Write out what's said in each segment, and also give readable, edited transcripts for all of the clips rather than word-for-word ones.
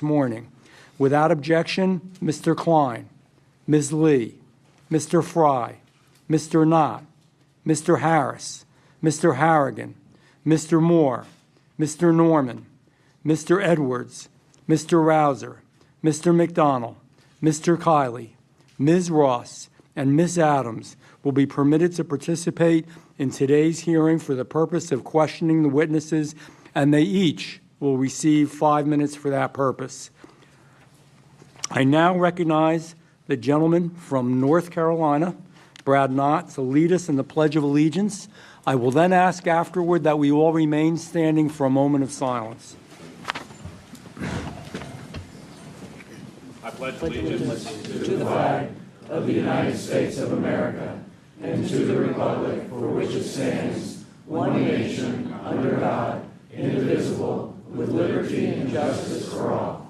morning. Without objection, Mr. Klein, Ms. Lee, Mr. Fry, Mr. Knott, Mr. Harris, Mr. Harrigan, Mr. Moore, Mr. Norman, Mr. Edwards, Mr. Rouser, Mr. McDonald, Mr. Kiley, Ms. Ross, and Ms. Adams will be permitted to participate in today's hearing for the purpose of questioning the witnesses, and they each will receive 5 minutes for that purpose. I now recognize the gentleman from North Carolina, Brad Knott, to lead us in the Pledge of Allegiance. I will then ask afterward that we all remain standing for a moment of silence. I pledge allegiance to the flag of the United States of America and to the republic for which it stands, one nation, under God, indivisible, with liberty and justice for all.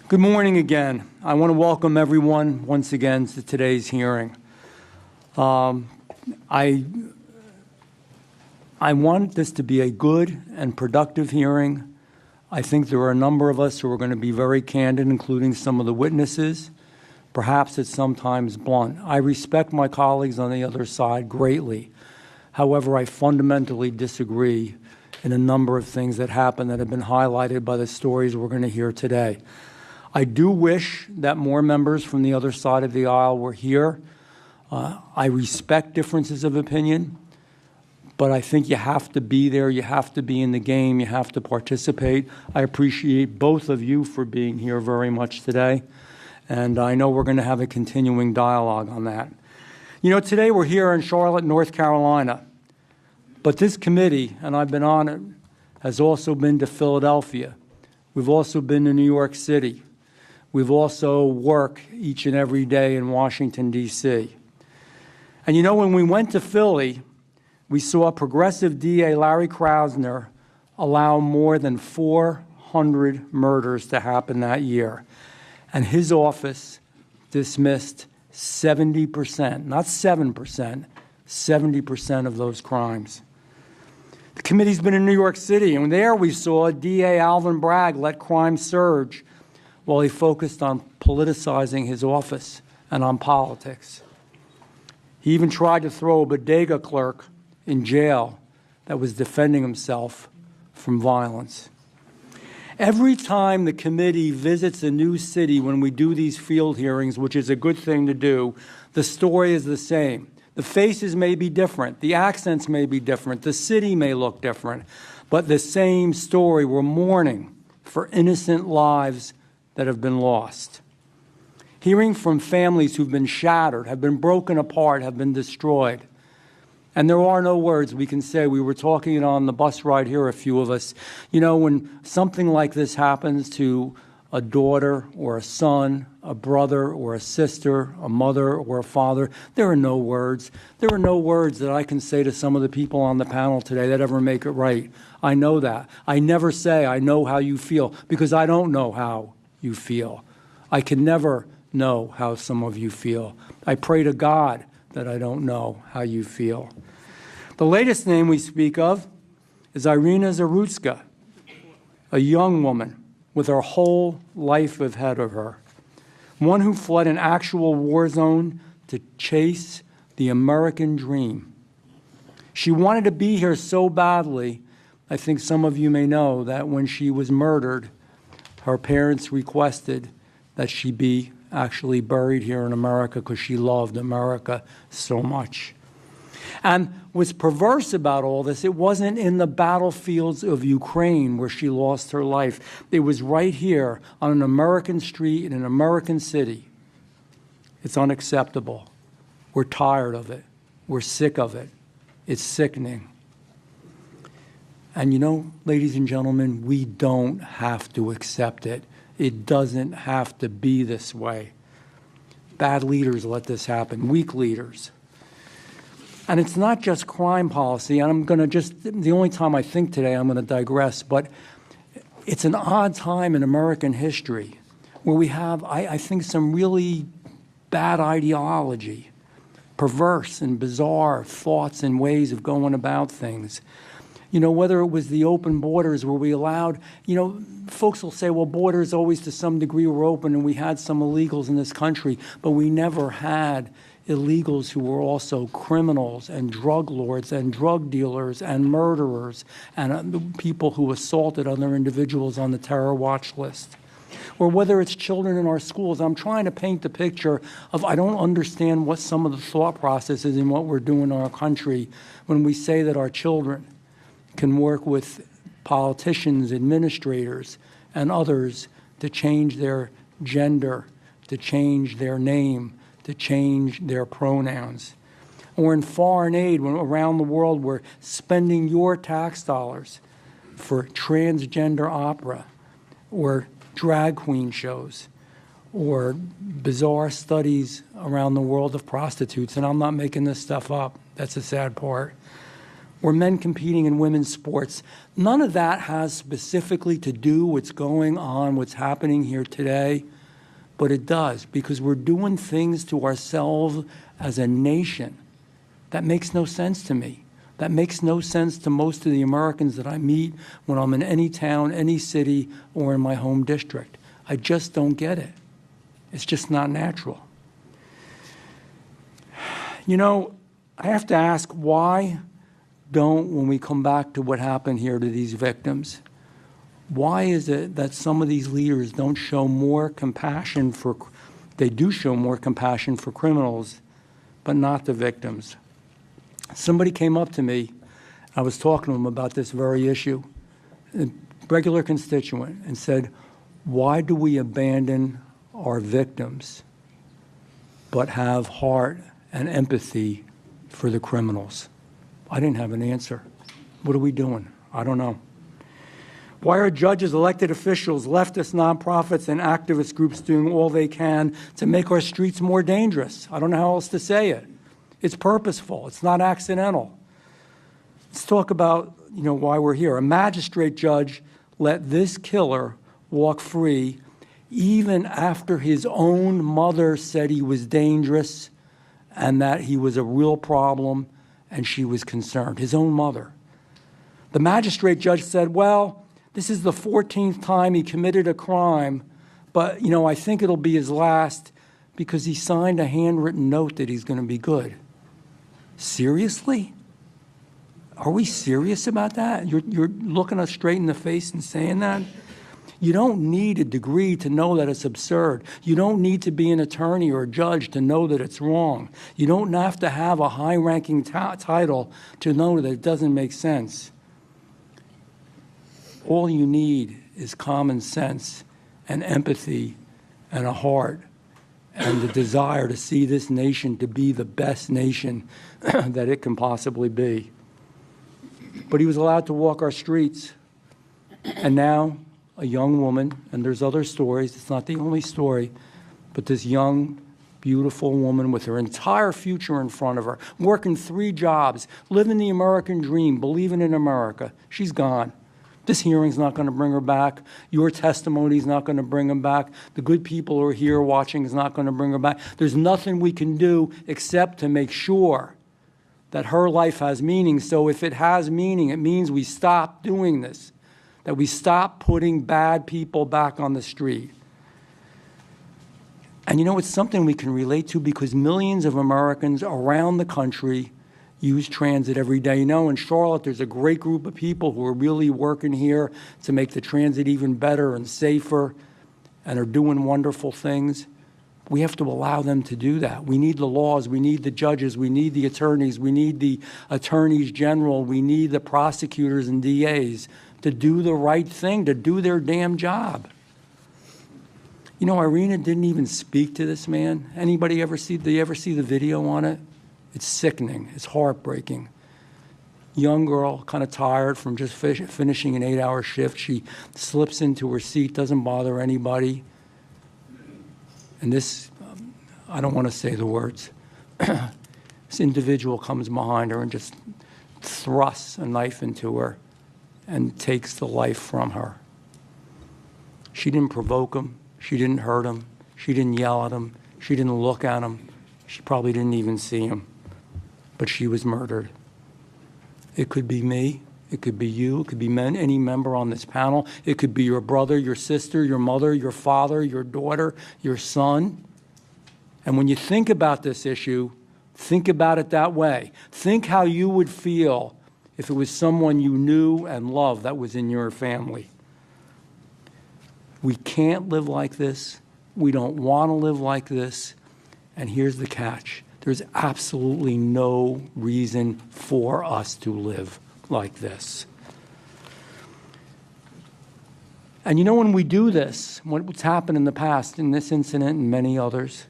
Good morning again. I want to welcome everyone once again to today's hearing. I want this to be a good and productive hearing. I think there are a number of us who are going to be very candid, including some of the witnesses. Perhaps it's sometimes blunt. I respect my colleagues on the other side greatly. However, I fundamentally disagree in a number of things that happen that have been highlighted by the stories we're going to hear today. I do wish that more members from the other side of the aisle were here. I respect differences of opinion, but I think you have to be there, you have to be in the game, you have to participate. I appreciate both of you for being here very much today, and I know we're going to have a continuing dialogue on that. You know, today we're here in Charlotte, North Carolina, but this committee, and I've been on it, has also been to Philadelphia. We've also been to New York City. We've also worked each and every day in Washington, D.C. And you know, when we went to Philly, we saw progressive DA Larry Krasner allow more than 400 murders to happen that year. And his office dismissed 70%, not 7%, 70% of those crimes. The committee's been in New York City, and there we saw DA Alvin Bragg let crime surge while he focused on politicizing his office and on politics. He even tried to throw a bodega clerk in jail that was defending himself from violence. Every time the committee visits a new city when we do these field hearings, which is a good thing to do, the story is the same. The faces may be different, the accents may be different, the city may look different, but the same story. We're mourning for innocent lives that have been lost. Hearing from families who've been shattered, have been broken apart, have been destroyed. And there are no words we can say. We were talking on the bus ride here, a few of us. You know, when something like this happens to a daughter or a son, a brother or a sister, a mother or a father, there are no words. There are no words that I can say to some of the people on the panel today that ever make it right. I know that. I never say I know how you feel, because I don't know how you feel. I can never know how some of you feel. I pray to God that I don't know how you feel. The latest name we speak of is Irina Zarutska, a young woman with her whole life ahead of her, one who fled an actual war zone to chase the American dream. She wanted to be here so badly, I think some of you may know that when she was murdered, her parents requested that she be actually buried here in America because she loved America so much. And what's perverse about all this, it wasn't in the battlefields of Ukraine where she lost her life. It was right here on an American street in an American city. It's unacceptable. We're tired of it. We're sick of it. It's sickening. And you know, ladies and gentlemen, we don't have to accept it It doesn't have to be this way. Bad leaders let this happen, weak leaders. And it's not just crime policy, and I'm going to just, the only time I think today I'm going to digress, but it's an odd time in American history where we have, I think, some really bad ideology, perverse and bizarre thoughts and ways of going about things. You know, whether it was the open borders where we allowed, you know, folks will say, well, borders always to some degree were open and we had some illegals in this country, but we never had illegals who were also criminals and drug lords and drug dealers and murderers and people who assaulted other individuals on the terror watch list. Or whether it's children in our schools, I'm trying to paint the picture of I don't understand what some of the thought processes in what we're doing in our country when we say that our children can work with politicians, administrators, and others to change their gender, to change their name, to change their pronouns. Or in foreign aid, when around the world we're spending your tax dollars for transgender opera or drag queen shows or bizarre studies around the world of prostitutes, and I'm not making this stuff up, that's the sad part, or men competing in women's sports. None of that has specifically to do what's going on, what's happening here today, but it does, because we're doing things to ourselves as a nation that makes no sense to me. That makes no sense to most of the Americans that I meet when I'm in any town, any city, or in my home district. I just don't get it. It's just not natural. You know, I have to ask, why don't, when we come back to what happened here to these victims, why is it that some of these leaders don't show more compassion for, they do show more compassion for criminals, but not the victims? Somebody came up to me, I was talking to them about this very issue, a regular constituent, and said, why do we abandon our victims but have heart and empathy for the criminals? I didn't have an answer. What are we doing? I don't know. Why are judges, elected officials, leftist nonprofits, and activist groups doing all they can to make our streets more dangerous? I don't know how else to say it. It's purposeful. It's not accidental. Let's talk about, you know, why we're here. A magistrate judge let this killer walk free even after his own mother said he was dangerous and that he was a real problem and she was concerned. His own mother. The magistrate judge said, well, this is the 14th time he committed a crime, but, you know, I think it'll be his last because he signed a handwritten note that he's going to be good. Seriously? Are we serious about that? You're looking us straight in the face and saying that? You don't need a degree to know that it's absurd. You don't need to be an attorney or a judge to know that it's wrong. You don't have to have a high-ranking title to know that it doesn't make sense. All you need is common sense and empathy and a heart and the desire to see this nation to be the best nation that it can possibly be. But he was allowed to walk our streets. And now a young woman, and there's other stories, it's not the only story, but this young, beautiful woman with her entire future in front of her, working 3 jobs, living the American dream, believing in America, she's gone. This hearing's not going to bring her back. Your testimony's not going to bring her back. The good people who are here watching is not going to bring her back. There's nothing we can do except to make sure that her life has meaning. So if it has meaning, it means we stop doing this, that we stop putting bad people back on the street. And you know, it's something we can relate to because millions of Americans around the country use transit every day. You know, in Charlotte, there's a great group of people who are really working here to make the transit even better and safer and are doing wonderful things. We have to allow them to do that. We need the laws. We need the judges. We need the attorneys. We need the attorneys general. We need the prosecutors and DAs to do the right thing, to do their damn job. You know, Irina didn't even speak to this man. Did you ever see the video on it? It's sickening. It's heartbreaking. Young girl, kind of tired from just finishing an 8-hour shift. She slips into her seat, doesn't bother anybody. And this, I don't want to say the words. This individual comes behind her and just thrusts a knife into her and takes the life from her. She didn't provoke him. She didn't hurt him. She didn't yell at him. She didn't look at him. She probably didn't even see him. But she was murdered. It could be me. It could be you. It could be any member on this panel. It could be your brother, your sister, your mother, your father, your daughter, your son. And when you think about this issue, think about it that way. Think how you would feel if it was someone you knew and loved that was in your family. We can't live like this. We don't want to live like this. And here's the catch. There's absolutely no reason for us to live like this. And you know, when we do this, what's happened in the past, in this incident and many others,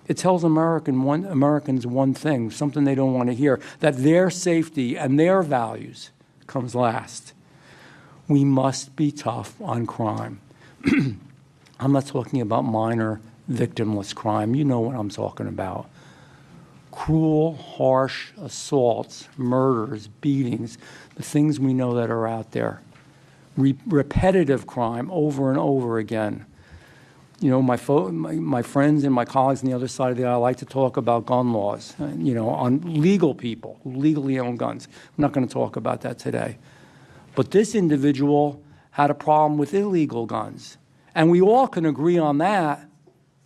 it tells Americans one thing, something they don't want to hear, that their safety and their values comes last. We must be tough on crime. I'm not talking about minor victimless crime. You know what I'm talking about. Cruel, harsh assaults, murders, beatings, the things we know that are out there. Repetitive crime over and over again. You know, my friends and my colleagues on the other side of the aisle like to talk about gun laws, you know, on legal people who legally own guns. I'm not going to talk about that today. But this individual had a problem with illegal guns. And we all can agree on that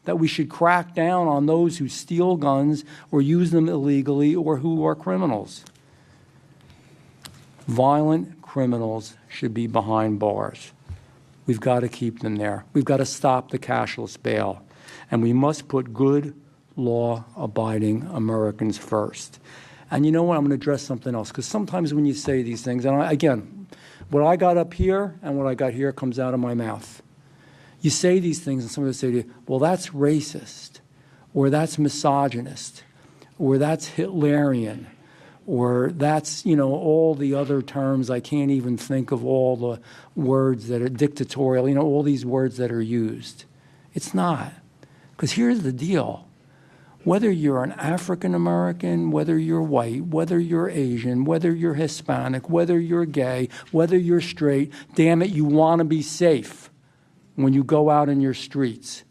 we should crack down on those who steal guns or use them illegally or who are criminals. Violent criminals should be behind bars. We've got to keep them there. We've got to stop the cashless bail. And we must put good, law-abiding Americans first. And you know what? I'm going to address something else, because sometimes when you say these things, and again, what I got up here and what I got here comes out of my mouth. You say these things and somebody will say to you, well, that's racist, or that's misogynist, or that's Hitlerian, or that's, you know, all the other terms. I can't even think of all the words that are dictatorial, you know, all these words that are used. It's not. Because here's the deal. Whether you're an African American, whether you're white, whether you're Asian, whether you're Hispanic, whether you're gay, whether you're straight, damn it, you want to be safe when you go out in your streets.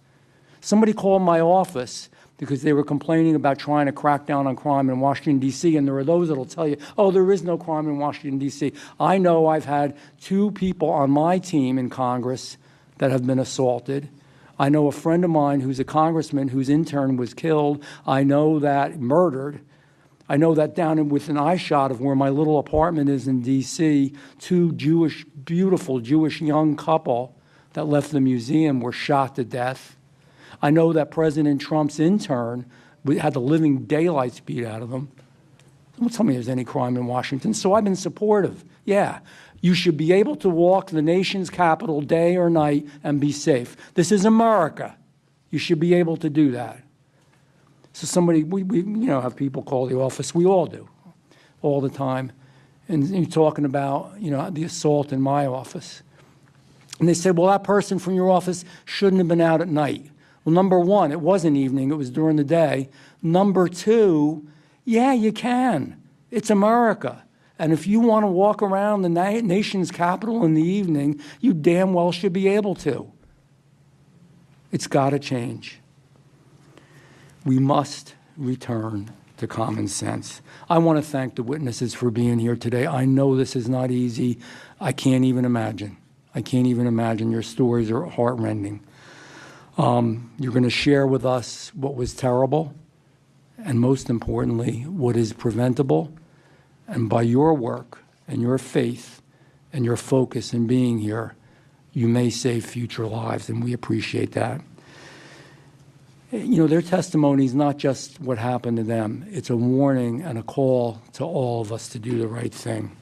Somebody called my office because they were complaining about trying to crack down on crime in Washington, D.C., and there are those that will tell you, oh, there is no crime in Washington, D.C. I know I've had 2 people on my team in Congress that have been assaulted. I know a friend of mine who's a congressman whose intern was killed. I know that murdered. I know that down within eyeshot of where my little apartment is in D.C., 2 beautiful Jewish young couple that left the museum were shot to death. I know that President Trump's intern had the living daylights beat out of them. Don't tell me there's any crime in Washington. So I've been supportive. Yeah, you should be able to walk the nation's capital day or night and be safe. This is America. You should be able to do that. So somebody, we you know, have people call the office. We all do, all the time. And you're talking about, you know, the assault in my office. And they said, well, that person from your office shouldn't have been out at night. Well, number one, it wasn't evening. It was during the day. Number two, yeah, you can. It's America. And if you want to walk around the nation's capital in the evening, you damn well should be able to. It's got to change. We must return to common sense. I want to thank the witnesses for being here today. I know this is not easy. I can't even imagine. I can't even imagine. Your stories are heartrending. You're going to share with us what was terrible, and most importantly, what is preventable. And by your work and your faith and your focus in being here, you may save future lives, and we appreciate that. You know, their testimony is not just what happened to them. It's a warning and a call to all of us to do the right thing.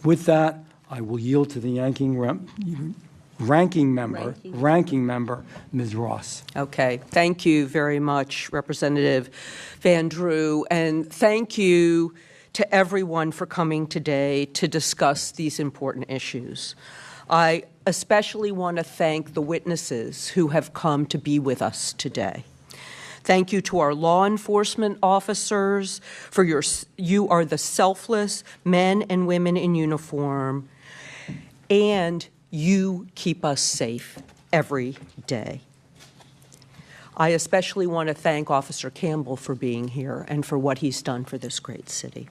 With that, I will yield to the ranking member, Ms. Ross. Okay. Thank you very much, Representative Van Drew, and thank you to everyone for coming today to discuss these important issues. I especially want to thank the witnesses who have come to be with us today. Thank you to our law enforcement officers for you are the selfless men and women in uniform, and you keep us safe every day. I especially want to thank Officer Campbell for being here and for what he's done for this great city.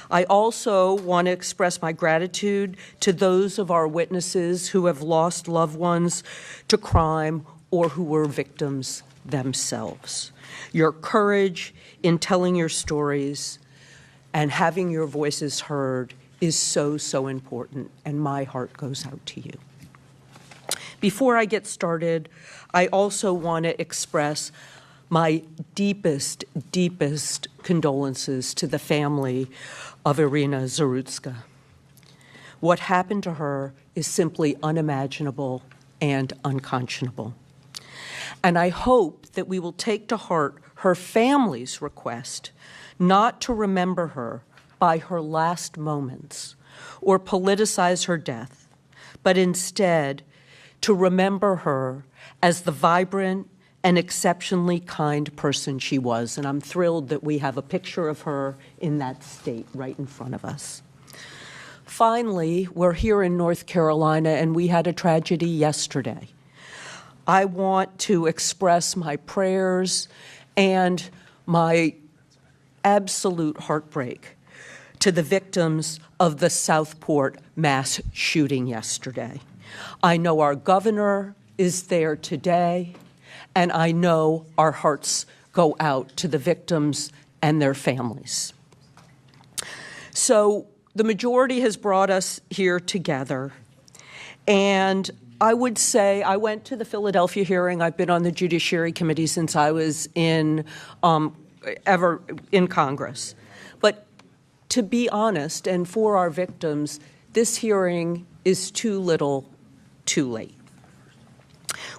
I also want to express my gratitude to those of our witnesses who have lost loved ones to crime or who were victims themselves. Your courage in telling your stories and having your voices heard is so, so important, and my heart goes out to you. Before I get started, I also want to express my deepest, deepest condolences to the family of Irina Zarutska. What happened to her is simply unimaginable and unconscionable. And I hope that we will take to heart her family's request not to remember her by her last moments or politicize her death, but instead to remember her as the vibrant and exceptionally kind person she was. And I'm thrilled that we have a picture of her in that state right in front of us. Finally, we're here in North Carolina, and we had a tragedy yesterday. I want to express my prayers and my absolute heartbreak to the victims of the Southport mass shooting yesterday. I know our governor is there today, and I know our hearts go out to the victims and their families. So the majority has brought us here together, and I would say I went to the Philadelphia hearing. I've been on the Judiciary Committee since I was ever in Congress. But to be honest, and for our victims, this hearing is too little, too late.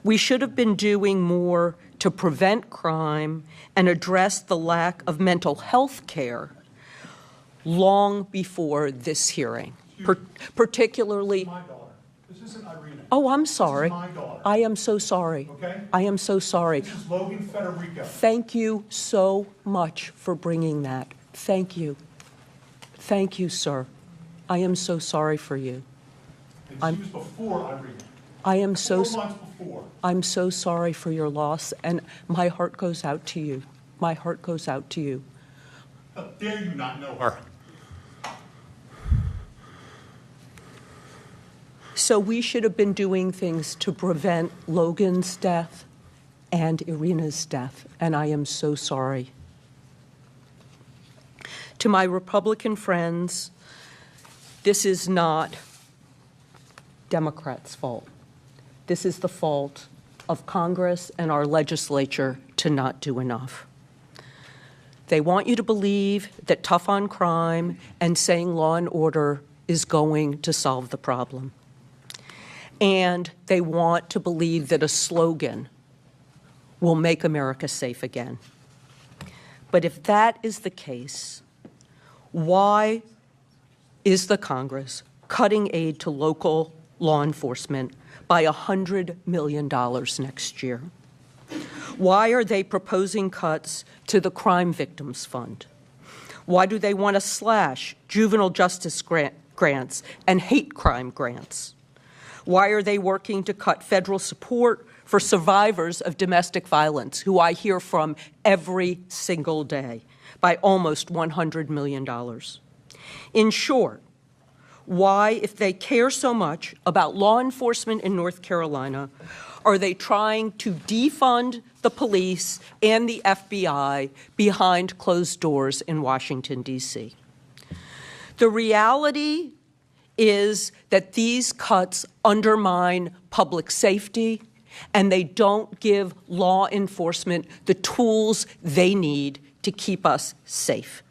We should have been doing more to prevent crime and address the lack of mental health care long before this hearing, particularly. My daughter. This isn't Irina. Oh, I'm sorry. This is my daughter. I am so sorry. Okay? I am so sorry. This is Logan Federico. Thank you so much for bringing that. Thank you. Thank you, sir. I am so sorry for you. And she was before Irina. I am 4 months before. I'm so sorry for your loss, and my heart goes out to you. My heart goes out to you. How dare you not know her? So we should have been doing things to prevent Logan's death and Irina's death, and I am so sorry. To my Republican friends, this is not Democrats' fault. This is the fault of Congress and our legislature to not do enough. They want you to believe that tough on crime and saying law and order is going to solve the problem. And they want to believe that a slogan will make America safe again. But if that is the case, why is the Congress cutting aid to local law enforcement by $100 million next year? Why are they proposing cuts to the Crime Victims Fund? Why do they want to slash juvenile justice grants and hate crime grants? Why are they working to cut federal support for survivors of domestic violence, who I hear from every single day, by almost $100 million? In short, why, if they care so much about law enforcement in North Carolina, are they trying to defund the police and the FBI behind closed doors in Washington, D.C.? The reality is that these cuts undermine public safety, and they don't give law enforcement the tools they need to keep us safe.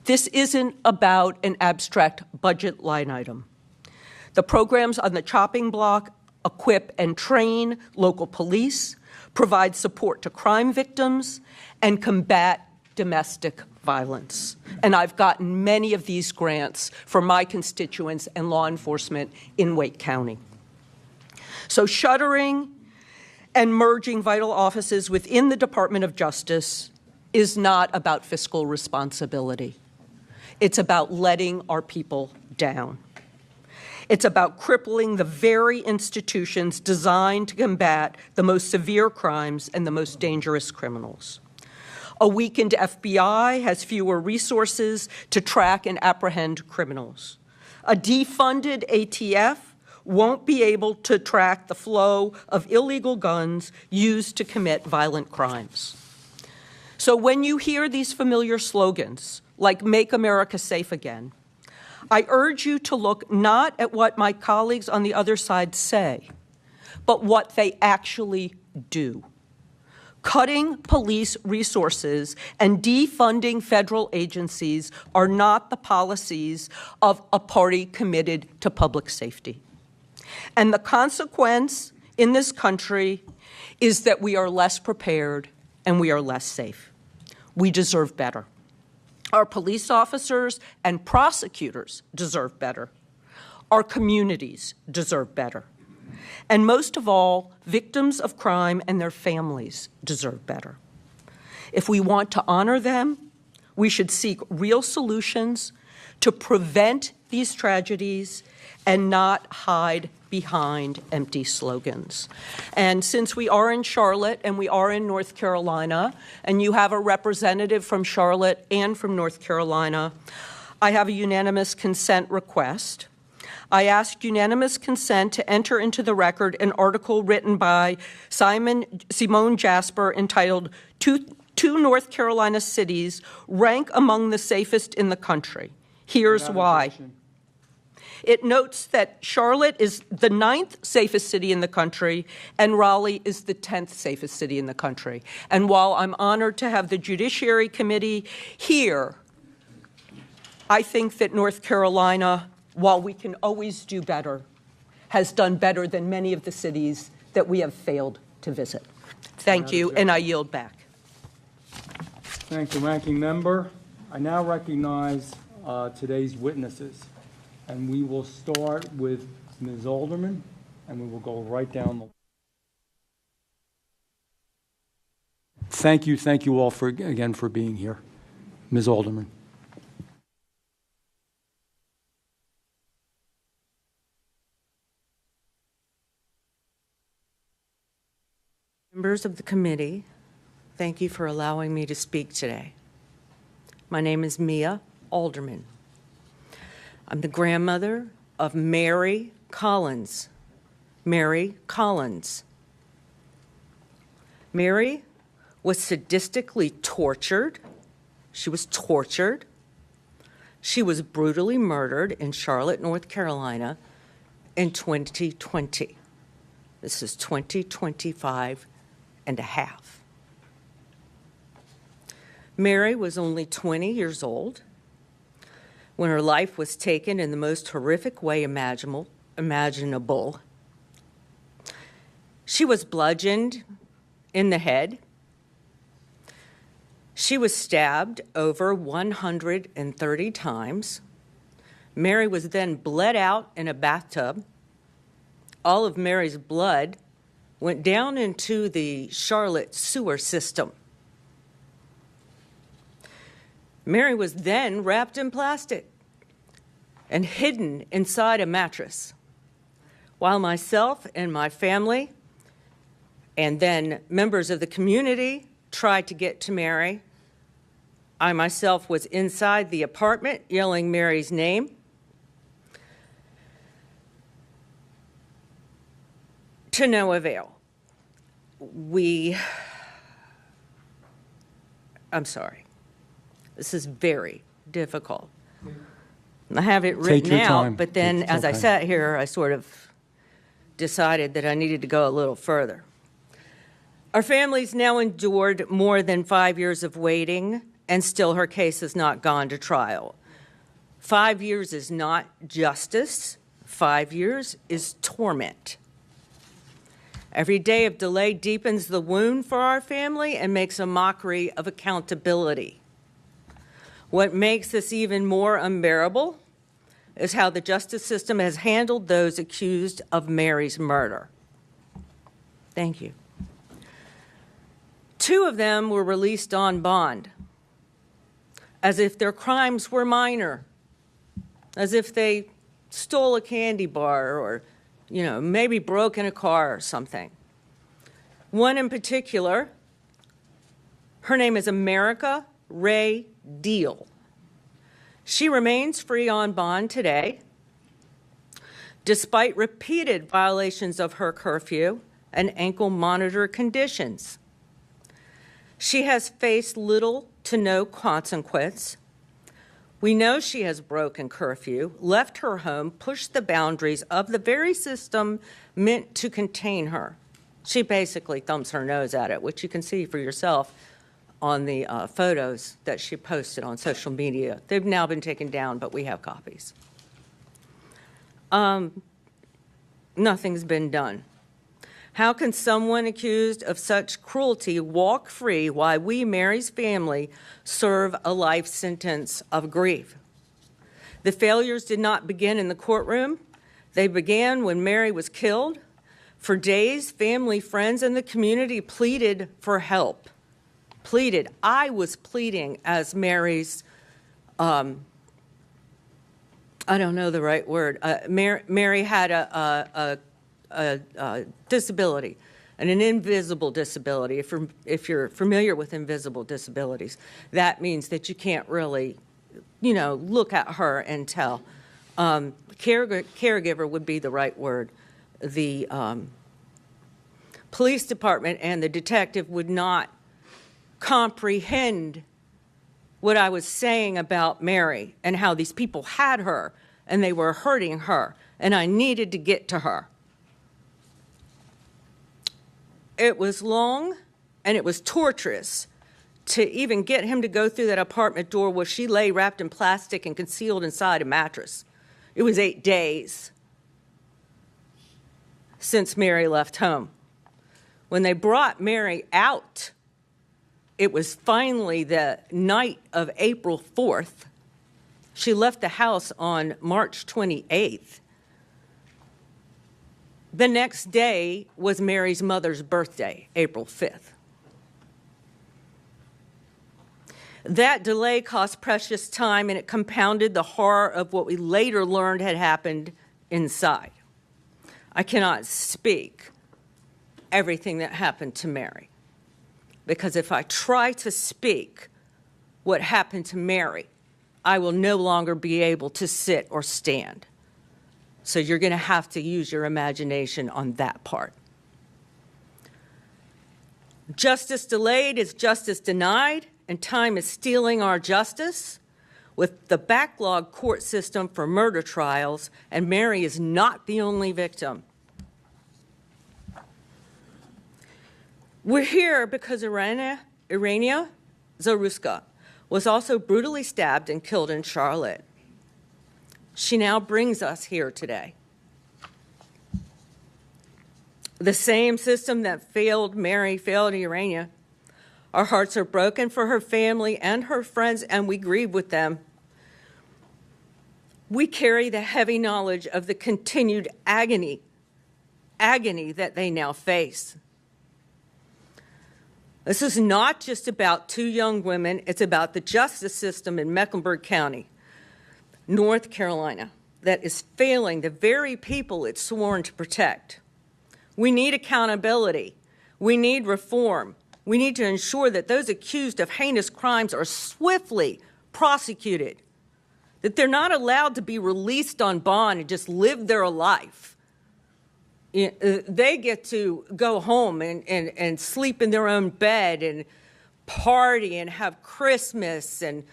This isn't about an abstract budget line item. The programs on the chopping block equip and train local police, provide support to crime victims, and combat domestic violence. And I've gotten many of these grants for my constituents and law enforcement in Wake County. So shuttering and merging vital offices within the Department of Justice is not about fiscal responsibility. It's about letting our people down. It's about crippling the very institutions designed to combat the most severe crimes and the most dangerous criminals. A weakened FBI has fewer resources to track and apprehend criminals. A defunded ATF won't be able to track the flow of illegal guns used to commit violent crimes. So when you hear these familiar slogans, like "Make America Safe Again," I urge you to look not at what my colleagues on the other side say, but what they actually do. Cutting police resources and defunding federal agencies are not the policies of a party committed to public safety. And the consequence in this country is that we are less prepared and we are less safe. We deserve better. Our police officers and prosecutors deserve better. Our communities deserve better. And most of all, victims of crime and their families deserve better. If we want to honor them, we should seek real solutions to prevent these tragedies and not hide behind empty slogans. And since we are in Charlotte and we are in North Carolina, and you have a representative from Charlotte and from North Carolina, I have a unanimous consent request. I ask unanimous consent to enter into the record an article written by Simone Jasper entitled Two North Carolina Cities Rank Among the Safest in the Country. Here's why. It notes that Charlotte is the 9th safest city in the country, and Raleigh is the 10th safest city in the country. And while I'm honored to have the Judiciary Committee here, I think that North Carolina, while we can always do better, has done better than many of the cities that we have failed to visit. Thank you, and I yield back. Thank you, Ranking Member. I now recognize today's witnesses, and we will start with Ms. Alderman, and we will go right down the. Thank you all again for being here. Ms. Alderman. Members of the committee, thank you for allowing me to speak today. My name is Mia Alderman. I'm the grandmother of Mary Collins. Mary Collins. Mary was sadistically tortured. She was tortured. She was brutally murdered in Charlotte, North Carolina in 2020. This is 2025 and a half. Mary was only 20 years old when her life was taken in the most horrific way imaginable. She was bludgeoned in the head. She was stabbed over 130 times. Mary was then bled out in a bathtub. All of Mary's blood went down into the Charlotte sewer system. Mary was then wrapped in plastic and hidden inside a mattress, while myself and my family and then members of the community tried to get to Mary. I myself was inside the apartment yelling Mary's name. To no avail. I'm sorry. This is very difficult. I have it written out, but then as I sat here, I sort of decided that I needed to go a little further. Our family's now endured more than 5 years of waiting, and still her case has not gone to trial. 5 years is not justice. 5 years is torment. Every day of delay deepens the wound for our family and makes a mockery of accountability. What makes this even more unbearable is how the justice system has handled those accused of Mary's murder. Thank you. 2 of them were released on bond, as if their crimes were minor, as if they stole a candy bar or, maybe broke in a car or something. One in particular, her name is America Ray Deal. She remains free on bond today, despite repeated violations of her curfew and ankle monitor conditions. She has faced little to no consequence. We know she has broken curfew, left her home, pushed the boundaries of the very system meant to contain her. She basically thumbs her nose at it, which you can see for yourself on the photos that she posted on social media. They've now been taken down, but we have copies. Nothing's been done. How can someone accused of such cruelty walk free while we, Mary's family, serve a life sentence of grief? The failures did not begin in the courtroom. They began when Mary was killed. For days, family, friends, and the community pleaded for help. Pleaded. I was pleading as Mary's, I don't know the right word. Mary had a disability, and an invisible disability. If you're familiar with invisible disabilities, that means that you can't really, look at her and tell. Caregiver would be the right word. The police department and the detective would not comprehend what I was saying about Mary and how these people had her and they were hurting her, and I needed to get to her. It was long and it was torturous to even get him to go through that apartment door where she lay wrapped in plastic and concealed inside a mattress. It was 8 days since Mary left home. When they brought Mary out, it was finally the night of April 4th. She left the house on March 28th. The next day was Mary's mother's birthday, April 5th. That delay cost precious time, and it compounded the horror of what we later learned had happened inside. I cannot speak everything that happened to Mary, because if I try to speak what happened to Mary, I will no longer be able to sit or stand. So you're going to have to use your imagination on that part. Justice delayed is justice denied, and time is stealing our justice. With the backlog court system for murder trials, and Mary is not the only victim. We're here because Irania Zaruska was also brutally stabbed and killed in Charlotte. She now brings us here today. The same system that failed Mary failed Irania. Our hearts are broken for her family and her friends, and we grieve with them. We carry the heavy knowledge of the continued agony that they now face. This is not just about 2 young women, it's about the justice system in Mecklenburg County, North Carolina, that is failing the very people it's sworn to protect. We need accountability. We need reform. We need to ensure that those accused of heinous crimes are swiftly prosecuted, that they're not allowed to be released on bond and just live their life. They get to go home and sleep in their own bed and party and have Christmas. And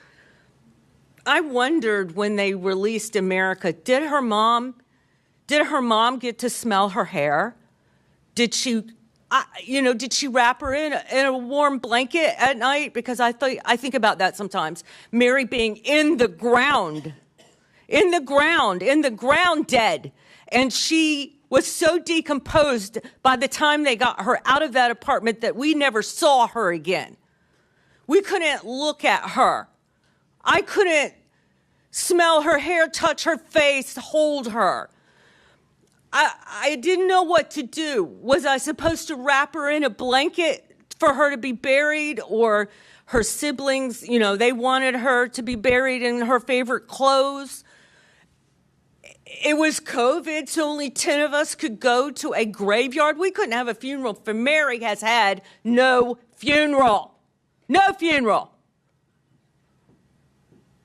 I wondered when they released America, did her mom get to smell her hair? Did she wrap her in a warm blanket at night? Because I think about that sometimes. Mary being in the ground dead. And she was so decomposed by the time they got her out of that apartment that we never saw her again. We couldn't look at her. I couldn't smell her hair, touch her face, hold her. I didn't know what to do. Was I supposed to wrap her in a blanket for her to be buried, or her siblings, you know, they wanted her to be buried in her favorite clothes? It was COVID, so only 10 of us could go to a graveyard. We couldn't have a funeral, for Mary has had no funeral. No funeral.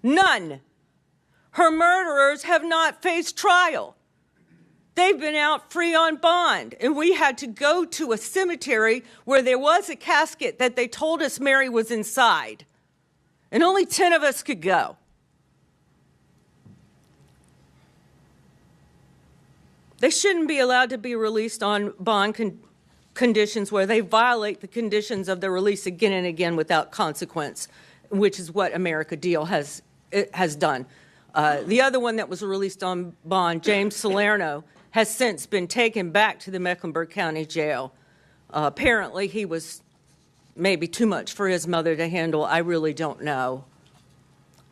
None. Her murderers have not faced trial. They've been out free on bond, and we had to go to a cemetery where there was a casket that they told us Mary was inside, and only 10 of us could go. They shouldn't be allowed to be released on bond conditions where they violate the conditions of their release again and again without consequence, which is what America Deal has done. The other one that was released on bond, James Salerno, has since been taken back to the Mecklenburg County Jail. Apparently, he was maybe too much for his mother to handle. I really don't know.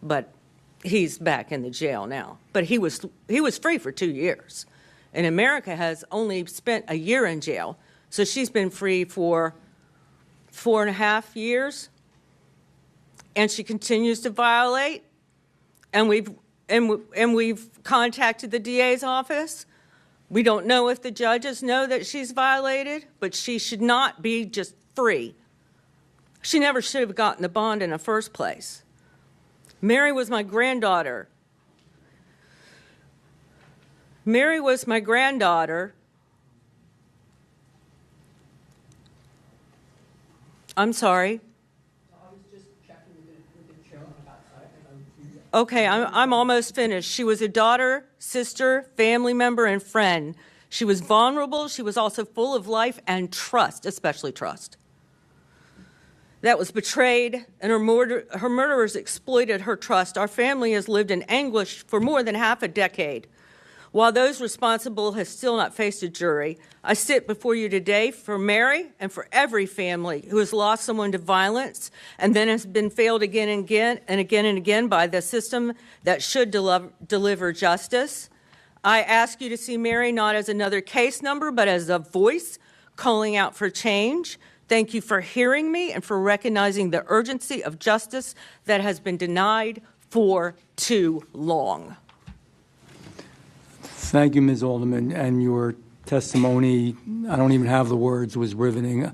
But he's back in the jail now. But he was free for 2 years. And America has only spent a year in jail. So she's been free for 4.5 years. And she continues to violate. And we've contacted the DA's office. We don't know if the judges know that she's violated, but she should not be just free. She never should have gotten the bond in the first place. Mary was my granddaughter. Mary was my granddaughter. I'm sorry. Okay, I'm almost finished. She was a daughter, sister, family member, and friend. She was vulnerable. She was also full of life and trust, especially trust. That was betrayed, and her murderers exploited her trust. Our family has lived in anguish for more than half a decade. While those responsible have still not faced a jury, I sit before you today for Mary and for every family who has lost someone to violence and then has been failed again and again by the system that should deliver justice. I ask you to see Mary not as another case number, but as a voice calling out for change. Thank you for hearing me and for recognizing the urgency of justice that has been denied for too long. Thank you, Ms. Alderman, and your testimony, I don't even have the words, was riveting.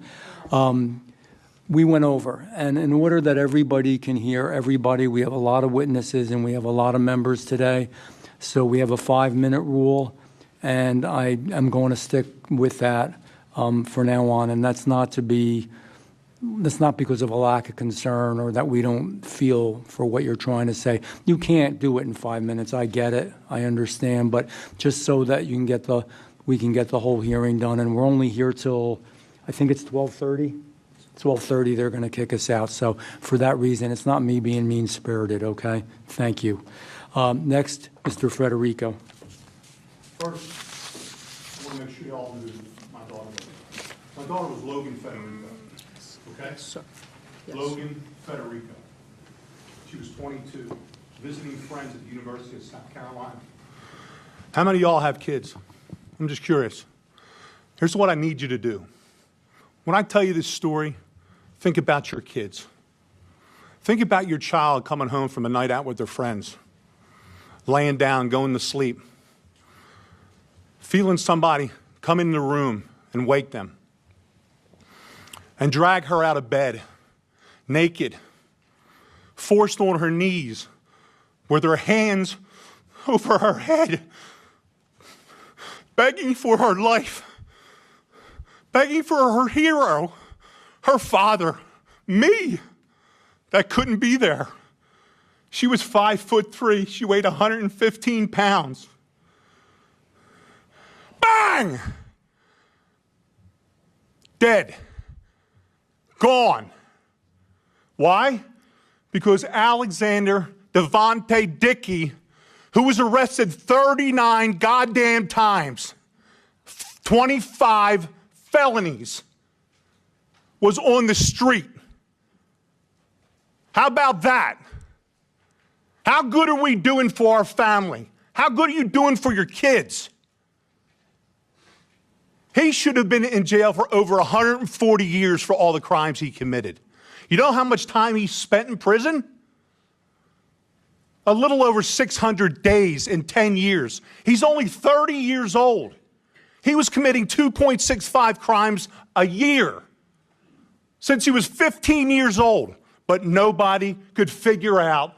We went over, and in order that everybody can hear everybody, we have a lot of witnesses and we have a lot of members today, so we have a 5-minute rule, and I am going to stick with that for now on, and that's not because of a lack of concern or that we don't feel for what you're trying to say. You can't do it in 5 minutes. I get it. I understand. But just so that you can we can get the whole hearing done. And we're only here till, I think it's 12:30. 12:30, they're going to kick us out. So for that reason, it's not me being mean-spirited, okay? Thank you. Next, Mr. Federico. First, I want to make sure you all knew my daughter was. My daughter was Logan Federico. Okay? Sir. Yes. Logan Federico. She was 22, visiting friends at the University of South Carolina. How many of y'all have kids? I'm just curious. Here's what I need you to do. When I tell you this story, think about your kids. Think about your child coming home from a night out with their friends, laying down, going to sleep, feeling somebody come in the room and wake them, and drag her out of bed, naked, forced on her knees, with her hands over her head, begging for her life, begging for her hero, her father, me, that couldn't be there. She was 5'3". She weighed 115 pounds. Bang! Dead. Gone. Why? Because Alexander Devontae Dickey, who was arrested 39 goddamn times, 25 felonies, was on the street. How about that? How good are we doing for our family? How good are you doing for your kids? He should have been in jail for over 140 years for all the crimes he committed. You know how much time he spent in prison? A little over 600 days in 10 years. He's only 30 years old. He was committing 2.65 crimes a year since he was 15 years old, but nobody could figure out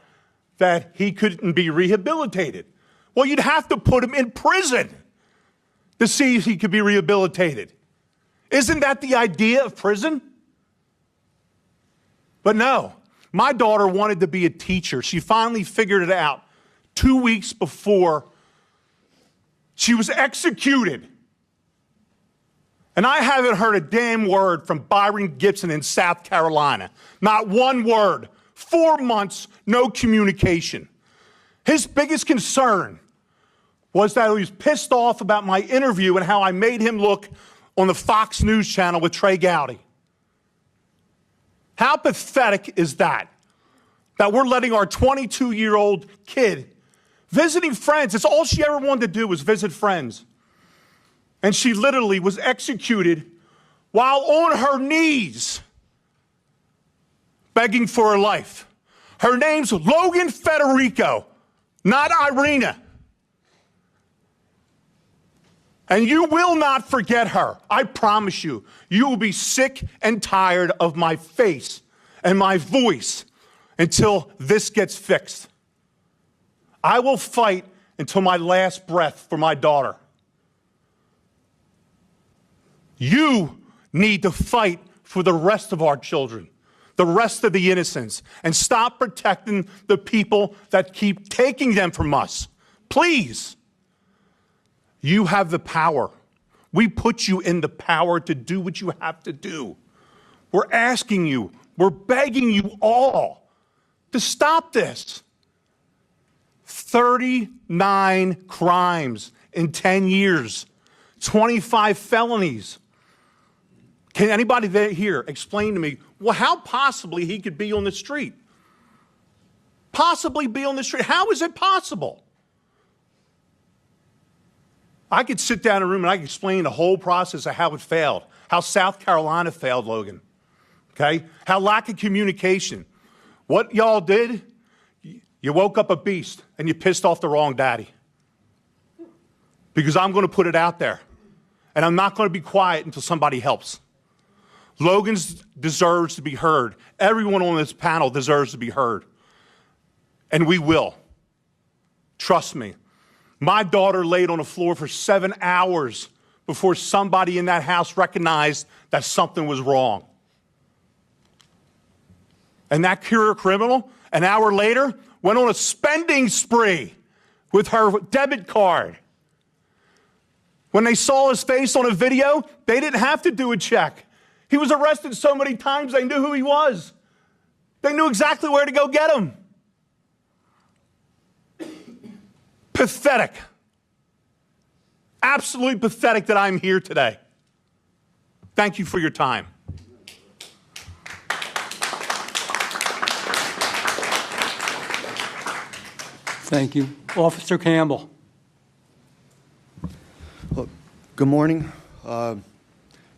that he couldn't be rehabilitated. Well, you'd have to put him in prison to see if he could be rehabilitated. Isn't that the idea of prison? But no, my daughter wanted to be a teacher. She finally figured it out 2 weeks before she was executed. And I haven't heard a damn word from Byron Gibson in South Carolina. Not one word. 4 months, no communication. His biggest concern was that he was pissed off about my interview and how I made him look on the Fox News channel with Trey Gowdy. How pathetic is that? That we're letting our 22-year-old kid visiting friends. That's all she ever wanted to do was visit friends. And she literally was executed while on her knees begging for her life. Her name's Logan Federico, not Irina. And you will not forget her. I promise you. You will be sick and tired of my face and my voice until this gets fixed. I will fight until my last breath for my daughter. You need to fight for the rest of our children, the rest of the innocents, and stop protecting the people that keep taking them from us. Please. You have the power. We put you in the power to do what you have to do. We're asking you, we're begging you all to stop this. 39 crimes in 10 years, 25 felonies. Can anybody here explain to me, well, how possibly he could be on the street? Possibly be on the street. How is it possible? I could sit down in a room and I could explain the whole process of how it failed, how South Carolina failed, Logan, okay? How lack of communication. What y'all did, you woke up a beast and you pissed off the wrong daddy. Because I'm going to put it out there. And I'm not going to be quiet until somebody helps. Logan deserves to be heard. Everyone on this panel deserves to be heard. And we will. Trust me. My daughter laid on the floor for 7 hours before somebody in that house recognized that something was wrong. And that career criminal, an hour later, went on a spending spree with her debit card. When they saw his face on a video, they didn't have to do a check. He was arrested so many times, they knew who he was. They knew exactly where to go get him. Pathetic. Absolutely pathetic that I'm here today. Thank you for your time. Thank you. Officer Campbell. Well, good morning.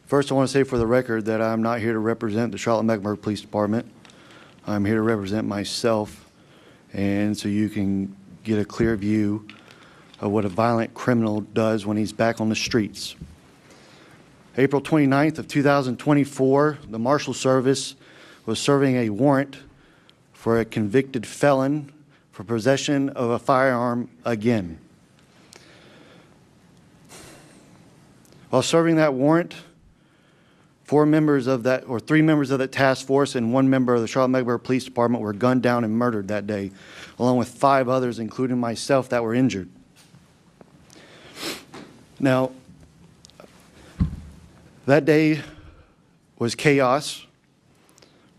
First, I want to say for the record that I'm not here to represent the Charlotte-Mecklenburg Police Department. I'm here to represent myself, and so you can get a clear view of what a violent criminal does when he's back on the streets. April 29th of 2024, the Marshal Service was serving a warrant for a convicted felon for possession of a firearm again. While serving that warrant, 3 members of that task force and 1 member of the Charlotte-Mecklenburg Police Department were gunned down and murdered that day, along with 5 others, including myself, that were injured. Now, that day was chaos.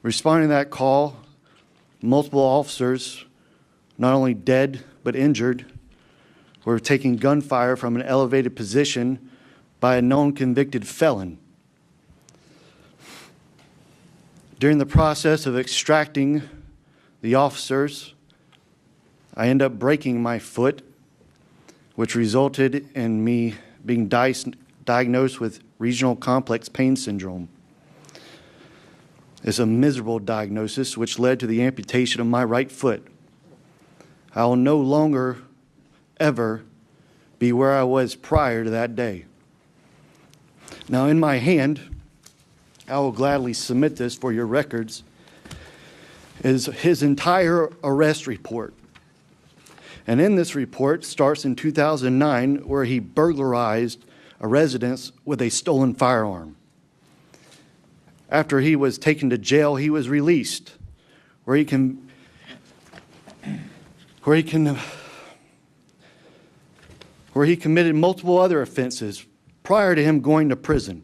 Responding to that call, multiple officers, not only dead but injured, were taking gunfire from an elevated position by a known convicted felon. During the process of extracting the officers, I ended up breaking my foot, which resulted in me being diagnosed with regional complex pain syndrome. It's a miserable diagnosis which led to the amputation of my right foot. I will no longer, ever be where I was prior to that day. Now, in my hand, I will gladly submit this for your records, is his entire arrest report. And in this report starts in 2009, where he burglarized a residence with a stolen firearm. After he was taken to jail, he was released, where he committed multiple other offenses prior to him going to prison.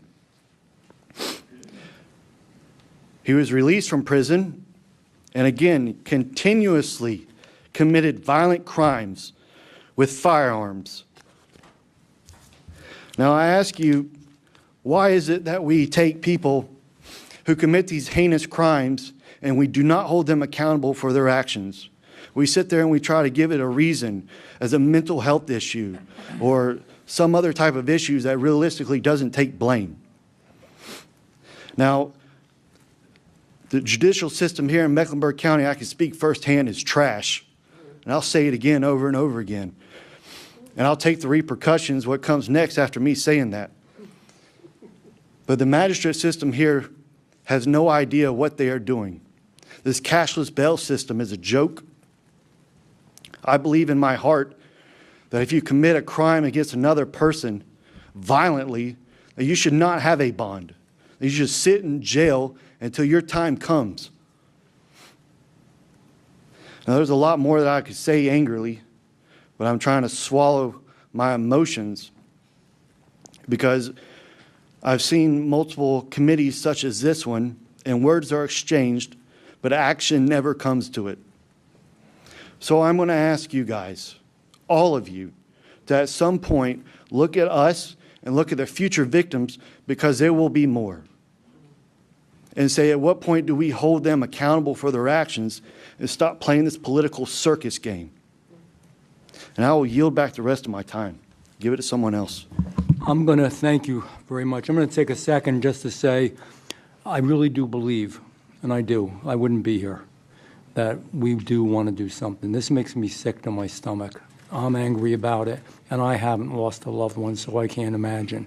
He was released from prison and again continuously committed violent crimes with firearms. Now I ask you, why is it that we take people who commit these heinous crimes and we do not hold them accountable for their actions? We sit there and we try to give it a reason as a mental health issue or some other type of issues that realistically doesn't take blame. Now, the judicial system here in Mecklenburg County, I can speak firsthand, is trash. And I'll say it again over and over again. And I'll take the repercussions, what comes next after me saying that. But the magistrate system here has no idea what they are doing. This cashless bail system is a joke. I believe in my heart that if you commit a crime against another person violently, that you should not have a bond. That you should sit in jail until your time comes. Now, there's a lot more that I could say angrily, but I'm trying to swallow my emotions because I've seen multiple committees such as this one, and words are exchanged, but action never comes to it. So I'm going to ask you guys, all of you, to at some point look at us and look at the future victims, because there will be more. And say, at what point do we hold them accountable for their actions and stop playing this political circus game? And I will yield back the rest of my time. Give it to someone else. I'm going to thank you very much. I'm going to take a second just to say I really do believe, and I do, I wouldn't be here, that we do want to do something. This makes me sick to my stomach. I'm angry about it, and I haven't lost a loved one, so I can't imagine.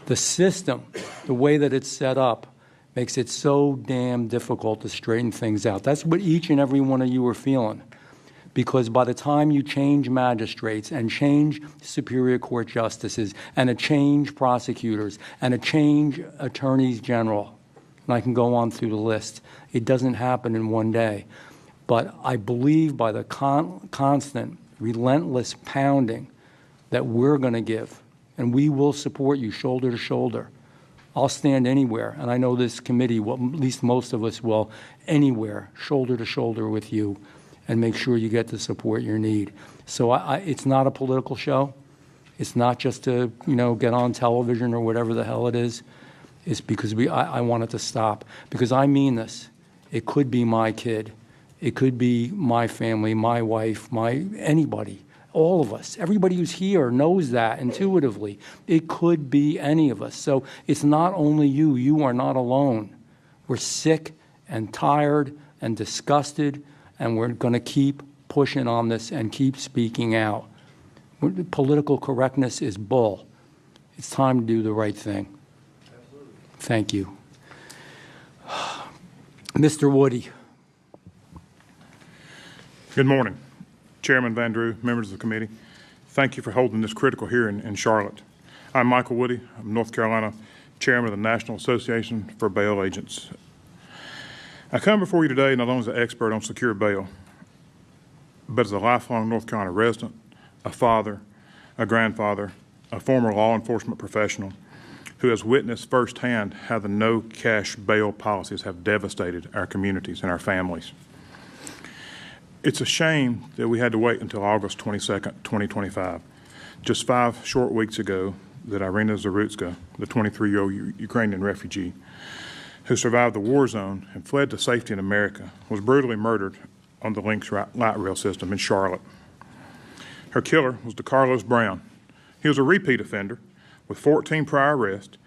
The system, the way that it's set up, makes it so damn difficult to straighten things out. That's what each and every one of you are feeling. Because by the time you change magistrates and change Superior Court justices and change prosecutors and change attorneys general, and I can go on through the list, it doesn't happen in one day. But I believe by the constant, relentless pounding that we're going to give, and we will support you shoulder to shoulder. I'll stand anywhere, and I know this committee, well, at least most of us will, anywhere, shoulder to shoulder with you, and make sure you get the support you need. So it's not a political show. It's not just to, get on television or whatever the hell it is. It's because I want it to stop. Because I mean this. It could be my kid. It could be my family, my wife, anybody. All of us. Everybody who's here knows that intuitively. It could be any of us. So it's not only you. You are not alone. We're sick and tired and disgusted, and we're going to keep pushing on this and keep speaking out. Political correctness is bull. It's time to do the right thing. Absolutely. Thank you. Mr. Woody. Good morning, Chairman Van Drew, members of the committee. Thank you for holding this critical hearing in Charlotte. I'm Michael Woody. I'm North Carolina Chairman of the National Association for Bail Agents. I come before you today not only as an expert on secure bail, but as a lifelong North Carolina resident, a father, a grandfather, a former law enforcement professional who has witnessed firsthand how the no-cash bail policies have devastated our communities and our families. It's a shame that we had to wait until August 22nd, 2025, just 5 short weeks ago, that Irina Zarutska, the 23-year-old Ukrainian refugee who survived the war zone and fled to safety in America, was brutally murdered on the Lynx light rail system in Charlotte. Her killer was DeCarlos Brown. He was a repeat offender with 14 prior arrests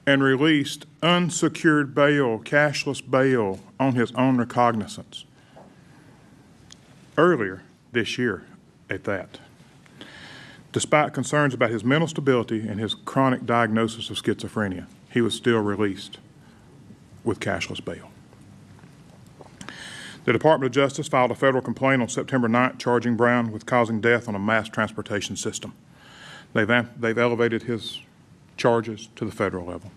and released unsecured bail, cashless bail, on his own recognizance earlier this year at that. Despite concerns about his mental stability and his chronic diagnosis of schizophrenia, he was still released with cashless bail. The Department of Justice filed a federal complaint on September 9th charging Brown with causing death on a mass transportation system. They've elevated his charges to the federal level.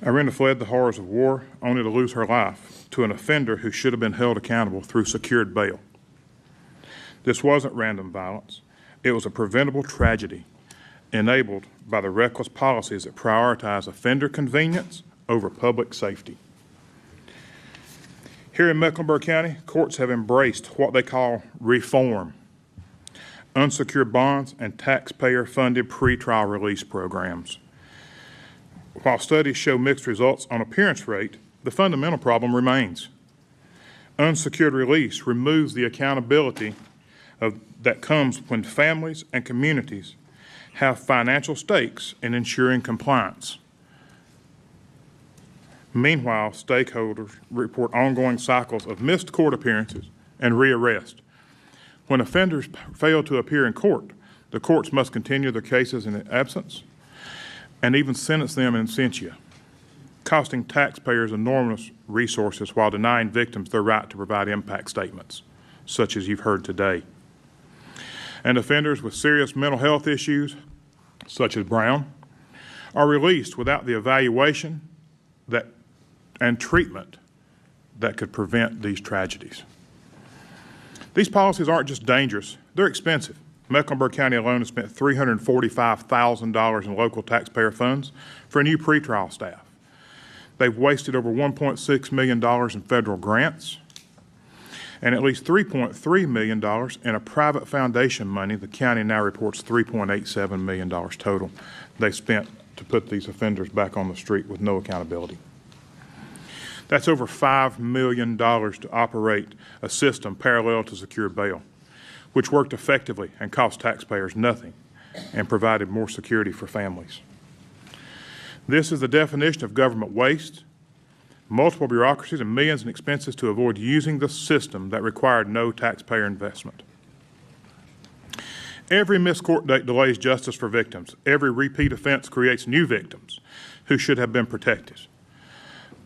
Irina fled the horrors of war only to lose her life to an offender who should have been held accountable through secured bail. This wasn't random violence. It was a preventable tragedy enabled by the reckless policies that prioritize offender convenience over public safety. Here in Mecklenburg County, courts have embraced what they call reform, unsecured bonds, and taxpayer-funded pretrial release programs. While studies show mixed results on appearance rate, the fundamental problem remains. Unsecured release removes the accountability that comes when families and communities have financial stakes in ensuring compliance. Meanwhile, stakeholders report ongoing cycles of missed court appearances and rearrest. When offenders fail to appear in court, the courts must continue their cases in absence and even sentence them in absentia, costing taxpayers enormous resources while denying victims their right to provide impact statements, such as you've heard today. And offenders with serious mental health issues, such as Brown, are released without the evaluation and treatment that could prevent these tragedies. These policies aren't just dangerous, they're expensive. Mecklenburg County alone has spent $345,000 in local taxpayer funds for new pretrial staff. They've wasted over $1.6 million in federal grants and at least $3.3 million in a private foundation money. The county now reports $3.87 million total they spent to put these offenders back on the street with no accountability. That's over $5 million to operate a system parallel to secured bail, which worked effectively and cost taxpayers nothing and provided more security for families. This is the definition of government waste, multiple bureaucracies, and millions in expenses to avoid using the system that required no taxpayer investment. Every missed court date delays justice for victims. Every repeat offense creates new victims who should have been protected.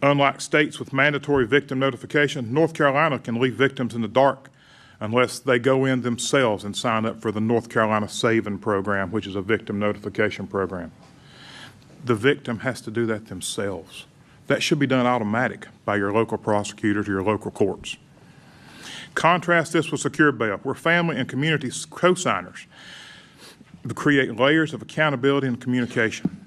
Unlike states with mandatory victim notification, North Carolina can leave victims in the dark unless they go in themselves and sign up for the North Carolina Saving Program, which is a victim notification program. The victim has to do that themselves. That should be done automatic by your local prosecutors or your local courts. Contrast this with secured bail, where family and community co-signers create layers of accountability and communication.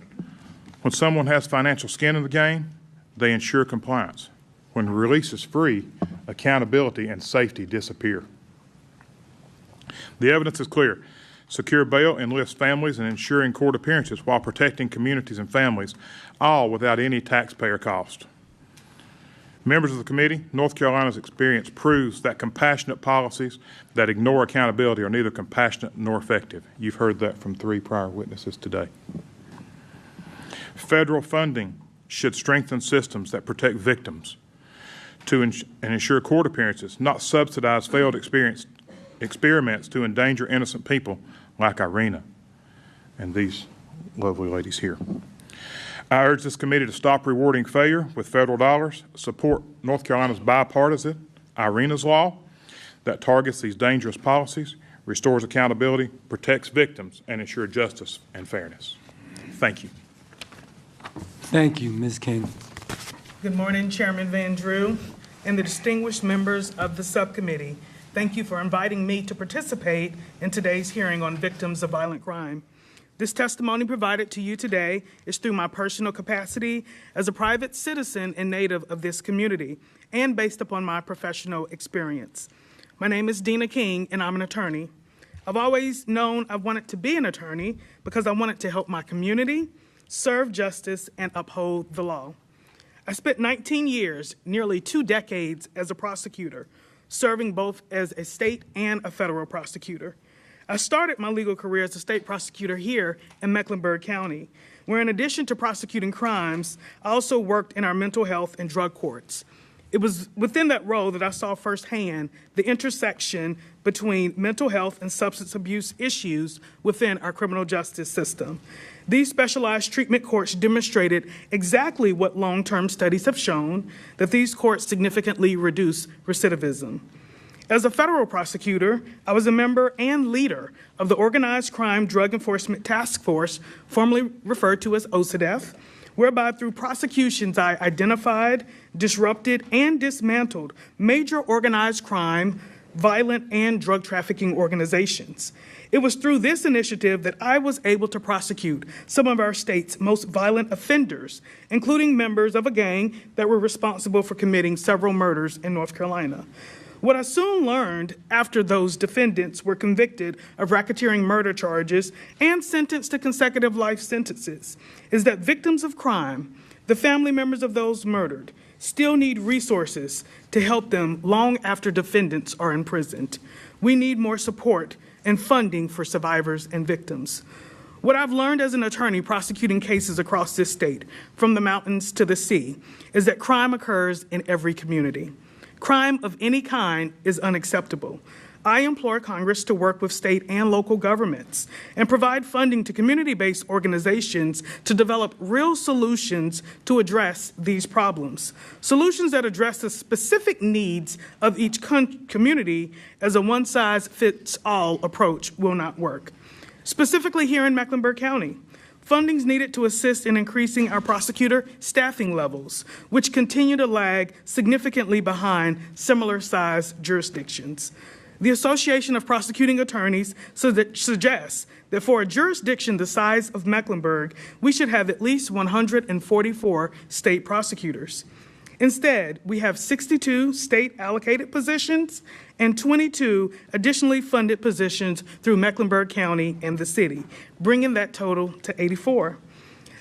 When someone has financial skin in the game, they ensure compliance. When release is free, accountability and safety disappear. The evidence is clear. Secure bail enlists families in ensuring court appearances while protecting communities and families, all without any taxpayer cost. Members of the committee, North Carolina's experience proves that compassionate policies that ignore accountability are neither compassionate nor effective. You've heard that from 3 prior witnesses today. Federal funding should strengthen systems that protect victims and ensure court appearances, not subsidize failed experiments to endanger innocent people like Irina and these lovely ladies here. I urge this committee to stop rewarding failure with federal dollars, support North Carolina's bipartisan Irina's Law that targets these dangerous policies, restores accountability, protects victims, and ensures justice and fairness. Thank you. Thank you, Ms. King. Good morning, Chairman Van Drew and the distinguished members of the subcommittee. Thank you for inviting me to participate in today's hearing on victims of violent crime. This testimony provided to you today is through my personal capacity as a private citizen and native of this community and based upon my professional experience. My name is Dina King and I'm an attorney. I've always known I wanted to be an attorney because I wanted to help my community, serve justice, and uphold the law. I spent 19 years, nearly 2 decades, as a prosecutor, serving both as a state and a federal prosecutor. I started my legal career as a state prosecutor here in Mecklenburg County, where in addition to prosecuting crimes, I also worked in our mental health and drug courts. It was within that role that I saw firsthand the intersection between mental health and substance abuse issues within our criminal justice system. These specialized treatment courts demonstrated exactly what long-term studies have shown, that these courts significantly reduce recidivism. As a federal prosecutor, I was a member and leader of the Organized Crime Drug Enforcement Task Force, formerly referred to as OCDETH, whereby through prosecutions I identified, disrupted, and dismantled major organized crime, violent, and drug trafficking organizations. It was through this initiative that I was able to prosecute some of our state's most violent offenders, including members of a gang that were responsible for committing several murders in North Carolina. What I soon learned after those defendants were convicted of racketeering murder charges and sentenced to consecutive life sentences is that victims of crime, the family members of those murdered, still need resources to help them long after defendants are imprisoned. We need more support and funding for survivors and victims. What I've learned as an attorney prosecuting cases across this state, from the mountains to the sea, is that crime occurs in every community. Crime of any kind is unacceptable. I implore Congress to work with state and local governments and provide funding to community-based organizations to develop real solutions to address these problems. Solutions that address the specific needs of each community, as a one-size-fits-all approach will not work. Specifically here in Mecklenburg County, funding is needed to assist in increasing our prosecutor staffing levels, which continue to lag significantly behind similar-sized jurisdictions. The Association of Prosecuting Attorneys suggests that for a jurisdiction the size of Mecklenburg, we should have at least 144 state prosecutors. Instead, we have 62 state-allocated positions and 22 additionally funded positions through Mecklenburg County and the city, bringing that total to 84.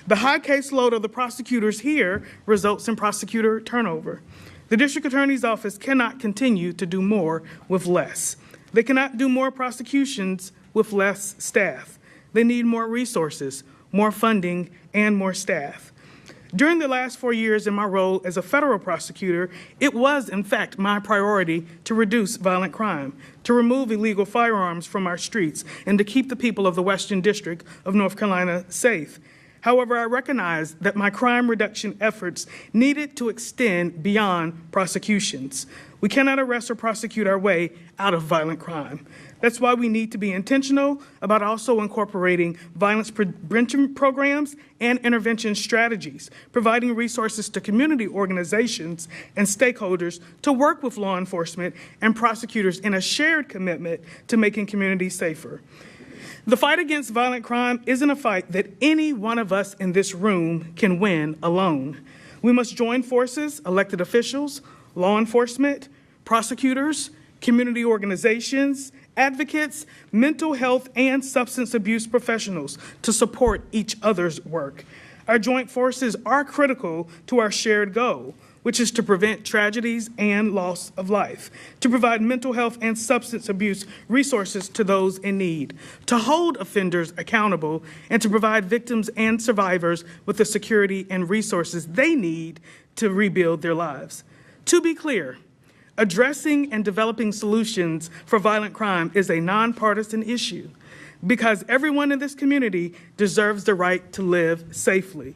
The high caseload of the prosecutors here results in prosecutor turnover. The district attorney's office cannot continue to do more with less. They cannot do more prosecutions with less staff. They need more resources, more funding, and more staff. During the last 4 years in my role as a federal prosecutor, it was, in fact, my priority to reduce violent crime, to remove illegal firearms from our streets, and to keep the people of the Western District of North Carolina safe. However, I recognize that my crime reduction efforts needed to extend beyond prosecutions. We cannot arrest or prosecute our way out of violent crime. That's why we need to be intentional about also incorporating violence prevention programs and intervention strategies, providing resources to community organizations and stakeholders to work with law enforcement and prosecutors in a shared commitment to making communities safer. The fight against violent crime isn't a fight that any one of us in this room can win alone. We must join forces, elected officials, law enforcement, prosecutors, community organizations, advocates, mental health, and substance abuse professionals to support each other's work. Our joint forces are critical to our shared goal, which is to prevent tragedies and loss of life, to provide mental health and substance abuse resources to those in need, to hold offenders accountable, and to provide victims and survivors with the security and resources they need to rebuild their lives. To be clear, addressing and developing solutions for violent crime is a nonpartisan issue because everyone in this community deserves the right to live safely.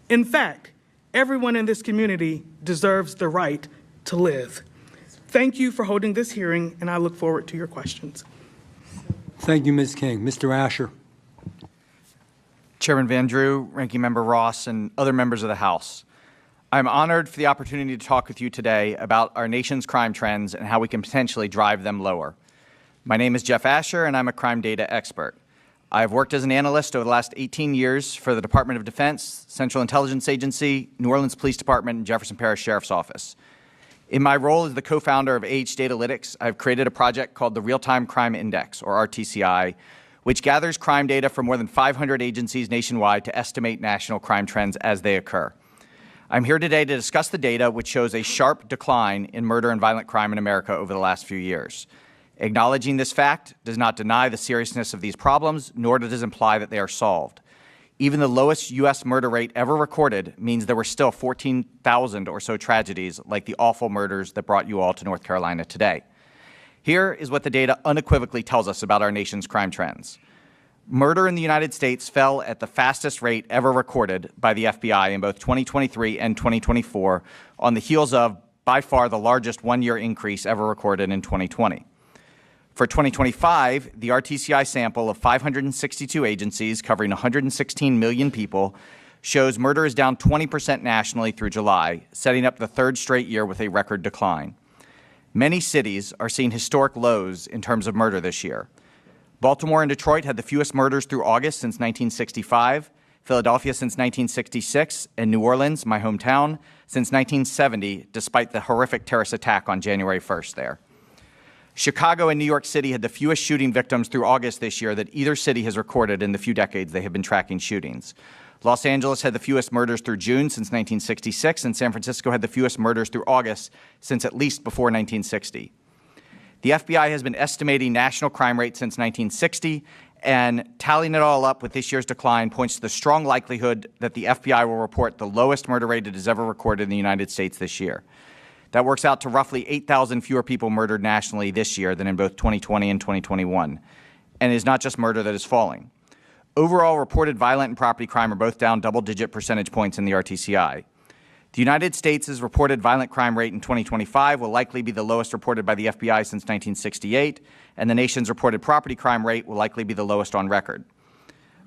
In fact, everyone in this community deserves the right to live. Thank you for holding this hearing, and I look forward to your questions. Thank you, Ms. King. Mr. Asher. Chairman Van Drew, Ranking Member Ross, and other members of the House. I'm honored for the opportunity to talk with you today about our nation's crime trends and how we can potentially drive them lower. My name is Jeff Asher, and I'm a crime data expert. I've worked as an analyst over the last 18 years for the Department of Defense, Central Intelligence Agency, New Orleans Police Department, and Jefferson Parish Sheriff's Office. In my role as the co-founder of AH Datalytics, I've created a project called the Real-Time Crime Index, or RTCI, which gathers crime data from more than 500 agencies nationwide to estimate national crime trends as they occur. I'm here today to discuss the data which shows a sharp decline in murder and violent crime in America over the last few years. Acknowledging this fact does not deny the seriousness of these problems, nor does it imply that they are solved. Even the lowest U.S. murder rate ever recorded means there were still 14,000 or so tragedies like the awful murders that brought you all to North Carolina today. Here is what the data unequivocally tells us about our nation's crime trends. Murder in the United States fell at the fastest rate ever recorded by the FBI in both 2023 and 2024 on the heels of, by far, the largest one-year increase ever recorded in 2020. For 2025, the RTCI sample of 562 agencies covering 116 million people shows murder is down 20% nationally through July, setting up the third straight year with a record decline. Many cities are seeing historic lows in terms of murder this year. Baltimore and Detroit had the fewest murders through August since 1965, Philadelphia since 1966, and New Orleans, my hometown, since 1970, despite the horrific terrorist attack on January 1st there. Chicago and New York City had the fewest shooting victims through August this year that either city has recorded in the few decades they have been tracking shootings. Los Angeles had the fewest murders through June since 1966, and San Francisco had the fewest murders through August since at least before 1960. The FBI has been estimating national crime rates since 1960, and tallying it all up with this year's decline points to the strong likelihood that the FBI will report the lowest murder rate it has ever recorded in the United States this year. That works out to roughly 8,000 fewer people murdered nationally this year than in both 2020 and 2021. And it is not just murder that is falling. Overall, reported violent and property crime are both down double-digit percentage points in the RTCI. The United States' reported violent crime rate in 2025 will likely be the lowest reported by the FBI since 1968, and the nation's reported property crime rate will likely be the lowest on record.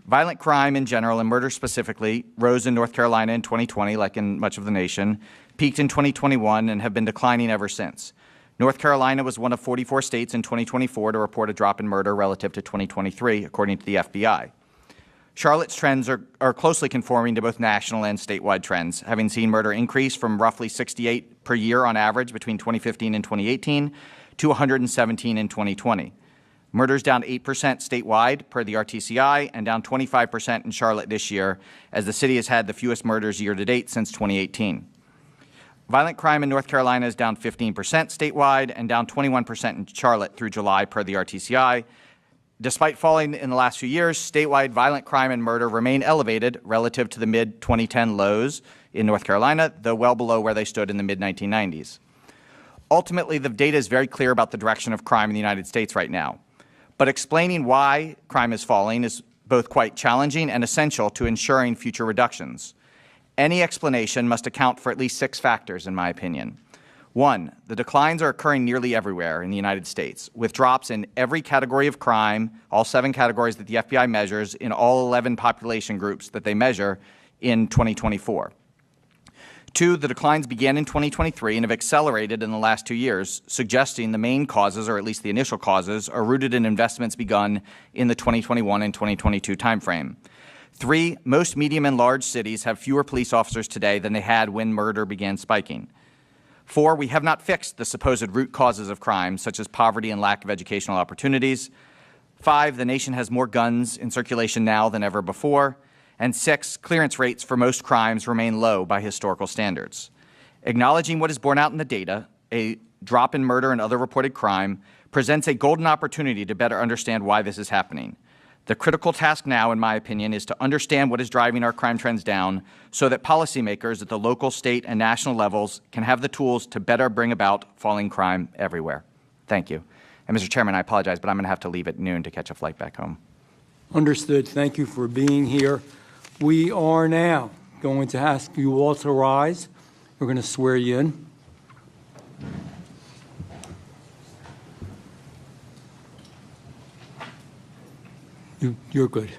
Violent crime in general, and murder specifically, rose in North Carolina in 2020, like in much of the nation, peaked in 2021, and have been declining ever since. North Carolina was one of 44 states in 2024 to report a drop in murder relative to 2023, according to the FBI. Charlotte's trends are closely conforming to both national and statewide trends, having seen murder increase from roughly 68 per year on average between 2015 and 2018 to 117 in 2020. Murders down 8% statewide per the RTCI and down 25% in Charlotte this year, as the city has had the fewest murders year to date since 2018. Violent crime in North Carolina is down 15% statewide and down 21% in Charlotte through July per the RTCI. Despite falling in the last few years, statewide violent crime and murder remain elevated relative to the mid-2010 lows in North Carolina, though well below where they stood in the mid-1990s. Ultimately, the data is very clear about the direction of crime in the United States right now. But explaining why crime is falling is both quite challenging and essential to ensuring future reductions. Any explanation must account for at least 6 factors, in my opinion. 1, the declines are occurring nearly everywhere in the United States, with drops in every category of crime, all 7 categories that the FBI measures, in all 11 population groups that they measure in 2024. 2, the declines began in 2023 and have accelerated in the last 2 years, suggesting the main causes, or at least the initial causes, are rooted in investments begun in the 2021 and 2022 timeframe. 3, most medium and large cities have fewer police officers today than they had when murder began spiking. 4, we have not fixed the supposed root causes of crime, such as poverty and lack of educational opportunities. 5, the nation has more guns in circulation now than ever before. And 6, clearance rates for most crimes remain low by historical standards. Acknowledging what is borne out in the data, a drop in murder and other reported crime presents a golden opportunity to better understand why this is happening. The critical task now, in my opinion, is to understand what is driving our crime trends down so that policymakers at the local, state, and national levels can have the tools to better bring about falling crime everywhere. Thank you. And Mr. Chairman, I apologize, but I'm going to have to leave at noon to catch a flight back home. Understood. Thank you for being here. We are now going to ask you all to rise. We're going to swear you in. You're good.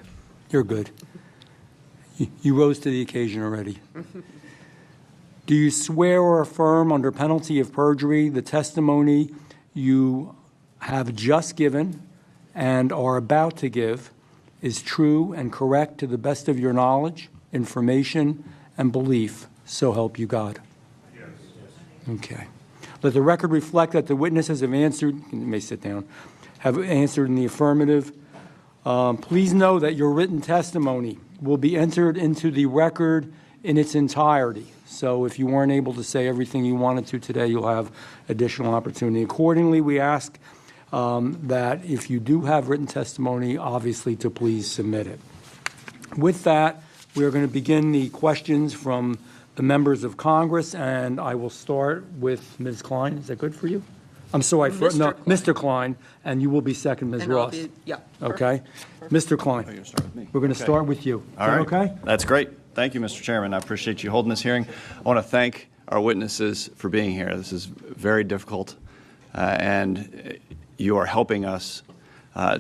You're good. You rose to the occasion already. Do you swear or affirm under penalty of perjury the testimony you have just given and are about to give is true and correct to the best of your knowledge, information, and belief, so help you God? Yes. Okay. Let the record reflect that the witnesses have answered, you may sit down, have answered in the affirmative. Please know that your written testimony will be entered into the record in its entirety. So if you weren't able to say everything you wanted to today, you'll have additional opportunity. Accordingly, we ask that if you do have written testimony, obviously to please submit it. With that, we are going to begin the questions from the members of Congress, and I will start with Ms. Klein. Is that good for you? I'm sorry, Mr. Klein, and you will be second, Ms. And I'll Ross. yeah. Okay? Mr. Klein, You're going to start with me. we're going to start with you. All Is that right. okay? That's great. Thank you, Mr. Chairman. I appreciate you holding this hearing. I want to thank our witnesses for being here. This is very difficult, and you are helping us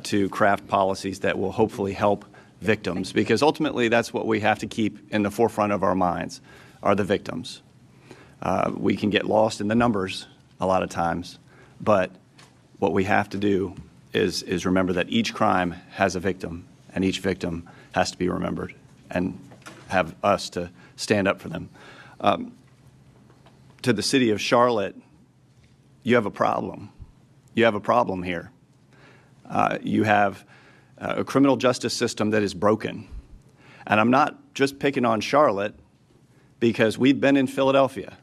to craft policies that will hopefully help victims, because ultimately that's what we have to keep in the forefront of our minds, are the victims. We can get lost in the numbers a lot of times, but what we have to do is remember that each crime has a victim, and each victim has to be remembered, and have us to stand up for them. To the city of Charlotte, you have a problem. You have a problem here. You have a criminal justice system that is broken. And I'm not just picking on Charlotte, because we've been in Philadelphia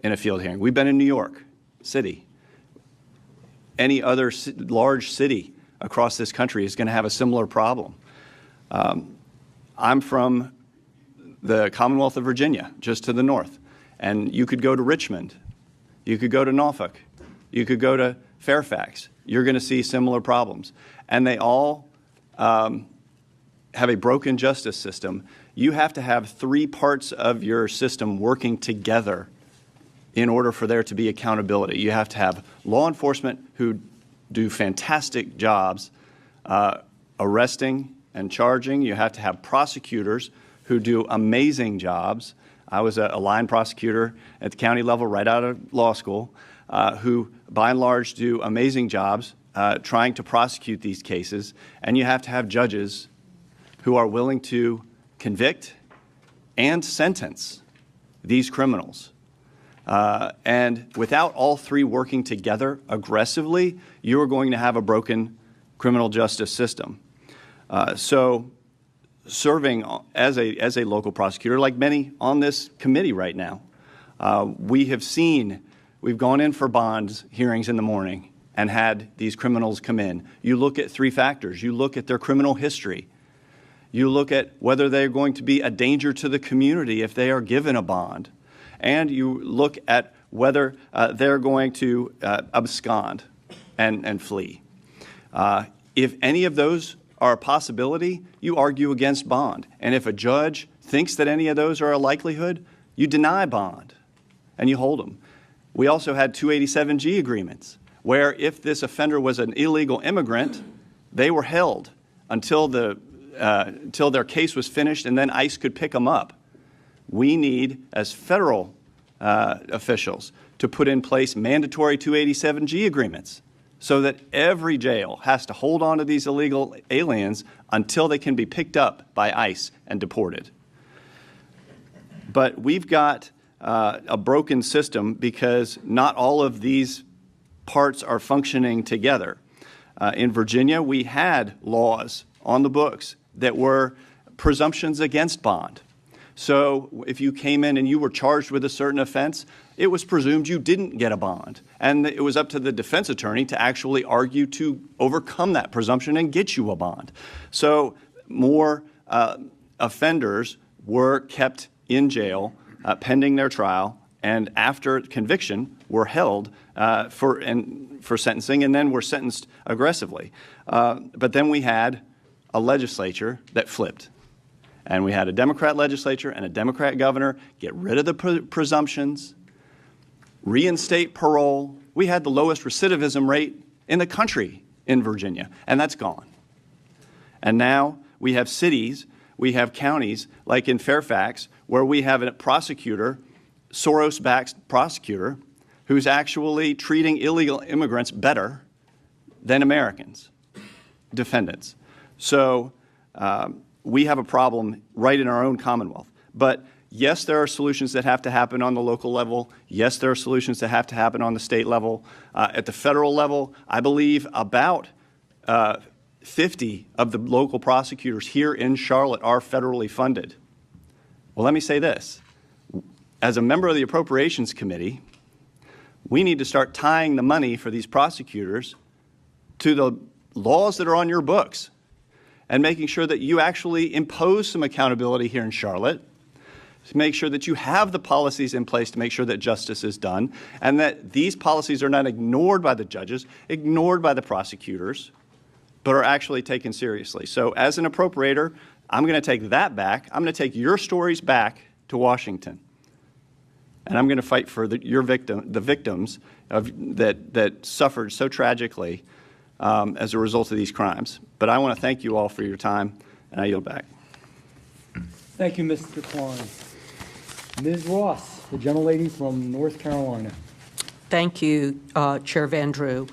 in a field hearing. We've been in New York City. Any other large city across this country is going to have a similar problem. I'm from the Commonwealth of Virginia, just to the north. And you could go to Richmond. You could go to Norfolk. You could go to Fairfax. You're going to see similar problems. And they all have a broken justice system. You have to have three parts of your system working together in order for there to be accountability. You have to have law enforcement who do fantastic jobs arresting and charging. You have to have prosecutors who do amazing jobs. I was a line prosecutor at the county level right out of law school, who by and large do amazing jobs trying to prosecute these cases. And you have to have judges who are willing to convict and sentence these criminals. And without all three working together aggressively, you are going to have a broken criminal justice system. So serving as a local prosecutor, like many on this committee right now, we've gone in for bond hearings in the morning and had these criminals come in. You look at three factors. You look at their criminal history. You look at whether they're going to be a danger to the community if they are given a bond. And you look at whether they're going to abscond and flee. If any of those are a possibility, you argue against bond. And if a judge thinks that any of those are a likelihood, you deny bond and you hold them. We also had 287G agreements where if this offender was an illegal immigrant, they were held until their case was finished, and then ICE could pick them up. We need, as federal officials, to put in place mandatory 287G agreements so that every jail has to hold on to these illegal aliens until they can be picked up by ICE and deported. But we've got a broken system because not all of these parts are functioning together. In Virginia, we had laws on the books that were presumptions against bond. So if you came in and you were charged with a certain offense, it was presumed you didn't get a bond. And it was up to the defense attorney to actually argue to overcome that presumption and get you a bond. So more offenders were kept in jail pending their trial, and after conviction were held for sentencing, and then were sentenced aggressively. But then we had a legislature that flipped. And we had a Democrat legislature and a Democrat governor get rid of the presumptions, reinstate parole. We had the lowest recidivism rate in the country in Virginia, and that's gone. And now we have cities, we have counties, like in Fairfax, where we have a prosecutor, Soros-backed prosecutor, who's actually treating illegal immigrants better than Americans, defendants. So we have a problem right in our own Commonwealth. But yes, there are solutions that have to happen on the local level. Yes, there are solutions that have to happen on the state level. At the federal level, I believe about 50 of the local prosecutors here in Charlotte are federally funded. Well, let me say this. As a member of the Appropriations Committee, we need to start tying the money for these prosecutors to the laws that are on your books and making sure that you actually impose some accountability here in Charlotte, to make sure that you have the policies in place to make sure that justice is done, and that these policies are not ignored by the judges, ignored by the prosecutors, but are actually taken seriously. So as an appropriator, I'm going to take that back. I'm going to take your stories back to Washington. And I'm going to fight for the victims that suffered so tragically as a result of these crimes. But I want to thank you all for your time, and I yield back. Thank you, Mr. Klein. Ms. Ross, the gentlelady from North Carolina. Thank you, Chair Van Drew.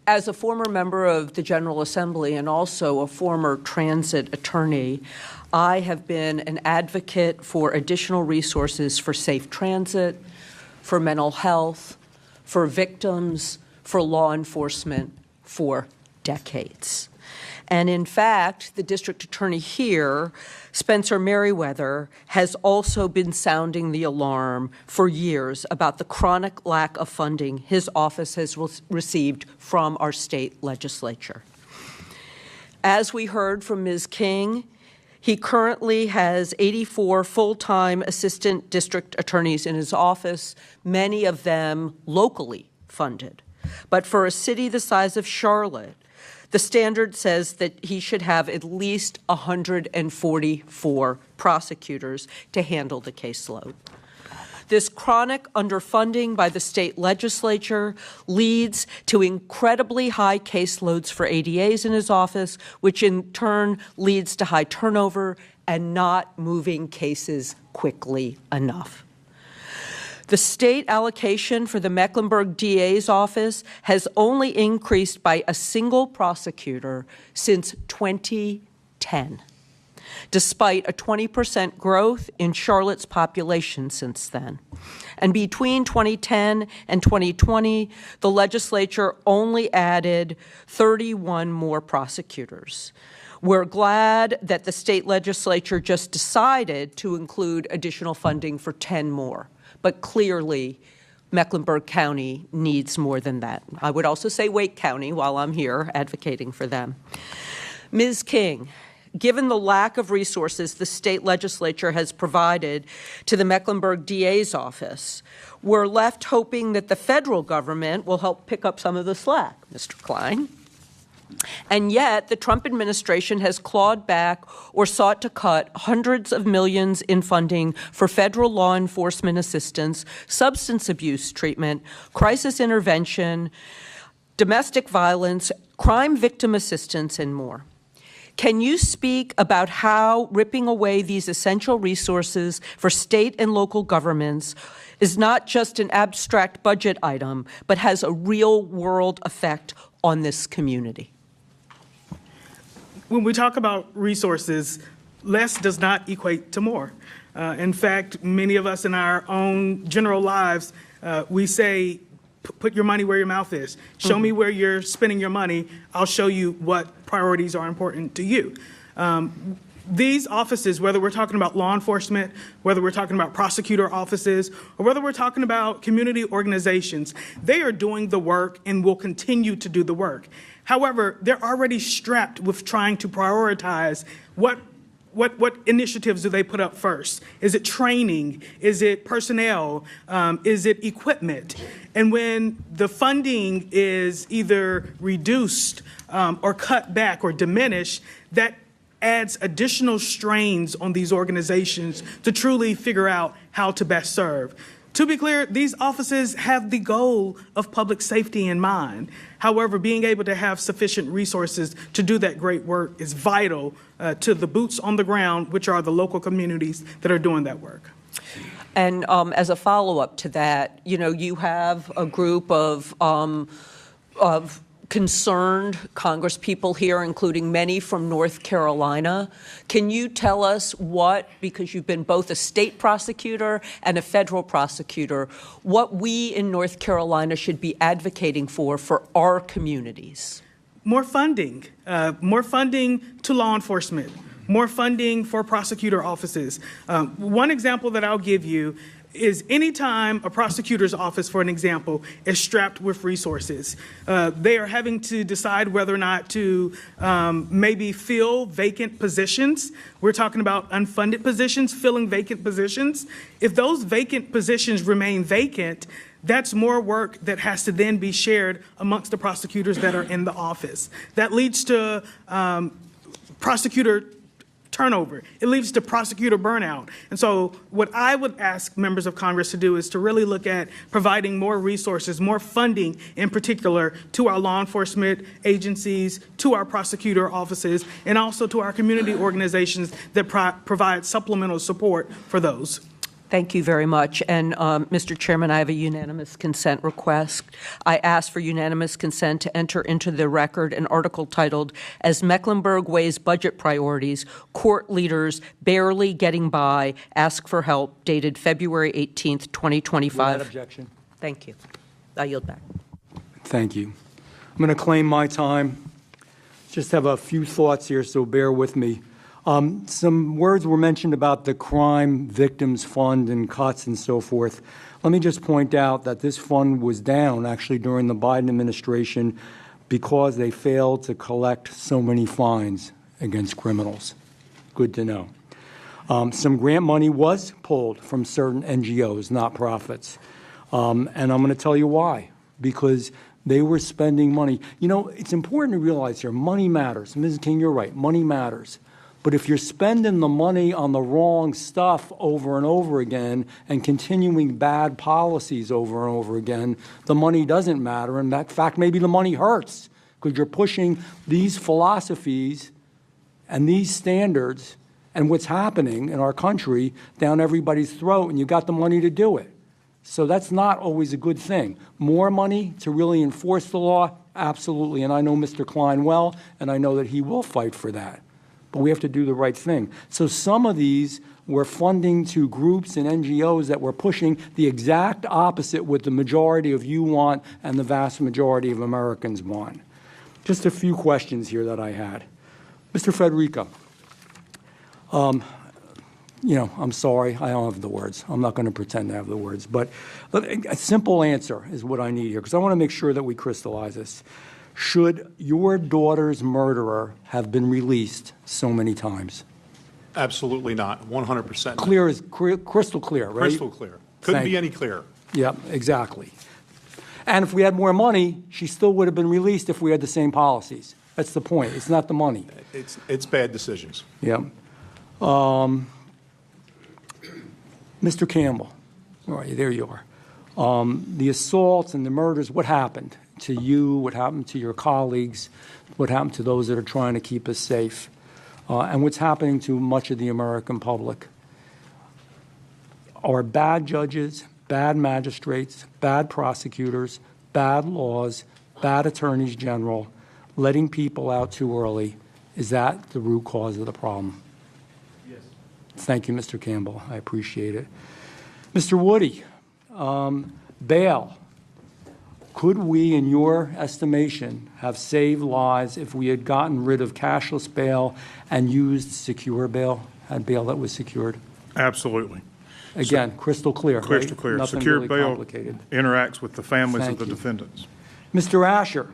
As a former member of the General Assembly and also a former transit attorney, I have been an advocate for additional resources for safe transit, for mental health, for victims, for law enforcement for decades. And in fact, the district attorney here, Spencer Merriweather, has also been sounding the alarm for years about the chronic lack of funding his office has received from our state legislature. As we heard from Ms. King, he currently has 84 full-time assistant district attorneys in his office, many of them locally funded. But for a city the size of Charlotte, the standard says that he should have at least 144 prosecutors to handle the caseload. This chronic underfunding by the state legislature leads to incredibly high caseloads for ADAs in his office, which in turn leads to high turnover and not moving cases quickly enough. The state allocation for the Mecklenburg DA's office has only increased by a single prosecutor since 2010, despite a 20% growth in Charlotte's population since then. And between 2010 and 2020, the legislature only added 31 more prosecutors. We're glad that the state legislature just decided to include additional funding for 10 more. But clearly, Mecklenburg County needs more than that. I would also say Wake County while I'm here advocating for them. Ms. King, given the lack of resources the state legislature has provided to the Mecklenburg DA's office, we're left hoping that the federal government will help pick up some of the slack, Mr. Klein. And yet, the Trump administration has clawed back or sought to cut hundreds of millions in funding for federal law enforcement assistance, substance abuse treatment, crisis intervention, domestic violence, crime victim assistance, and more. Can you speak about how ripping away these essential resources for state and local governments is not just an abstract budget item, but has a real-world effect on this community? When we talk about resources, less does not equate to more. In fact, many of us in our own general lives, we say, put your money where your mouth is. Show me where you're spending your money. I'll show you what priorities are important to you. These offices, whether we're talking about law enforcement, whether we're talking about prosecutor offices, or whether we're talking about community organizations, they are doing the work and will continue to do the work. However, they're already strapped with trying to prioritize what initiatives do they put up first? Is it training? Is it personnel? Is it equipment? And when the funding is either reduced or cut back or diminished, that adds additional strains on these organizations to truly figure out how to best serve. To be clear, these offices have the goal of public safety in mind. However, being able to have sufficient resources to do that great work is vital to the boots on the ground, which are the local communities that are doing that work. And as a follow-up to that, you have a group of concerned congresspeople here, including many from North Carolina. Can you tell us because you've been both a state prosecutor and a federal prosecutor, what we in North Carolina should be advocating for our communities? More funding to law enforcement, more funding for prosecutor offices. One example that I'll give you is anytime a prosecutor's office, for an example, is strapped with resources, they are having to decide whether or not to maybe fill vacant positions. We're talking about unfunded positions, filling vacant positions. If those vacant positions remain vacant, that's more work that has to then be shared amongst the prosecutors that are in the office. That leads to prosecutor turnover. It leads to prosecutor burnout. And so what I would ask members of Congress to do is to really look at providing more resources, more funding in particular to our law enforcement agencies, to our prosecutor offices, and also to our community organizations that provide supplemental support for those. Thank you very much. And, Mr. Chairman, I have a unanimous consent request. I ask for unanimous consent to enter into the record an article titled, "As Mecklenburg Weighs Budget Priorities, Court Leaders Barely Getting By Ask for Help," dated February 18th, 2025. Without objection. Thank you. I yield back. Thank you. I'm going to claim my time. Just have a few thoughts here, so bear with me. Some words were mentioned about the Crime Victims Fund and cuts and so forth. Let me just point out that this fund was down actually during the Biden administration because they failed to collect so many fines against criminals. Good to know. Some grant money was pulled from certain NGOs, not profits. And I'm going to tell you why. Because they were spending money. You know, it's important to realize here, money matters. Ms. King, you're right, money matters. But if you're spending the money on the wrong stuff over and over again and continuing bad policies over and over again, the money doesn't matter. And in fact, maybe the money hurts because you're pushing these philosophies and these standards and what's happening in our country down everybody's throat, and you got the money to do it. So that's not always a good thing. More money to really enforce the law? Absolutely. And I know Mr. Klein well, and I know that he will fight for that. But we have to do the right thing. So some of these were funding to groups and NGOs that were pushing the exact opposite what the majority of you want and the vast majority of Americans want. Just a few questions here that I had. Mr. Federico, you know, I'm sorry, I don't have the words. I'm not going to pretend to have the words. But a simple answer is what I need here, because I want to make sure that we crystallize this. Should your daughter's murderer have been released so many times? Absolutely not. 100%. Clear as crystal clear, right? Crystal clear. Couldn't be any clearer. Yep, exactly. And if we had more money, she still would have been released if we had the same policies. That's the point. It's not the money. It's bad decisions. Yeah. Mr. Campbell, all right, there you are. The assaults and the murders, what happened to you? What happened to your colleagues? What happened to those that are trying to keep us safe? And what's happening to much of the American public? Are bad judges, bad magistrates, bad prosecutors, bad laws, bad attorneys general, letting people out too early, is that the root cause of the problem? Yes. Thank you, Mr. Campbell. I appreciate it. Mr. Woody, bail. Could we, in your estimation, have saved lives if we had gotten rid of cashless bail and used secure bail, had bail that was secured? Absolutely. Again, crystal clear, Crystal right? clear. Nothing Secured really bail complicated. interacts with the families Thank of the you. defendants. Mr. Asher,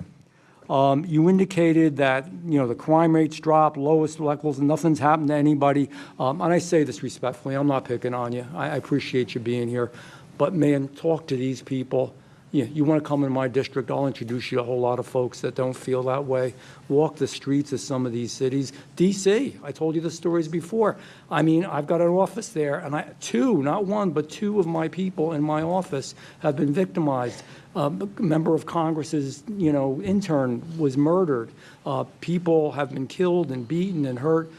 you indicated that, you know, the crime rates dropped, lowest levels, and nothing's happened to anybody. And I say this respectfully. I'm not picking on you. I appreciate you being here. But, man, talk to these people. You want to come in my district, I'll introduce you to a whole lot of folks that don't feel that way. Walk the streets of some of these cities. D.C., I told you the stories before. I mean, I've got an office there, and two, not one, but two of my people in my office have been victimized. A member of Congress's, intern was murdered. People have been killed and beaten and hurt.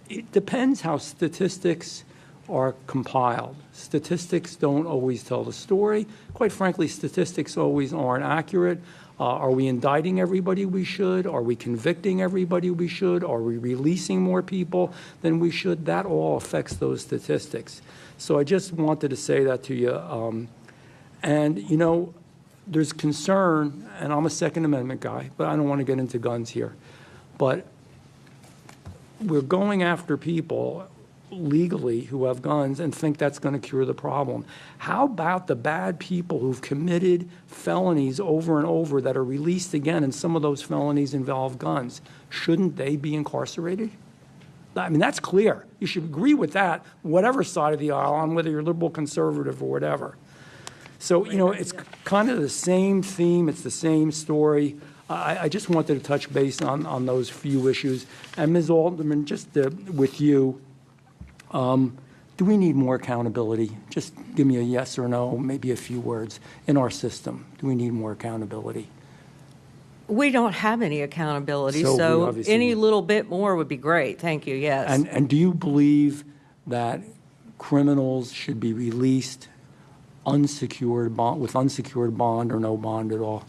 It depends how statistics are compiled. Statistics don't always tell the story. Quite frankly, statistics always aren't accurate. Are we indicting everybody we should? Are we convicting everybody we should? Are we releasing more people than we should? That all affects those statistics. So I just wanted to say that to you. And, there's concern, and I'm a Second Amendment guy, but I don't want to get into guns here. But we're going after people legally who have guns and think that's going to cure the problem. How about the bad people who've committed felonies over and over that are released again, and some of those felonies involve guns? Shouldn't they be incarcerated? I mean, that's clear. You should agree with that, whatever side of the aisle on, whether you're liberal, conservative, or whatever. So, you know, it's kind of the same theme. It's the same story. I just wanted to touch base on those few issues. And Ms. Alderman, just with you, do we need more accountability? Just give me a yes or no, maybe a few words in our system. Do we need more accountability? We don't have any accountability, So we so obviously any need- little bit more would be great. Thank you, yes. And do you believe that criminals should be released unsecured bond, with unsecured bond or no bond at all?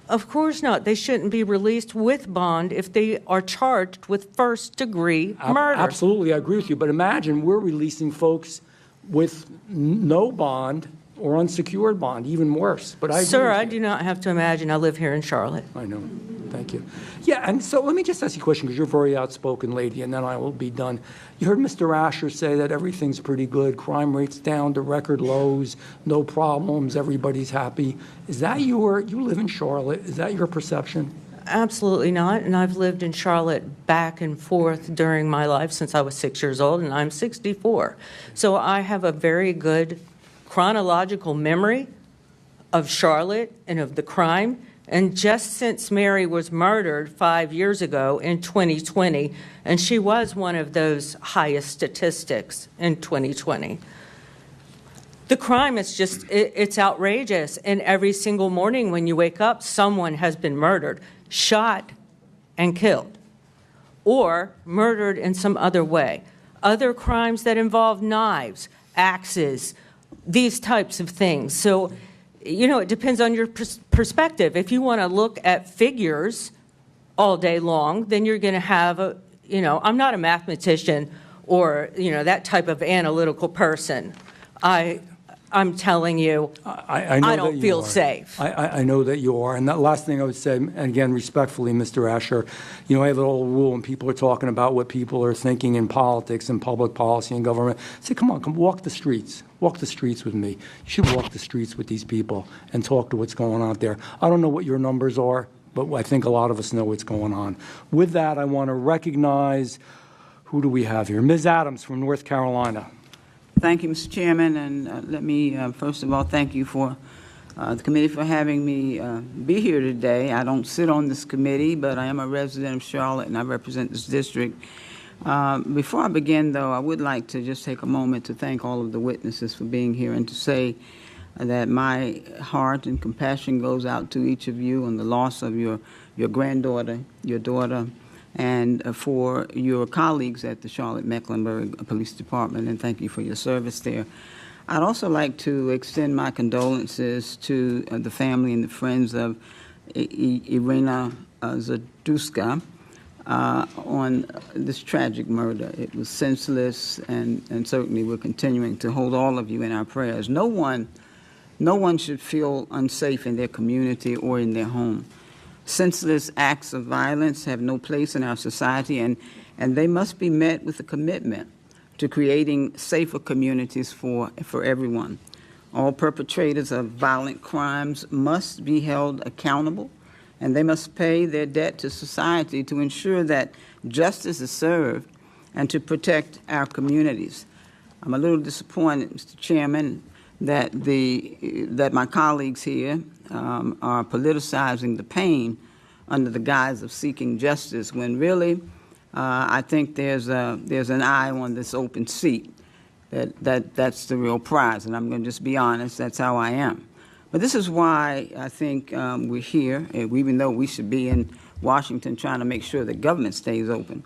Of course not. They shouldn't be released with bond if they are charged with first-degree murder. Absolutely, I agree with you. But imagine we're releasing folks with no bond or unsecured bond, even worse. But I agree Sir, with I you. do not have to imagine. I live here in Charlotte. I know. Thank you. Yeah, and so let me just ask you a question, because you're a very outspoken lady, and then I will be done. You heard Mr. Asher say that everything's pretty good, crime rates down to record lows, no problems, everybody's happy. Is that you live in Charlotte, is that your perception? Absolutely not. And I've lived in Charlotte back and forth during my life since I was 6 years old, and I'm 64. So I have a very good chronological memory of Charlotte and of the crime. And just since Mary was murdered 5 years ago in 2020, and she was one of those highest statistics in 2020, the crime is just, it's outrageous. And every single morning when you wake up, someone has been murdered, shot and killed, or murdered in some other way. Other crimes that involve knives, axes, these types of things. So, you know, it depends on your perspective. If you want to look at figures all day long, then you're going to have a, you know, I'm not a mathematician or, you know, that type of analytical person. I'm telling you, I know I that don't you feel are. safe. I know that you are. And that last thing I would say, and again, respectfully, Mr. Asher, you know, I have an old rule when people are talking about what people are thinking in politics and public policy and government. Say, come on, come walk the streets. Walk the streets with me. You should walk the streets with these people and talk to what's going on out there. I don't know what your numbers are, but I think a lot of us know what's going on. With that, I want to recognize, who do we have here? Ms. Adams from North Carolina. Thank you, Mr. Chairman, and let me, first of all, thank you for the committee for having me be here today. I don't sit on this committee, but I am a resident of Charlotte, and I represent this district. Before I begin, though, I would like to just take a moment to thank all of the witnesses for being here and to say that my heart and compassion goes out to each of you on the loss of your granddaughter, your daughter, and for your colleagues at the Charlotte-Mecklenburg Police Department, and thank you for your service there. I'd also like to extend my condolences to the family and the friends of Irina Zaduska on this tragic murder. It was senseless, and certainly we're continuing to hold all of you in our prayers. No one should feel unsafe in their community or in their home. Senseless acts of violence have no place in our society, and they must be met with a commitment to creating safer communities for everyone. All perpetrators of violent crimes must be held accountable, and they must pay their debt to society to ensure that justice is served and to protect our communities. I'm a little disappointed, Mr. Chairman, that my colleagues here are politicizing the pain under the guise of seeking justice, when really I think there's an eye on this open seat. That's the real prize, and I'm going to just be honest. That's how I am. But this is why I think we're here, even though we should be in Washington trying to make sure that government stays open.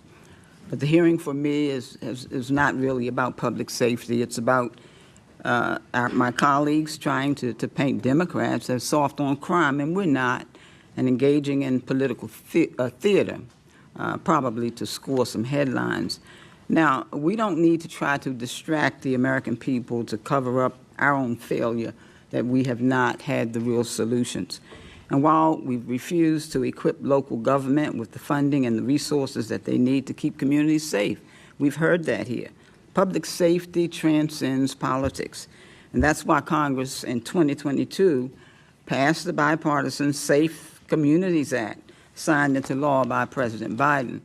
But the hearing for me is not really about public safety. It's about my colleagues trying to paint Democrats as soft on crime, and we're not, and engaging in political theater, probably to score some headlines. Now, we don't need to try to distract the American people to cover up our own failure, that we have not had the real solutions. And while we've refused to equip local government with the funding and the resources that they need to keep communities safe, we've heard that here. Public safety transcends politics. And that's why Congress in 2022 passed the bipartisan Safe Communities Act, signed into law by President Biden.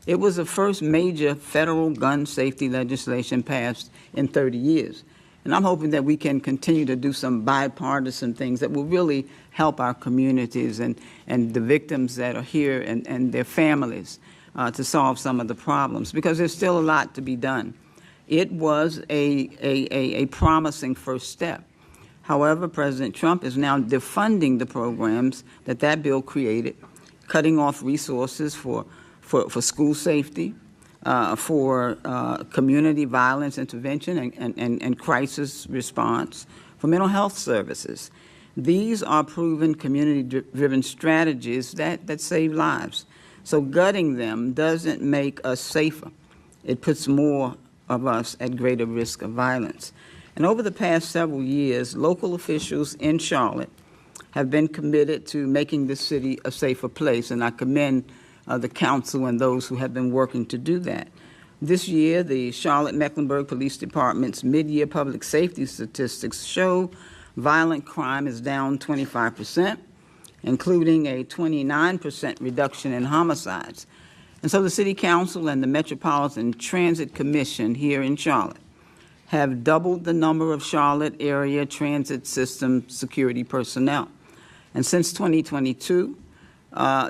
It was the first major federal gun safety legislation passed in 30 years. And I'm hoping that we can continue to do some bipartisan things that will really help our communities and the victims that are here and their families to solve some of the problems, because there's still a lot to be done. It was a promising first step. However, President Trump is now defunding the programs that bill created, cutting off resources for school safety, for community violence intervention and crisis response, for mental health services. These are proven community-driven strategies that save lives. So gutting them doesn't make us safer. It puts more of us at greater risk of violence. And over the past several years, local officials in Charlotte have been committed to making this city a safer place, and I commend the council and those who have been working to do that. This year, the Charlotte-Mecklenburg Police Department's mid-year public safety statistics show violent crime is down 25%, including a 29% reduction in homicides. And so the City Council and the Metropolitan Transit Commission here in Charlotte have doubled the number of Charlotte area transit system security personnel. And since 2022,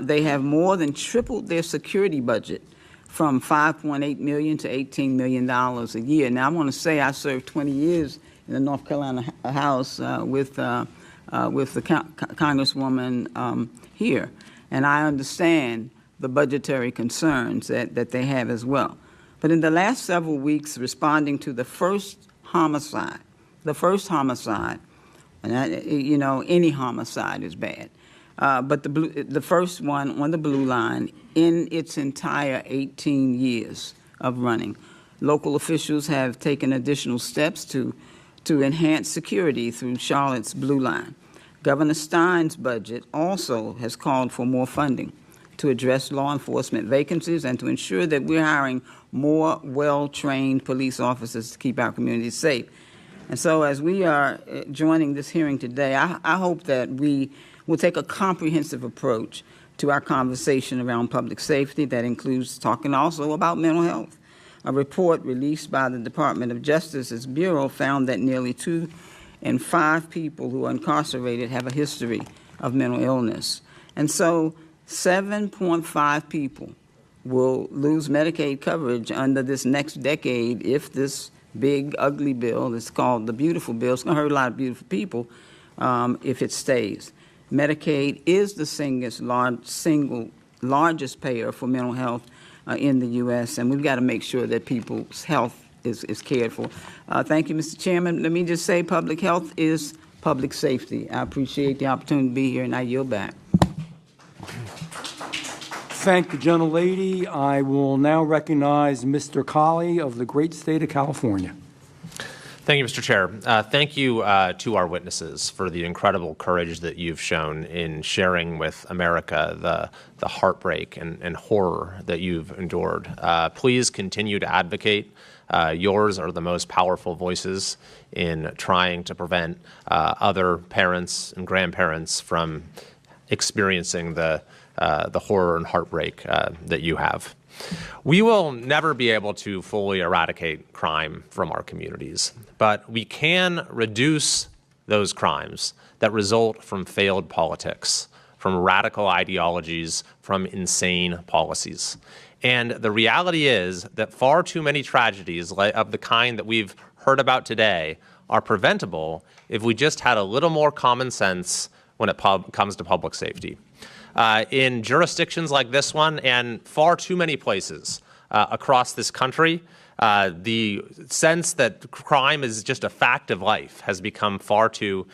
they have more than tripled their security budget from $5.8 million to $18 million a year. Now, I want to say I served 20 years in the North Carolina House with the Congresswoman here, and I understand the budgetary concerns that they have as well. But in the last several weeks, responding to the first homicide, and any homicide is bad, but the first one on the Blue Line in its entire 18 years of running, local officials have taken additional steps to enhance security through Charlotte's Blue Line. Governor Stein's budget also has called for more funding to address law enforcement vacancies and to ensure that we're hiring more well-trained police officers to keep our communities safe. And so as we are joining this hearing today, I hope that we will take a comprehensive approach to our conversation around public safety that includes talking also about mental health. A report released by the Department of Justice's Bureau found that nearly 2 in 5 people who are incarcerated have a history of mental illness. And so 7.5 people will lose Medicaid coverage under this next decade if this big, ugly bill, it's called the Beautiful Bill, it's going to hurt a lot of beautiful people if it stays. Medicaid is the single largest payer for mental health in the U.S., and we've got to make sure that people's health is cared for. Thank you, Mr. Chairman. Let me just say public health is public safety. I appreciate the opportunity to be here, and I yield back. Thank the gentlelady. I will now recognize Mr. Colley of the great state of California. Thank you, Mr. Chair. Thank you to our witnesses for the incredible courage that you've shown in sharing with America the heartbreak and horror that you've endured. Please continue to advocate. Yours are the most powerful voices in trying to prevent other parents and grandparents from experiencing the horror and heartbreak that you have. We will never be able to fully eradicate crime from our communities, but we can reduce those crimes that result from failed politics, from radical ideologies, from insane policies. And the reality is that far too many tragedies of the kind that we've heard about today are preventable if we just had a little more common sense when it comes to public safety. In jurisdictions like this one and far too many places across this country, the sense that crime is just a fact of life has become far too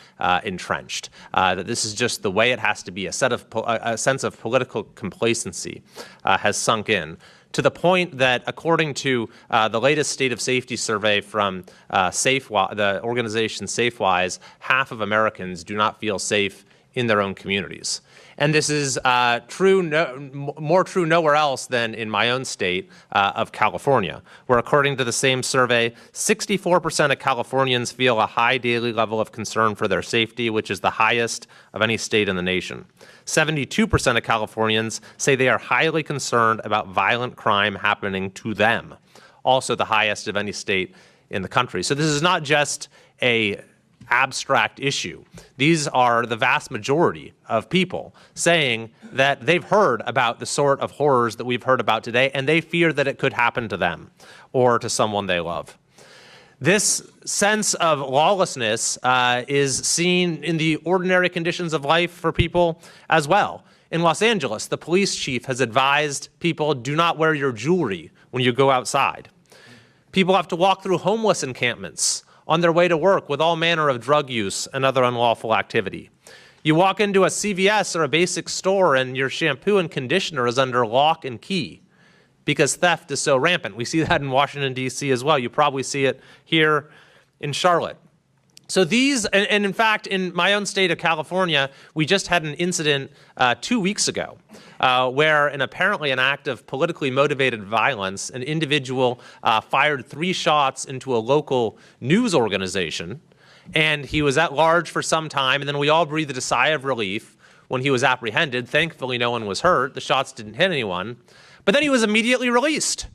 entrenched, that this is just the way it has to be. A sense of political complacency has sunk in, to the point that, according to the latest state of safety survey from the organization SafeWise, half of Americans do not feel safe in their own communities. And this is more true nowhere else than in my own state of California, where according to the same survey, 64% of Californians feel a high daily level of concern for their safety, which is the highest of any state in the nation. 72% of Californians say they are highly concerned about violent crime happening to them, also the highest of any state in the country. So this is not just a abstract issue. These are the vast majority of people saying that they've heard about the sort of horrors that we've heard about today, and they fear that it could happen to them or to someone they love. This sense of lawlessness is seen in the ordinary conditions of life for people as well. In Los Angeles, the police chief has advised people, do not wear your jewelry when you go outside. People have to walk through homeless encampments on their way to work with all manner of drug use and other unlawful activity. You walk into a CVS or a basic store and your shampoo and conditioner is under lock and key because theft is so rampant. We see that in Washington, D.C. as well. You probably see it here in Charlotte. So these, and in fact, in my own state of California, we just had an incident 2 weeks ago where, in apparently an act of politically motivated violence, an individual fired 3 shots into a local news organization, and he was at large for some time, and then we all breathed a sigh of relief when he was apprehended. Thankfully, no one was hurt. The shots didn't hit anyone. But then he was immediately released.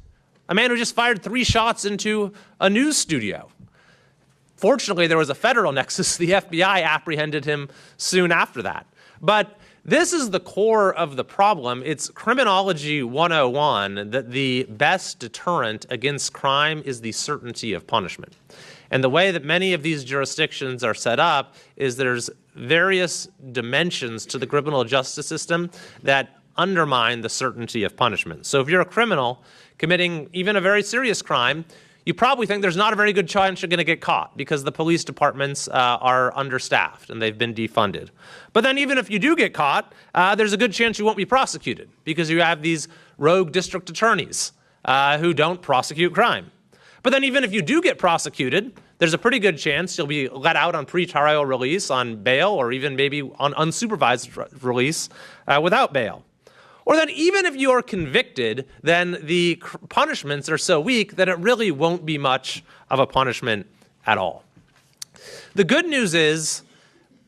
A man who just fired 3 shots into a news studio. Fortunately, there was a federal nexus. The FBI apprehended him soon after that. But this is the core of the problem. It's criminology 101 that the best deterrent against crime is the certainty of punishment. And the way that many of these jurisdictions are set up is there's various dimensions to the criminal justice system that undermine the certainty of punishment. So if you're a criminal committing even a very serious crime, you probably think there's not a very good chance you're going to get caught because the police departments are understaffed and they've been defunded. But then even if you do get caught, there's a good chance you won't be prosecuted because you have these rogue district attorneys who don't prosecute crime. But then even if you do get prosecuted, there's a pretty good chance you'll be let out on pretrial release on bail or even maybe on unsupervised release without bail. Or then even if you are convicted, then the punishments are so weak that it really won't be much of a punishment at all. The good news is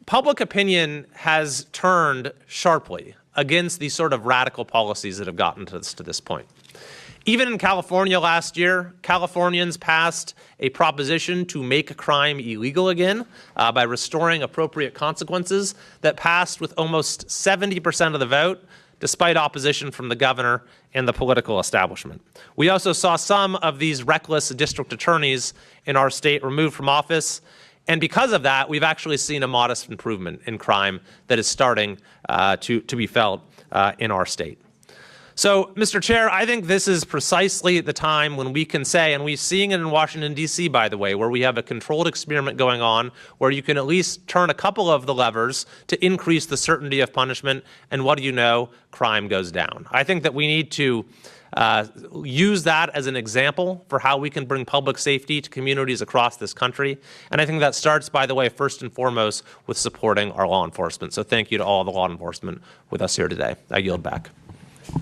public opinion has turned sharply against these sort of radical policies that have gotten to this point. Even in California last year, Californians passed a proposition to make crime illegal again by restoring appropriate consequences that passed with almost 70% of the vote, despite opposition from the governor and the political establishment. We also saw some of these reckless district attorneys in our state removed from office, and because of that, we've actually seen a modest improvement in crime that is starting to be felt in our state. So, Mr. Chair, I think this is precisely the time when we can say, and we're seeing it in Washington, D.C., by the way, where we have a controlled experiment going on, where you can at least turn a couple of the levers to increase the certainty of punishment, and what do you know? Crime goes down. I think that we need to use that as an example for how we can bring public safety to communities across this country. And I think that starts, by the way, first and foremost, with supporting our law enforcement. So thank you to all the law enforcement with us here today. I yield back.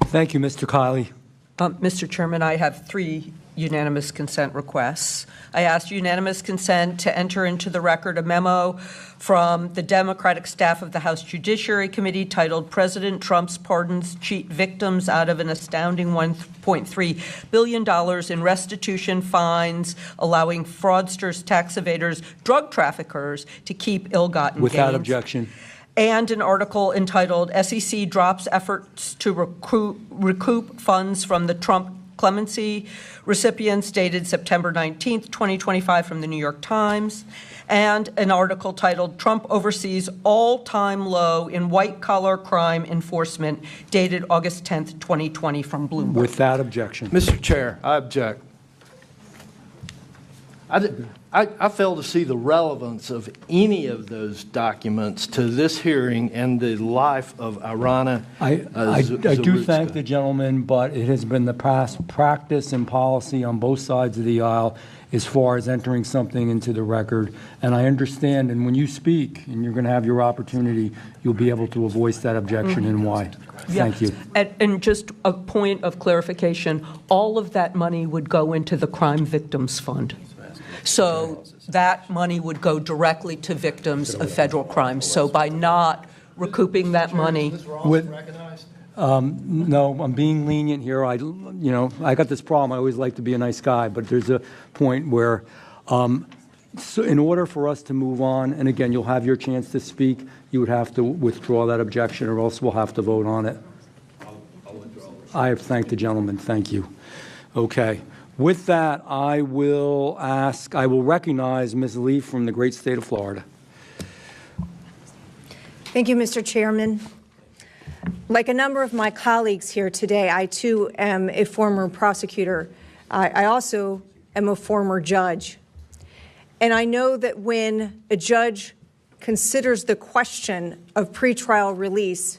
Thank you, Mr. Kiley. Mr. Chairman, I have 3 unanimous consent requests. I ask unanimous consent to enter into the record a memo from the Democratic staff of the House Judiciary Committee titled President Trump's Pardons Cheat Victims Out of an Astounding $1.3 billion in Restitution Fines, allowing fraudsters, tax evaders, drug traffickers to keep ill-gotten gains. Without objection. And an article entitled SEC Drops Efforts to Recoup Funds from the Trump Clemency Recipients, dated September 19th, 2025, from the New York Times, and an article titled Trump Oversees All-Time Low in White-Collar Crime Enforcement, dated August 10th, 2020, from Bloomberg. Without objection. Mr. Chair, I object. I fail to see the relevance of any of those documents to this hearing and the life of Irana. I do thank the gentleman, but it has been the past practice and policy on both sides of the aisle as far as entering something into the record. And I understand, and when you speak, and you're going to have your opportunity, you'll be able to voice that objection and why. Thank you. And just a point of clarification, all of that money would go into the Crime Victims Fund. So that money would go directly to victims of federal crimes. So by not recouping that money. No, I'm being lenient here. I got this problem. I always like to be a nice guy, but there's a point where, so in order for us to move on, and again, you'll have your chance to speak, you would have to withdraw that objection, or else we'll have to vote on it. I have thanked the gentleman. Thank you. Okay. With that, I will recognize Ms. Lee from the great state of Florida. Thank you, Mr. Chairman. Like a number of my colleagues here today, I too am a former prosecutor. I also am a former judge. And I know that when a judge considers the question of pretrial release,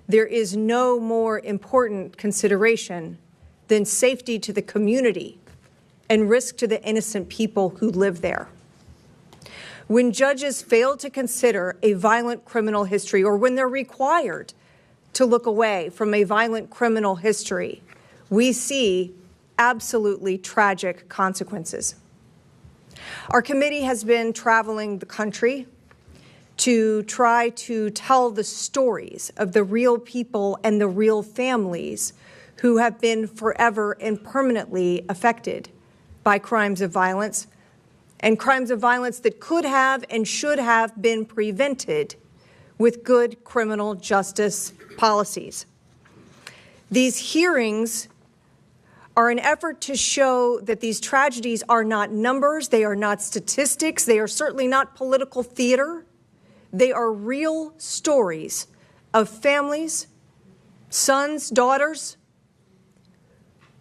there is no more important consideration than safety to the community and risk to the innocent people who live there. When judges fail to consider a violent criminal history, or when they're required to look away from a violent criminal history, we see absolutely tragic consequences. Our committee has been traveling the country to try to tell the stories of the real people and the real families who have been forever and permanently affected by crimes of violence, and crimes of violence that could have and should have been prevented with good criminal justice policies. These hearings are an effort to show that these tragedies are not numbers, they are not statistics, they are certainly not political theater. They are real stories of families, sons, daughters,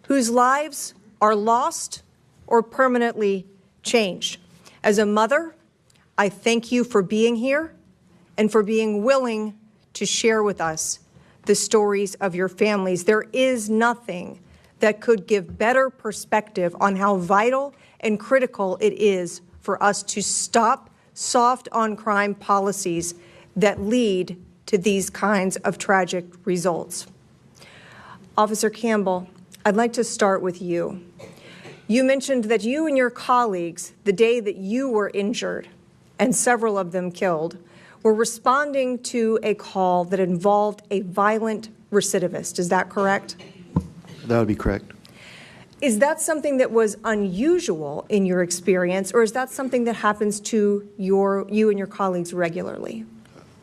whose lives are lost or permanently changed. As a mother, I thank you for being here and for being willing to share with us the stories of your families. There is nothing that could give better perspective on how vital and critical it is for us to stop soft on crime policies that lead to these kinds of tragic results. Officer Campbell, I'd like to start with you. You mentioned that you and your colleagues, the day that you were injured, and several of them killed, were responding to a call that involved a violent recidivist. Is that correct? That would be correct. Is that something that was unusual in your experience, or is that something that happens to you and your colleagues regularly?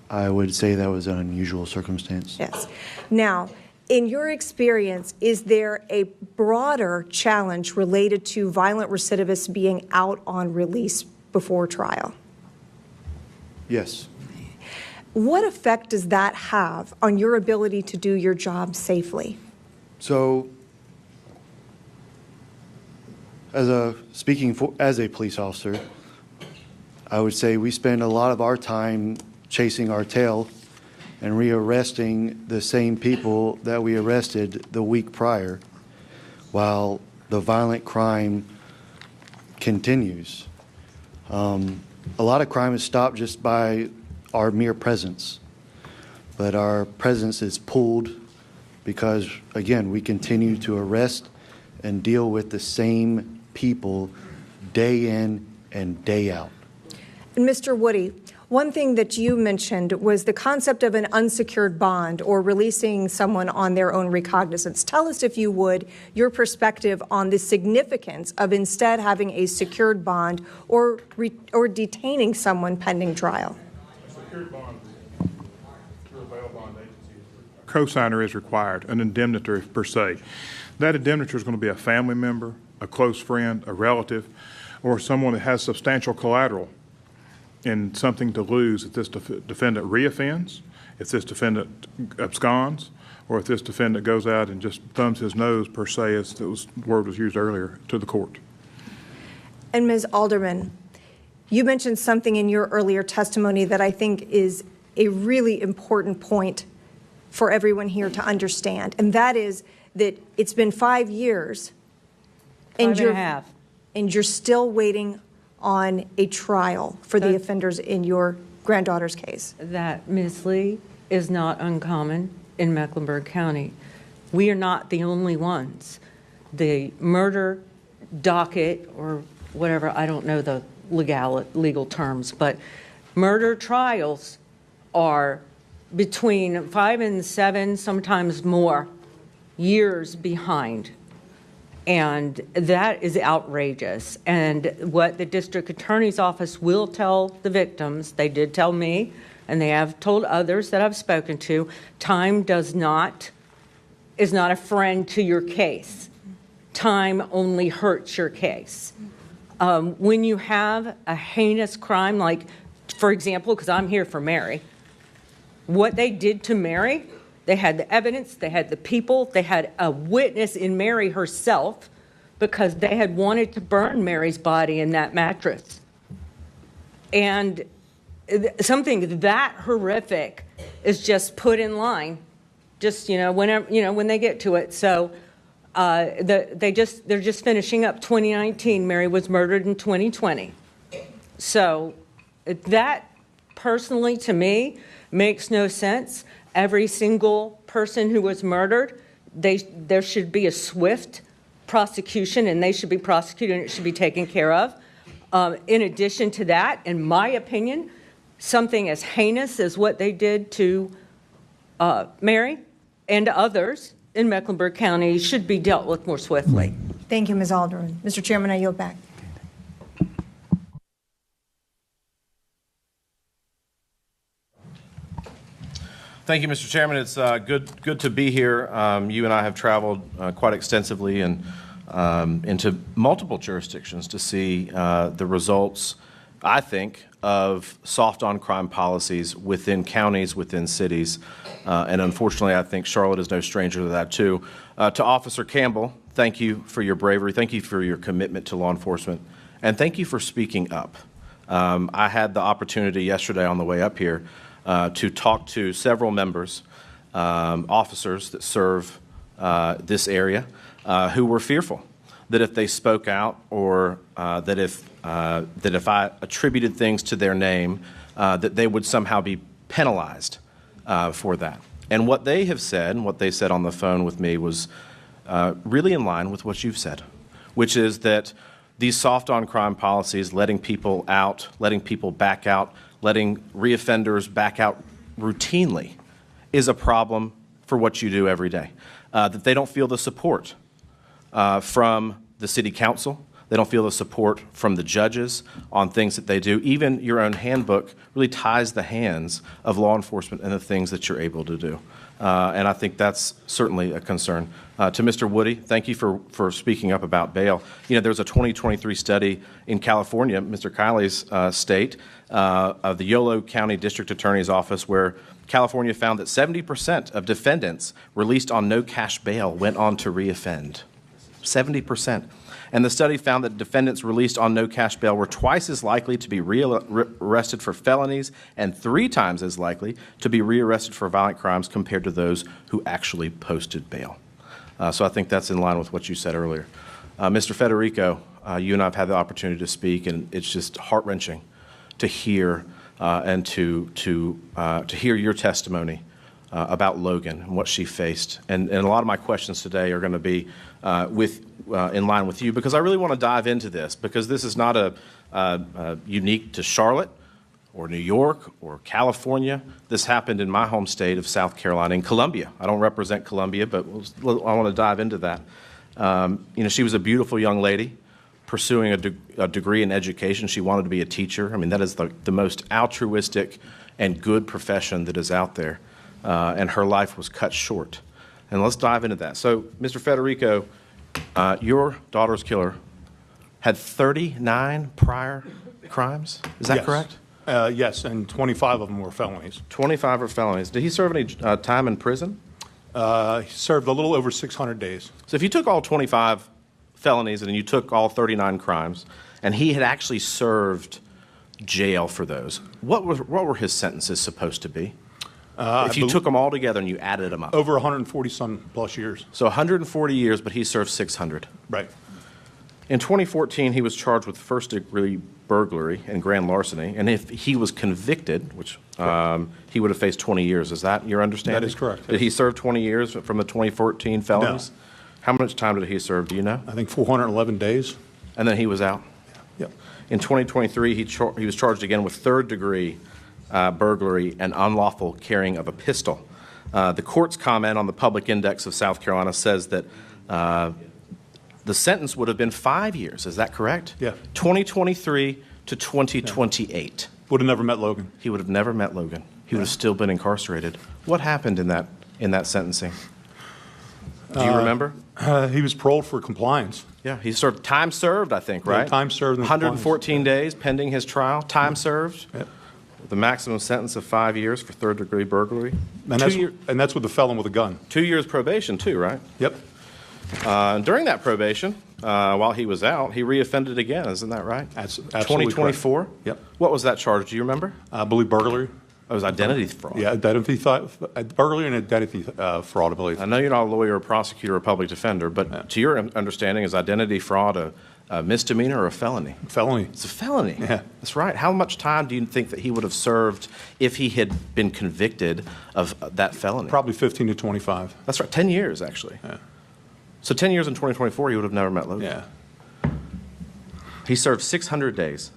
I would say that was an unusual circumstance. Yes. Now, in your experience, is there a broader challenge related to violent recidivists being out on release before trial? Yes. What effect does that have on your ability to do your job safely? So, as a police officer, I would say we spend a lot of our time chasing our tail and rearresting the same people that we arrested the week prior, while the violent crime continues. A lot of crime is stopped just by our mere presence, but our presence is pulled because, again, we continue to arrest and deal with the same people day in and day out. And Mr. Woody, one thing that you mentioned was the concept of an unsecured bond or releasing someone on their own recognizance. Tell us, if you would, your perspective on the significance of instead having a secured bond or detaining someone pending trial. A secured bond through a bail bond agency. Co-signer is required, an indemnitor per se. That indemnitor is going to be a family member, a close friend, a relative, or someone that has substantial collateral and something to lose if this defendant reoffends, if this defendant absconds, or if this defendant goes out and just thumbs his nose, per se, as the word was used earlier, to the court. And Ms. Alderman, you mentioned something in your earlier testimony that I think is a really important point for everyone here to understand, and that is that it's been 5 years. Five and a half. and you're still waiting on a trial for the offenders in your granddaughter's case. That, Ms. Lee, is not uncommon in Mecklenburg County. We are not the only ones. The murder docket, or whatever, I don't know the legal terms, but murder trials are between 5 and 7, sometimes more, years behind. And that is outrageous. And what the district attorney's office will tell the victims, they did tell me, and they have told others that I've spoken to, time is not a friend to your case. Time only hurts your case. When you have a heinous crime, like, for example, because I'm here for Mary, what they did to Mary, they had the evidence, they had the people, they had a witness in Mary herself, because they had wanted to burn Mary's body in that mattress. And something that horrific is just put in line, just, whenever, when they get to it. So they're just finishing up 2019. Mary was murdered in 2020. So that, personally, to me, makes no sense. Every single person who was murdered, there should be a swift prosecution, and they should be prosecuted, and it should be taken care of. In addition to that, in my opinion, something as heinous as what they did to Mary and others in Mecklenburg County should be dealt with more swiftly. Thank you, Ms. Alderman. Mr. Chairman, I yield back. Thank you, Mr. Chairman. It's good to be here. You and I have traveled quite extensively and into multiple jurisdictions to see the results, I think, of soft on crime policies within counties, within cities. And unfortunately, I think Charlotte is no stranger to that, too. To Officer Campbell, thank you for your bravery. Thank you for your commitment to law enforcement. And thank you for speaking up. I had the opportunity yesterday on the way up here to talk to several members, officers that serve this area, who were fearful that if they spoke out, or that if I attributed things to their name, that they would somehow be penalized for that. And what they have said, and what they said on the phone with me, was really in line with what you've said, which is that these soft on crime policies, letting people out, letting people back out, letting reoffenders back out routinely, is a problem for what you do every day. That they don't feel the support from the city council. They don't feel the support from the judges on things that they do. Even your own handbook really ties the hands of law enforcement in the things that you're able to do. And I think that's certainly a concern. To Mr. Woody, thank you for speaking up about bail. There was a 2023 study in California, Mr. Kiley's state, of the Yolo County District Attorney's Office, where California found that 70% of defendants released on no cash bail went on to reoffend. 70%. And the study found that defendants released on no cash bail were twice as likely to be rearrested for felonies and 3 times as likely to be rearrested for violent crimes compared to those who actually posted bail. So I think that's in line with what you said earlier. Mr. Federico, you and I have had the opportunity to speak, and it's just heart-wrenching to hear and to hear your testimony about Logan and what she faced. And a lot of my questions today are going to be in line with you, because I really want to dive into this, because this is not unique to Charlotte or New York or California. This happened in my home state of South Carolina, in Columbia. I don't represent Columbia, but I want to dive into that. She was a beautiful young lady pursuing a degree in education. She wanted to be a teacher. I mean, that is the most altruistic and good profession that is out there. And her life was cut short. And let's dive into that. So, Mr. Federico, your daughter's killer had 39 prior crimes. Is that correct? Yes, and 25 of them were felonies. 25 are felonies. Did he serve any time in prison? He served a little over 600 days. So if you took all 25 felonies and you took all 39 crimes, and he had actually served jail for those, what were his sentences supposed to be? If you took them all together and you added them up. Over 140 some plus years. So 140 years, but he served 600. Right. In 2014, he was charged with first-degree burglary and grand larceny, and if he was convicted, which he would have faced 20 years. Is that your understanding? That is correct. Did he serve 20 years from the 2014 felonies? No. How much time did he serve? Do you know? I think 411 days. And then he was out? Yep. In 2023, he was charged again with third-degree burglary and unlawful carrying of a pistol. The court's comment on the public index of South Carolina says that the sentence would have been 5 years. Is that correct? Yeah. 2023 to 2028. Would have never met Logan. He would have never met Logan. He would have still been incarcerated. What happened in that sentencing? Do you remember? He was paroled for compliance. Yeah, he served time served, I think, right? Yeah, time served. 114 days pending his trial. Time served. Yep. The maximum sentence of 5 years for third-degree burglary. And that's with the felon with a gun. 2 years probation, too, right? Yep. During that probation, while he was out, he reoffended again. Isn't that right? That's absolutely 2024? correct. Yep. What was that charge? Do you remember? I believe burglary. It was identity fraud. Yeah, identity burglary and identity fraud, I believe. I know you're not a lawyer, or prosecutor, or public defender, but to your understanding, is identity fraud a misdemeanor or a felony? Felony. It's a felony. Yeah. That's right. How much time do you think that he would have served if he had been convicted of that felony? Probably 15 to 25. That's right. 10 years, actually. Yeah. So 10 years in 2024, he would have never met Logan. Yeah. He served 600 days.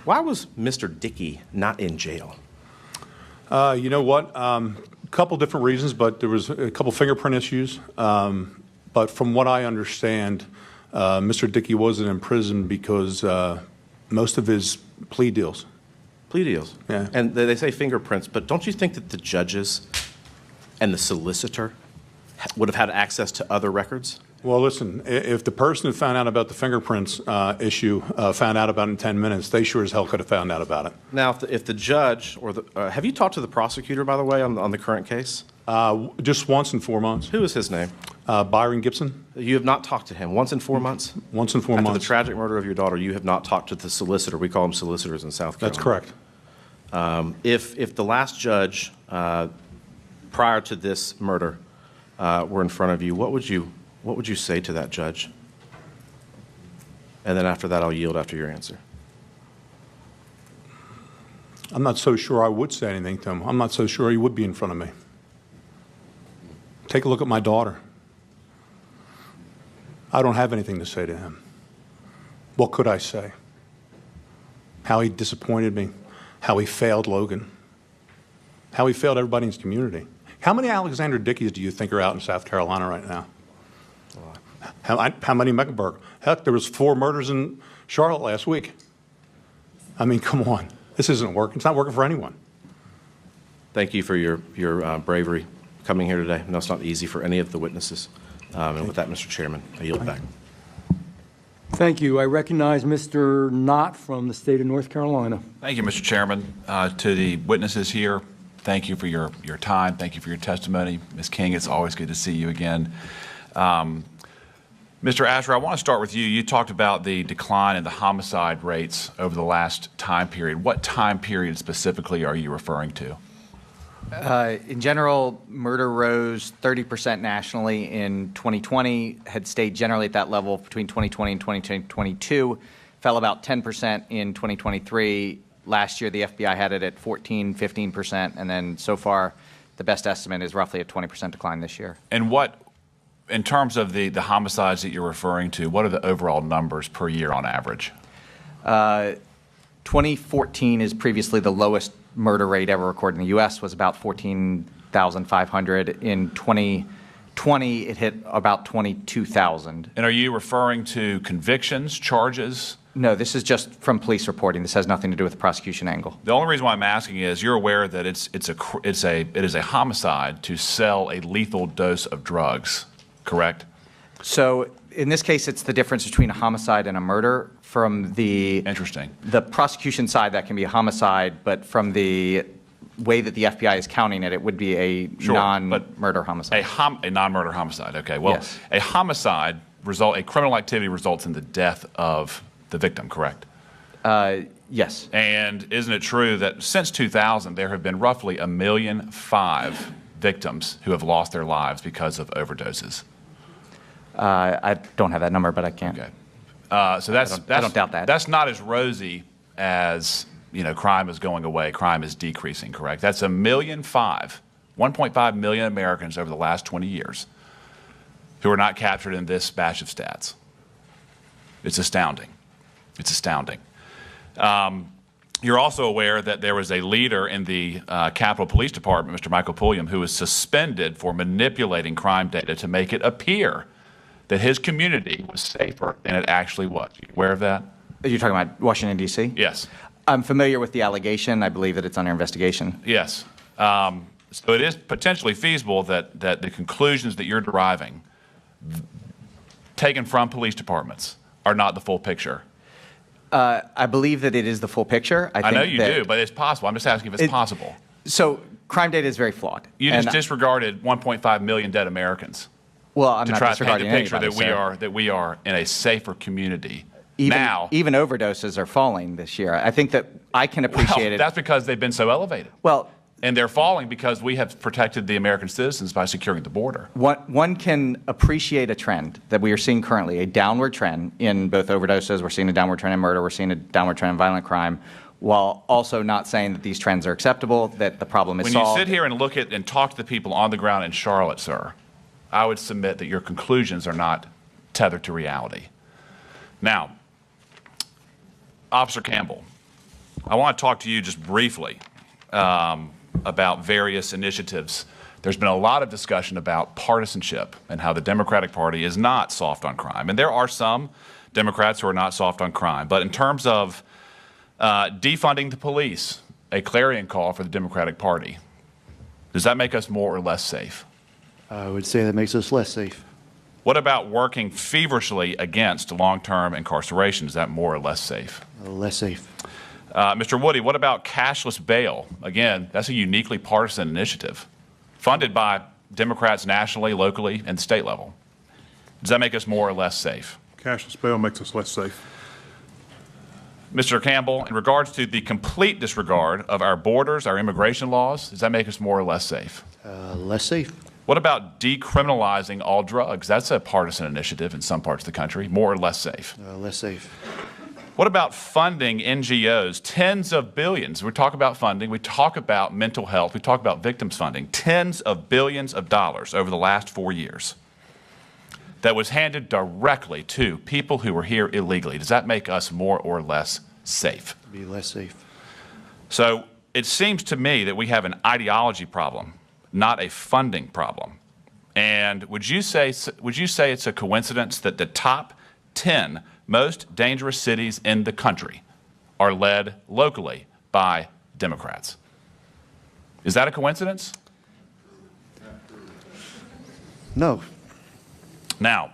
Why was Mr. Dickey not in jail? You know what? A couple different reasons, but there was a couple fingerprint issues. But from what I understand, Mr. Dickey wasn't in prison because most of his plea deals. Plea deals. Yeah. And they say fingerprints, but don't you think that the judges and the solicitor would have had access to other records? Well, listen, if the person who found out about the fingerprints issue found out about it in 10 minutes, they sure as hell could have found out about it. Now, if the judge or the have you talked to the prosecutor, by the way, on the current case? Just once in 4 months. Who is his name? Byron Gibson. You have not talked to him once in 4 months? Once in 4 After months. the tragic murder of your daughter, you have not talked to the solicitor. We call them solicitors in South Carolina. That's correct. If the last judge prior to this murder were in front of you, what would you say to that judge? And then after that, I'll yield after your answer. I'm not so sure I would say anything to him. I'm not so sure he would be in front of me. Take a look at my daughter. I don't have anything to say to him. What could I say? How he disappointed me, how he failed Logan, how he failed everybody in his community. How many Alexander Dickeys do you think are out in South Carolina right now? How many Mecklenburg? Heck, there was 4 murders in Charlotte last week. I mean, come on. This isn't working. It's not working for anyone. Thank you for your bravery coming here today. I know it's not easy for any of the witnesses. And with that, Mr. Chairman, I yield back. Thank you. I recognize Mr. Knott from the state of North Carolina. Thank you, Mr. Chairman. To the witnesses here, thank you for your time. Thank you for your testimony. Ms. King, it's always good to see you again. Mr. Asher, I want to start with you. You talked about the decline in the homicide rates over the last time period. What time period specifically are you referring to? In general, murder rose 30% nationally in 2020, had stayed generally at that level between 2020 and 2022, fell about 10% in 2023. Last year, the FBI had it at 14, 15%, and then so far, the best estimate is roughly a 20% decline this year. And what, in terms of the homicides that you're referring to, what are the overall numbers per year on average? 2014 is previously the lowest murder rate ever recorded in the U.S., was about 14,500. In 2020, it hit about 22,000. And are you referring to convictions, charges? No, this is just from police reporting. This has nothing to do with the prosecution angle. The only reason why I'm asking is you're aware that it is a homicide to sell a lethal dose of drugs, correct? So in this case, it's the difference between a homicide and a murder. From the prosecution side, that can be a homicide, but from the way that the FBI is counting it, it would be a non-murder homicide. A non-murder homicide. Okay. Well, yes. A homicide a criminal activity results in the death of the victim, correct? Yes. And isn't it true that since 2000, there have been roughly 1.5 million victims who have lost their lives because of overdoses? I don't have that number, but I can. Okay. So that's I don't doubt that. That's not as rosy as, crime is going away, crime is decreasing, correct? That's 1.5 million Americans over the last 20 years who are not captured in this batch of stats. It's astounding. It's astounding. You're also aware that there was a leader in the Capitol Police Department, Mr. Michael Pulliam, who was suspended for manipulating crime data to make it appear that his community was safer than it actually was. You aware of that? Are you talking about Washington, D.C.? Yes. I'm familiar with the allegation. I believe that it's under investigation. Yes. So it is potentially feasible that the conclusions that you're deriving, taken from police departments, are not the full picture. I believe that it is the full picture. I know you do, but it's possible. I'm just asking if it's possible. So crime data is very flawed. You just disregarded 1.5 million dead Americans. Well, I'm to not try to paint disregarding the picture anybody, that we are in a safer community now. Even overdoses are falling this year. I think that I can appreciate it. That's because they've been so elevated. Well, and they're falling because we have protected the American citizens by securing the border. One can appreciate a trend that we are seeing currently, a downward trend in both overdoses. We're seeing a downward trend in murder. We're seeing a downward trend in violent crime, while also not saying that these trends are acceptable, that the problem is solved. When you sit here and look at and talk to the people on the ground in Charlotte, sir, I would submit that your conclusions are not tethered to reality. Now, Officer Campbell, I want to talk to you just briefly about various initiatives. There's been a lot of discussion about partisanship and how the Democratic Party is not soft on crime. And there are some Democrats who are not soft on crime. But in terms of defunding the police, a clarion call for the Democratic Party, does that make us more or less safe? I would say that makes us less safe. What about working feverishly against long-term incarceration? Is that more or less safe? Less safe. Mr. Woody, what about cashless bail? Again, that's a uniquely partisan initiative, funded by Democrats nationally, locally, and the state level. Does that make us more or less safe? Cashless bail makes us less safe. Mr. Campbell, in regards to the complete disregard of our borders, our immigration laws, does that make us more or less safe? Less safe. What about decriminalizing all drugs? That's a partisan initiative in some parts of the country. More or less safe? Less safe. What about funding NGOs, tens of billions? We talk about funding, we talk about mental health, we talk about victims funding, tens of billions of dollars over the last 4 years that was handed directly to people who were here illegally. Does that make us more or less safe? Be less safe. So it seems to me that we have an ideology problem, not a funding problem. And would you say it's a coincidence that the top 10 most dangerous cities in the country are led locally by Democrats? Is that a coincidence? No. Now,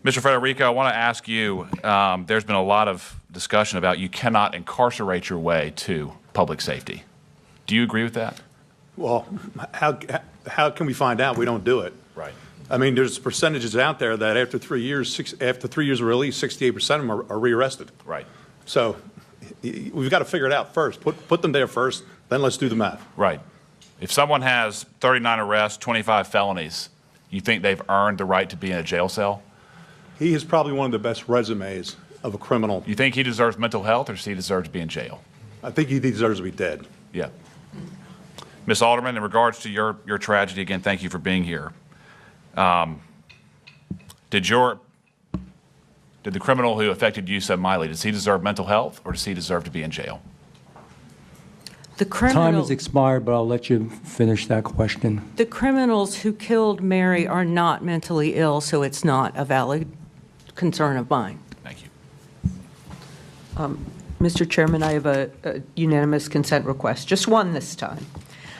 Mr. Federico, I want to ask you, there's been a lot of discussion about you cannot incarcerate your way to public safety. Do you agree with that? Well, how can we find out? We don't do it. Right. I mean, there's percentages out there that after 3 years, after 3 years of release, 68% of them are rearrested. Right. So we've got to figure it out first. Put them there first, then let's do the math. Right. If someone has 39 arrests, 25 felonies, you think they've earned the right to be in a jail cell? He has probably one of the best resumes of a criminal. You think he deserves mental health, or does he deserve to be in jail? I think he deserves to be dead. Yeah. Ms. Alderman, in regards to your tragedy, again, thank you for being here. Did the criminal who affected you so mildly, does he deserve mental health, or does he deserve to be in jail? The criminal, Time has expired, but I'll let you finish that question. the criminals who killed Mary are not mentally ill, so it's not a valid concern of mine. Thank you. Mr. Chairman, I have a unanimous consent request, just one this time.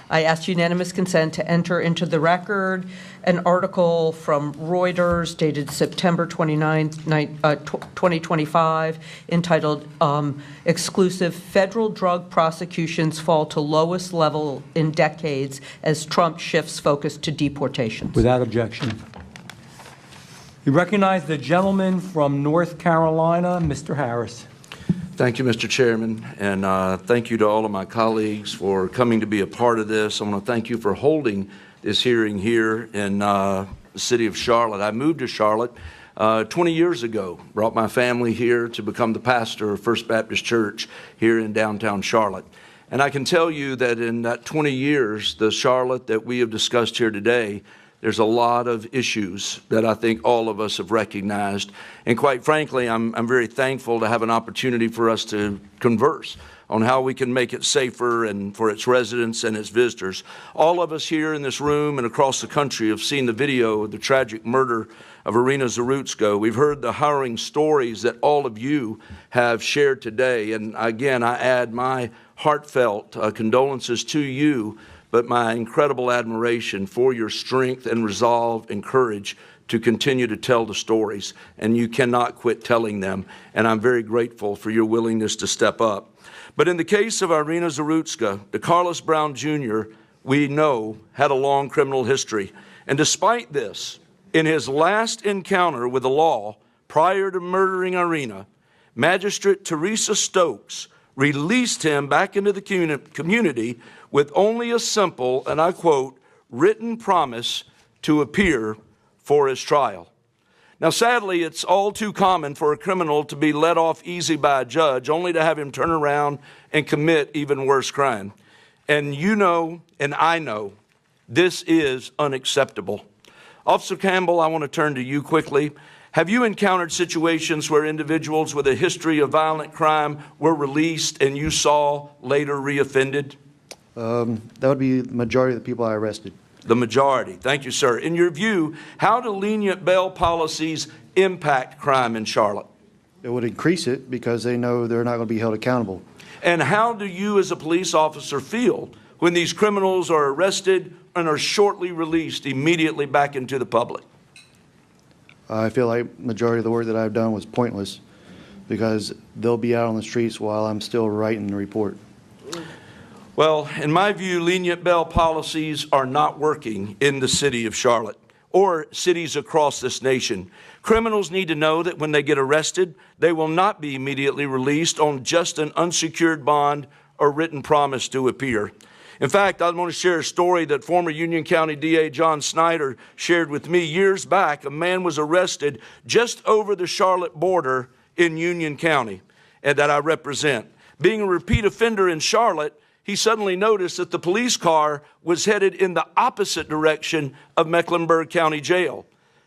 I ask unanimous consent to enter into the record an article from Reuters dated September 29, 2025, entitled Exclusive Federal Drug Prosecutions Fall to Lowest Level in Decades as Trump Shifts Focus to Deportations. Without objection. We recognize the gentleman from North Carolina, Mr. Harris. Thank you, Mr. Chairman, and thank you to all of my colleagues for coming to be a part of this. I want to thank you for holding this hearing here in the city of Charlotte. I moved to Charlotte 20 years ago, brought my family here to become the pastor of First Baptist Church here in downtown Charlotte. And I can tell you that in that 20 years, the Charlotte that we have discussed here today, there's a lot of issues that I think all of us have recognized. And quite frankly, I'm very thankful to have an opportunity for us to converse on how we can make it safer and for its residents and its visitors. All of us here in this room and across the country have seen the video of the tragic murder of Irina Zarutsko. We've heard the harrowing stories that all of you have shared today. And again, I add my heartfelt condolences to you, but my incredible admiration for your strength and resolve and courage to continue to tell the stories. And you cannot quit telling them. And I'm very grateful for your willingness to step up. But in the case of Irina Zarutska, DeCarlos Brown Jr., we know, had a long criminal history. And despite this, in his last encounter with the law prior to murdering Irina, Magistrate Teresa Stokes released him back into the community with only a simple, and I quote, written promise to appear for his trial. Now, sadly, it's all too common for a criminal to be let off easy by a judge, only to have him turn around and commit even worse crime. And you know, and I know, this is unacceptable. Officer Campbell, I want to turn to you quickly. Have you encountered situations where individuals with a history of violent crime were released and you saw later reoffended? That would be the majority of the people I arrested. The majority. Thank you, sir. In your view, how do lenient bail policies impact crime in Charlotte? It would increase it because they know they're not going to be held accountable. And how do you as a police officer feel when these criminals are arrested and are shortly released immediately back into the public? I feel like majority of the work that I've done was pointless because they'll be out on the streets while I'm still writing the report. Well, in my view, lenient bail policies are not working in the city of Charlotte or cities across this nation. Criminals need to know that when they get arrested, they will not be immediately released on just an unsecured bond or written promise to appear. In fact, I want to share a story that former Union County DA John Snyder shared with me years back. A man was arrested just over the Charlotte border in Union County and that I represent. Being a repeat offender in Charlotte, he suddenly noticed that the police car was headed in the opposite direction of Mecklenburg County Jail.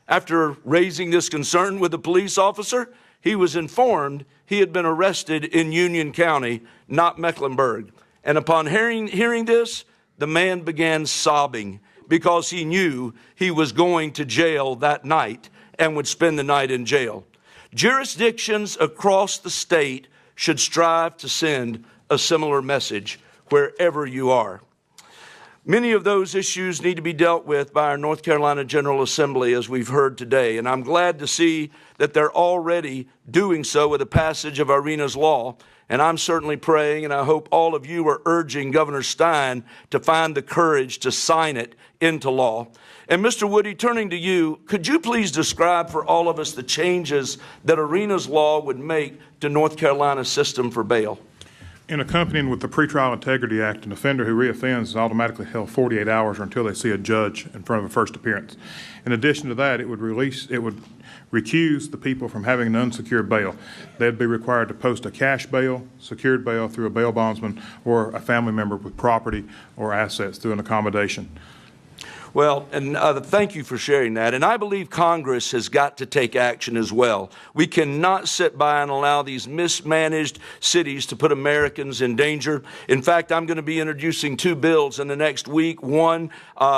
After raising this concern with the police officer, he was informed he had been arrested in Union County, not Mecklenburg. And upon hearing this, the man began sobbing because he knew he was going to jail that night and would spend the night in jail. Jurisdictions across the state should strive to send a similar message wherever you are. Many of those issues need to be dealt with by our North Carolina General Assembly, as we've heard today, and I'm glad to see that they're already doing so with the passage of Irina's law. And I'm certainly praying, and I hope all of you are urging Governor Stein to find the courage to sign it into law. And Mr. Woody, turning to you, could you please describe for all of us the changes that Irina's law would make to North Carolina's system for bail? In accompanying with the Pretrial Integrity Act, an offender who reoffends is automatically held 48 hours or until they see a judge in front of a first appearance. In addition to that, it would recuse the people from having an unsecured bail. They'd be required to post a cash bail, secured bail through a bail bondsman, or a family member with property or assets through an accommodation. Well, and thank you for sharing that. And I believe Congress has got to take action as well. We cannot sit by and allow these mismanaged cities to put Americans in danger. In fact, I'm going to be introducing two bills in the next week, one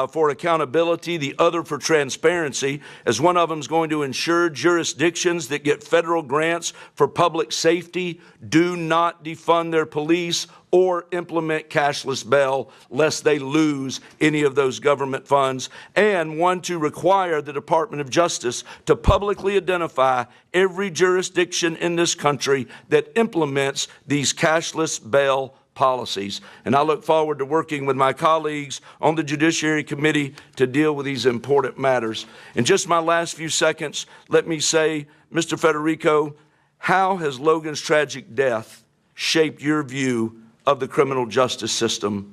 for accountability, the other for transparency, as one of them is going to ensure jurisdictions that get federal grants for public safety do not defund their police or implement cashless bail lest they lose any of those government funds, and one to require the Department of Justice to publicly identify every jurisdiction in this country that implements these cashless bail policies. And I look forward to working with my colleagues on the Judiciary Committee to deal with these important matters. In just my last few seconds, let me say, Mr. Federico, how has Logan's tragic death shaped your view of the criminal justice system?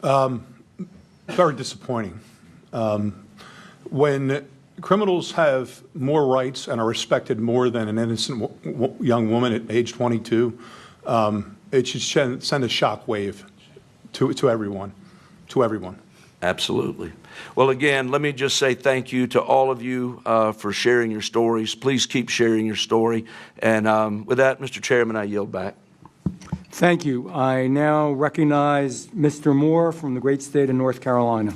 Very disappointing. When criminals have more rights and are respected more than an innocent young woman at age 22. It should send a shockwave to everyone, Absolutely. Well, again, let me just say thank you to all of you for sharing your stories. Please keep sharing your story. And with that, Mr. Chairman, I yield back. Thank you. I now recognize Mr. Moore from the great state of North Carolina.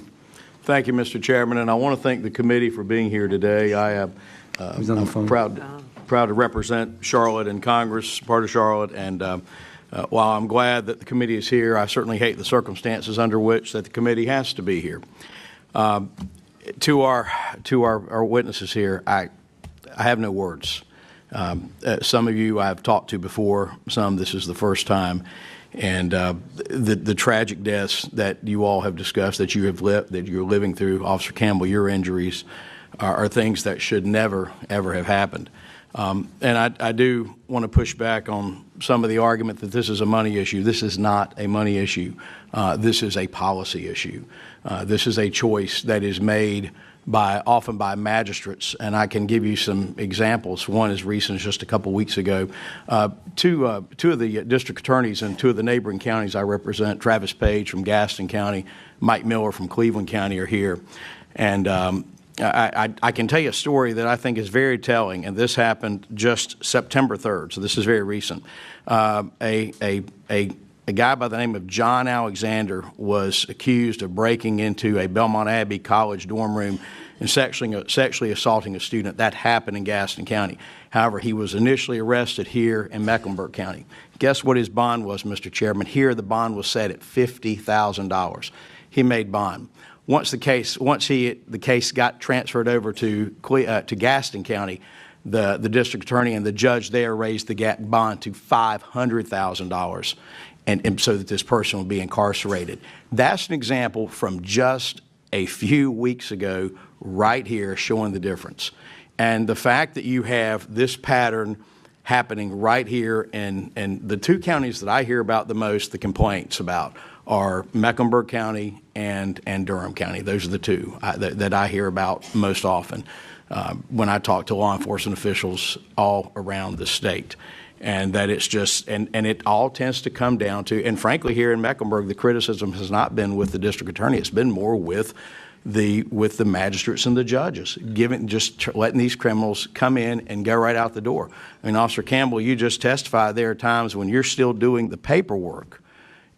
Thank you, Mr. Chairman, and I want to thank the committee for being here today. I'm proud to represent Charlotte in Congress, part of Charlotte, and while I'm glad that the committee is here, I certainly hate the circumstances under which that the committee has to be here. To our witnesses here, I have no words. Some of you I've talked to before, some this is the first time, and the tragic deaths that you all have discussed, that you're living through, Officer Campbell, your injuries are things that should never, ever have happened. And I do want to push back on some of the argument that this is a money issue. This is not a money issue. This is a policy issue. This is a choice that is made often by magistrates, and I can give you some examples. One as recent as just a couple weeks ago. Two of the district attorneys in two of the neighboring counties I represent, Travis Page from Gaston County, Mike Miller from Cleveland County, are here. And I can tell you a story that I think is very telling, and this happened just September 3rd, so this is very recent. A guy by the name of John Alexander was accused of breaking into a Belmont Abbey College dorm room and sexually assaulting a student. That happened in Gaston County. However, he was initially arrested here in Mecklenburg County. Guess what his bond was, Mr. Chairman? Here the bond was set at $50,000. He made bond. Once the case got transferred over to Gaston County, the district attorney and the judge there raised the bond to $500,000, and so that this person will be incarcerated. That's an example from just a few weeks ago, right here, showing the difference. And the fact that you have this pattern happening right here in the two counties that I hear about the most, the complaints about, are Mecklenburg County and Durham County. Those are the two that I hear about most often when I talk to law enforcement officials all around the state. And that it's just, and it all tends to come down to, and frankly here in Mecklenburg, the criticism has not been with the district attorney, it's been more with the magistrates and the judges, just letting these criminals come in and go right out the door. I mean, Officer Campbell, you just testified there are times when you're still doing the paperwork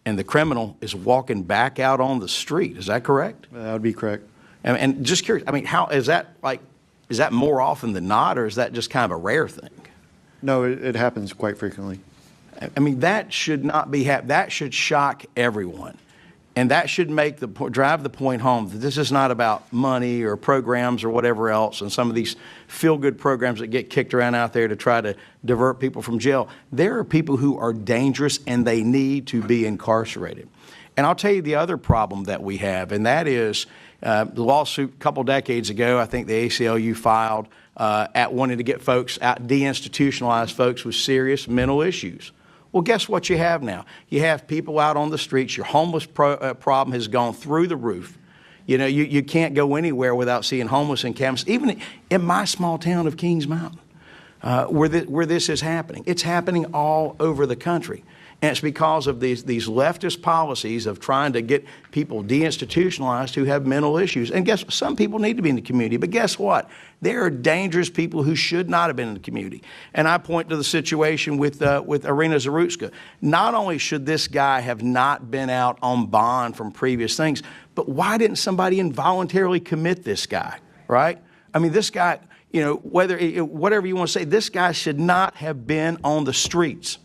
and the criminal is walking back out on the street. Is that correct? That would be correct. And just curious, I mean, how is that is that more often than not, or is that just kind of a rare thing? No, it happens quite frequently. I mean, that should not be that should shock everyone. And that should drive the point home that this is not about money or programs or whatever else and some of these feel-good programs that get kicked around out there to try to divert people from jail. There are people who are dangerous and they need to be incarcerated. And I'll tell you the other problem that we have, and that is the lawsuit a couple decades ago, I think the ACLU filed at wanting to get folks out, deinstitutionalize folks with serious mental issues. Well, guess what you have now? You have people out on the streets. Your homeless problem has gone through the roof. You know, you can't go anywhere without seeing homeless encampments, even in my small town of Kings Mountain, where this is happening. It's happening all over the country. And it's because of these leftist policies of trying to get people deinstitutionalized who have mental issues. And guess what? Some people need to be in the community, but guess what? There are dangerous people who should not have been in the community. And I point to the situation with Irina Zarutska. Not only should this guy have not been out on bond from previous things, but why didn't somebody involuntarily commit this guy, right? I mean, this guy, you know, whatever you want to say, this guy should not have been on the streets.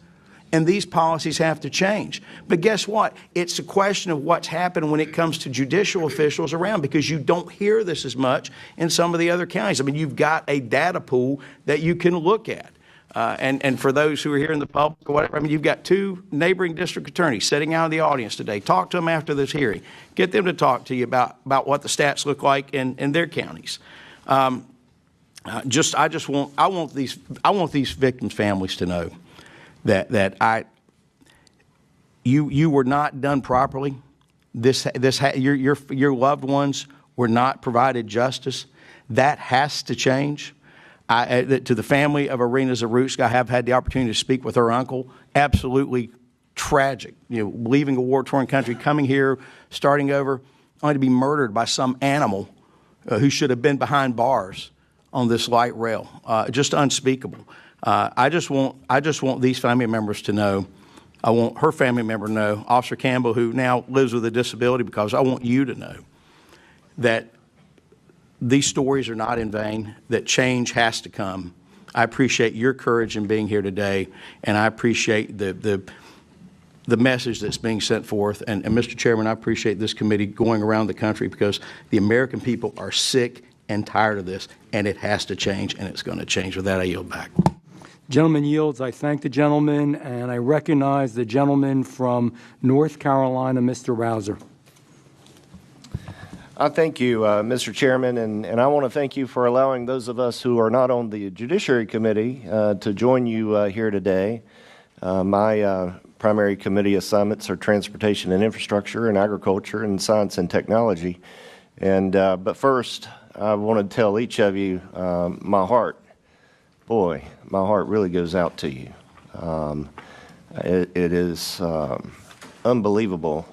And these policies have to change. But guess what? It's a question of what's happened when it comes to judicial officials around, because you don't hear this as much in some of the other counties. I mean, you've got a data pool that you can look at. And for those who are here in the public or whatever, I mean, you've got two neighboring district attorneys sitting out in the audience today. Talk to them after this hearing. Get them to talk to you about what the stats look like in their counties. I want these victims' families to know that you were not done properly. Your loved ones were not provided justice. That has to change. To the family of Irina Zarutska, I have had the opportunity to speak with her uncle. Absolutely tragic. Leaving a war-torn country, coming here, starting over, only to be murdered by some animal who should have been behind bars on this light rail. Just unspeakable. I just want these family members to know. I want her family member to know, Officer Campbell, who now lives with a disability, because I want you to know that these stories are not in vain, that change has to come. I appreciate your courage in being here today, and I appreciate the message that's being sent forth. And Mr. Chairman, I appreciate this committee going around the country, because the American people are sick and tired of this, and it has to change, and it's going to change. With that, I yield back. Gentleman yields. I thank the gentleman, and I recognize the gentleman from North Carolina, Mr. Rouser. I thank you, Mr. Chairman, and I want to thank you for allowing those of us who are not on the Judiciary Committee to join you here today. My primary committee assignments are Transportation and Infrastructure, and Agriculture, and Science and Technology. But first, I want to tell each of you my heart really goes out to you. It is unbelievable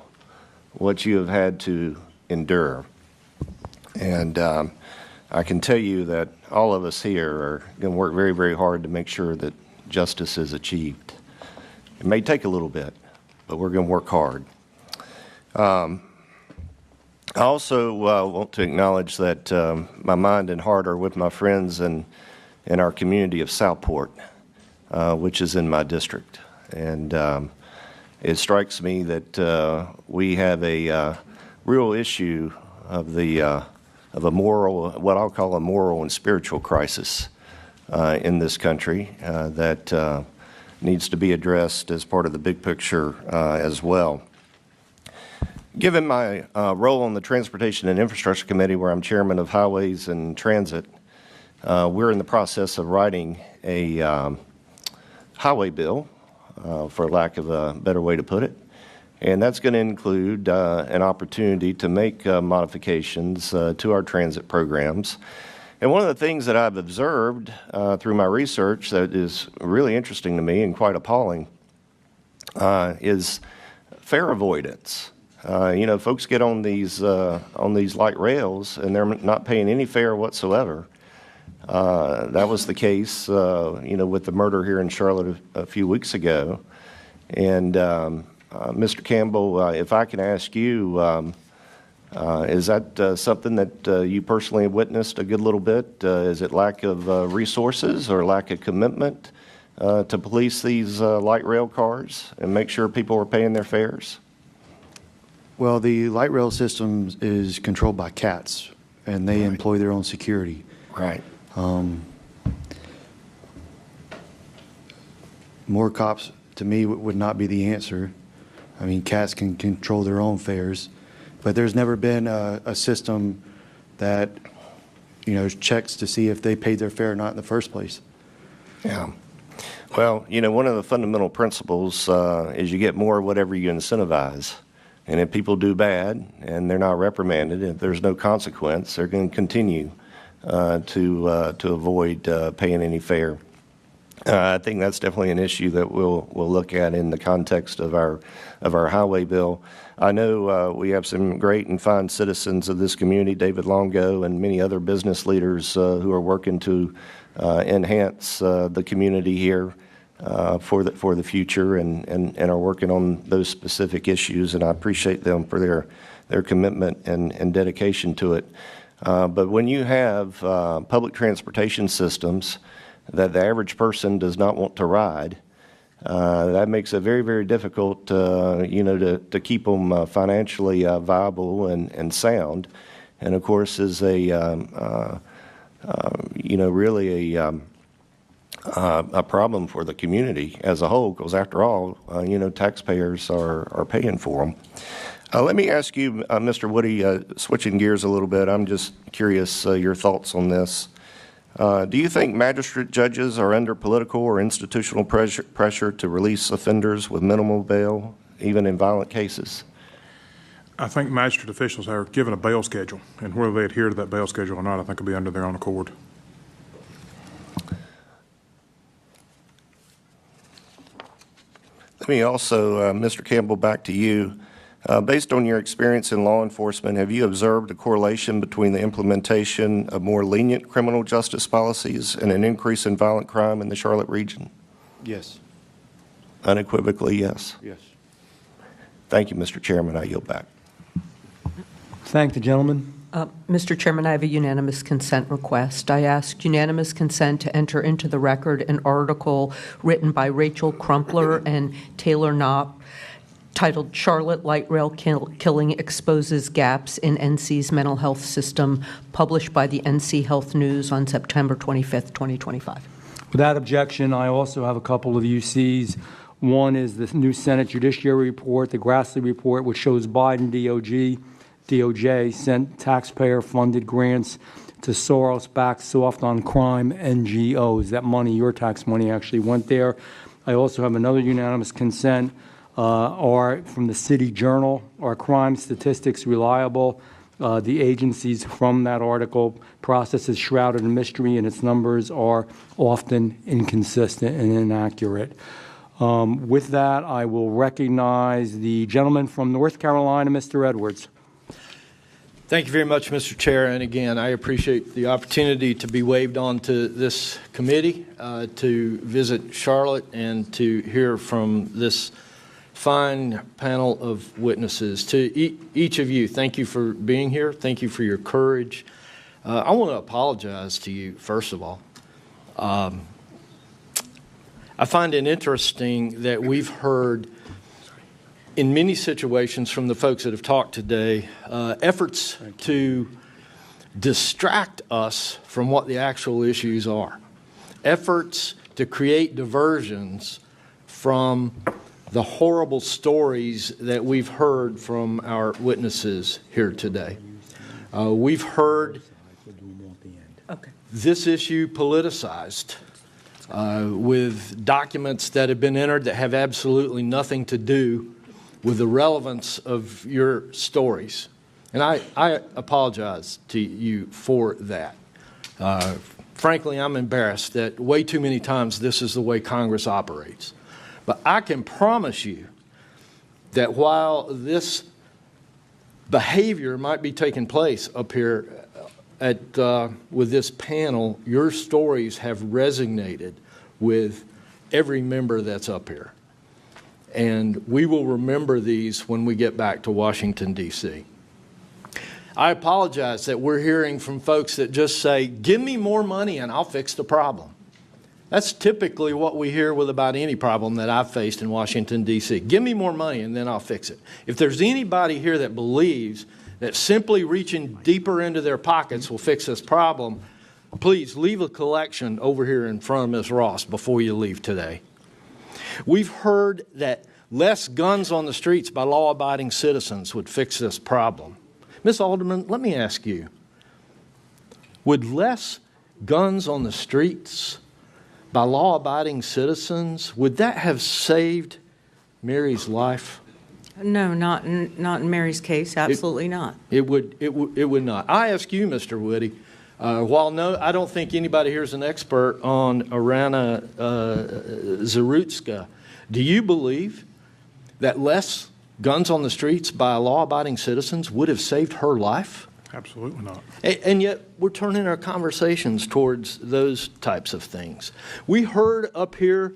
what you have had to endure. And I can tell you that all of us here are going to work very, very hard to make sure that justice is achieved. It may take a little bit, but we're going to work hard. I also want to acknowledge that my mind and heart are with my friends in our community of Southport, which is in my district. And it strikes me that we have a real issue of a moral, what I'll call a moral and spiritual crisis in this country that needs to be addressed as part of the big picture as well. Given my role on the Transportation and Infrastructure Committee, where I'm chairman of Highways and Transit, we're in the process of writing a highway bill, for lack of a better way to put it. And that's going to include an opportunity to make modifications to our transit programs. And one of the things that I've observed through my research that is really interesting to me and quite appalling is fare avoidance. Folks get on these light rails and they're not paying any fare whatsoever. That was the case, with the murder here in Charlotte a few weeks ago. And Mr. Campbell, if I can ask you, is that something that you personally have witnessed a good little bit? Is it lack of resources or lack of commitment to police these light rail cars and make sure people are paying their fares? Well, the light rail system is controlled by CATS, and they employ their own security. Right. More cops, to me, would not be the answer. I mean, CATS can control their own fares, but there's never been a system that, checks to see if they paid their fare or not in the first place. Yeah. Well, one of the fundamental principles is you get more of whatever you incentivize. And if people do bad and they're not reprimanded, if there's no consequence, they're going to continue to avoid paying any fare. I think that's definitely an issue that we'll look at in the context of our highway bill. I know we have some great and fine citizens of this community, David Longo and many other business leaders who are working to enhance the community here for the future and are working on those specific issues, and I appreciate them for their commitment and dedication to it. But when you have public transportation systems that the average person does not want to ride, that makes it very, very difficult, to keep them financially viable and sound. And of course, is really a problem for the community as a whole, because after all, taxpayers are paying for them. Let me ask you, Mr. Woody, switching gears a little bit, I'm just curious your thoughts on this. Do you think magistrate judges are under political or institutional pressure to release offenders with minimal bail, even in violent cases? I think magistrate officials are given a bail schedule, and whether they adhere to that bail schedule or not, I think will be under their own accord. Let me also, Mr. Campbell, back to you. Based on your experience in law enforcement, have you observed a correlation between the implementation of more lenient criminal justice policies and an increase in violent crime in the Charlotte region? Yes. Unequivocally, yes. Yes. Thank you, Mr. Chairman. I yield back. Thank the gentleman. Mr. Chairman, I have a unanimous consent request. I ask unanimous consent to enter into the record an article written by Rachel Crumpler and Taylor Knopp titled Charlotte Light Rail Killing Exposes Gaps in NC's Mental Health System, published by the NC Health News on September 25th, 2025. Without objection, I also have a couple of UCs. One is the new Senate Judiciary report, the Grassley report, which shows Biden DOJ sent taxpayer-funded grants to Soros-backed soft-on-crime NGOs. That money, your tax money, actually went there. I also have another unanimous consent from the City Journal. Are crime statistics reliable? The agencies from that article process is shrouded in mystery, and its numbers are often inconsistent and inaccurate. With that, I will recognize the gentleman from North Carolina, Mr. Edwards. Thank you very much, Mr. Chair. And again, I appreciate the opportunity to be waived onto this committee, to visit Charlotte, and to hear from this fine panel of witnesses. To each of you, thank you for being here. Thank you for your courage. I want to apologize to you, first of all. I find it interesting that we've heard in many situations from the folks that have talked today, efforts to distract us from what the actual issues are, efforts to create diversions from the horrible stories that we've heard from our witnesses here today. We've heard this issue politicized with documents that have been entered that have absolutely nothing to do with the relevance of your stories. And I apologize to you for that. Frankly, I'm embarrassed that way too many times this is the way Congress operates. But I can promise you that while this behavior might be taking place up here with this panel, your stories have resonated with every member that's up here. And we will remember these when we get back to Washington, D.C. I apologize that we're hearing from folks that just say, give me more money and I'll fix the problem. That's typically what we hear with about any problem that I've faced in Washington, D.C. Give me more money and then I'll fix it. If there's anybody here that believes that simply reaching deeper into their pockets will fix this problem, please leave a collection over here in front of Ms. Ross before you leave today. We've heard that less guns on the streets by law-abiding citizens would fix this problem. Ms. Alderman, let me ask you, would less guns on the streets by law-abiding citizens, would that have saved Mary's life? No, not in Mary's case, absolutely not. It would not. I ask you, Mr. Woody, while I don't think anybody here is an expert on Arana Zarutska, do you believe that less guns on the streets by law-abiding citizens would have saved her life? Absolutely not. And yet we're turning our conversations towards those types of things. We heard up here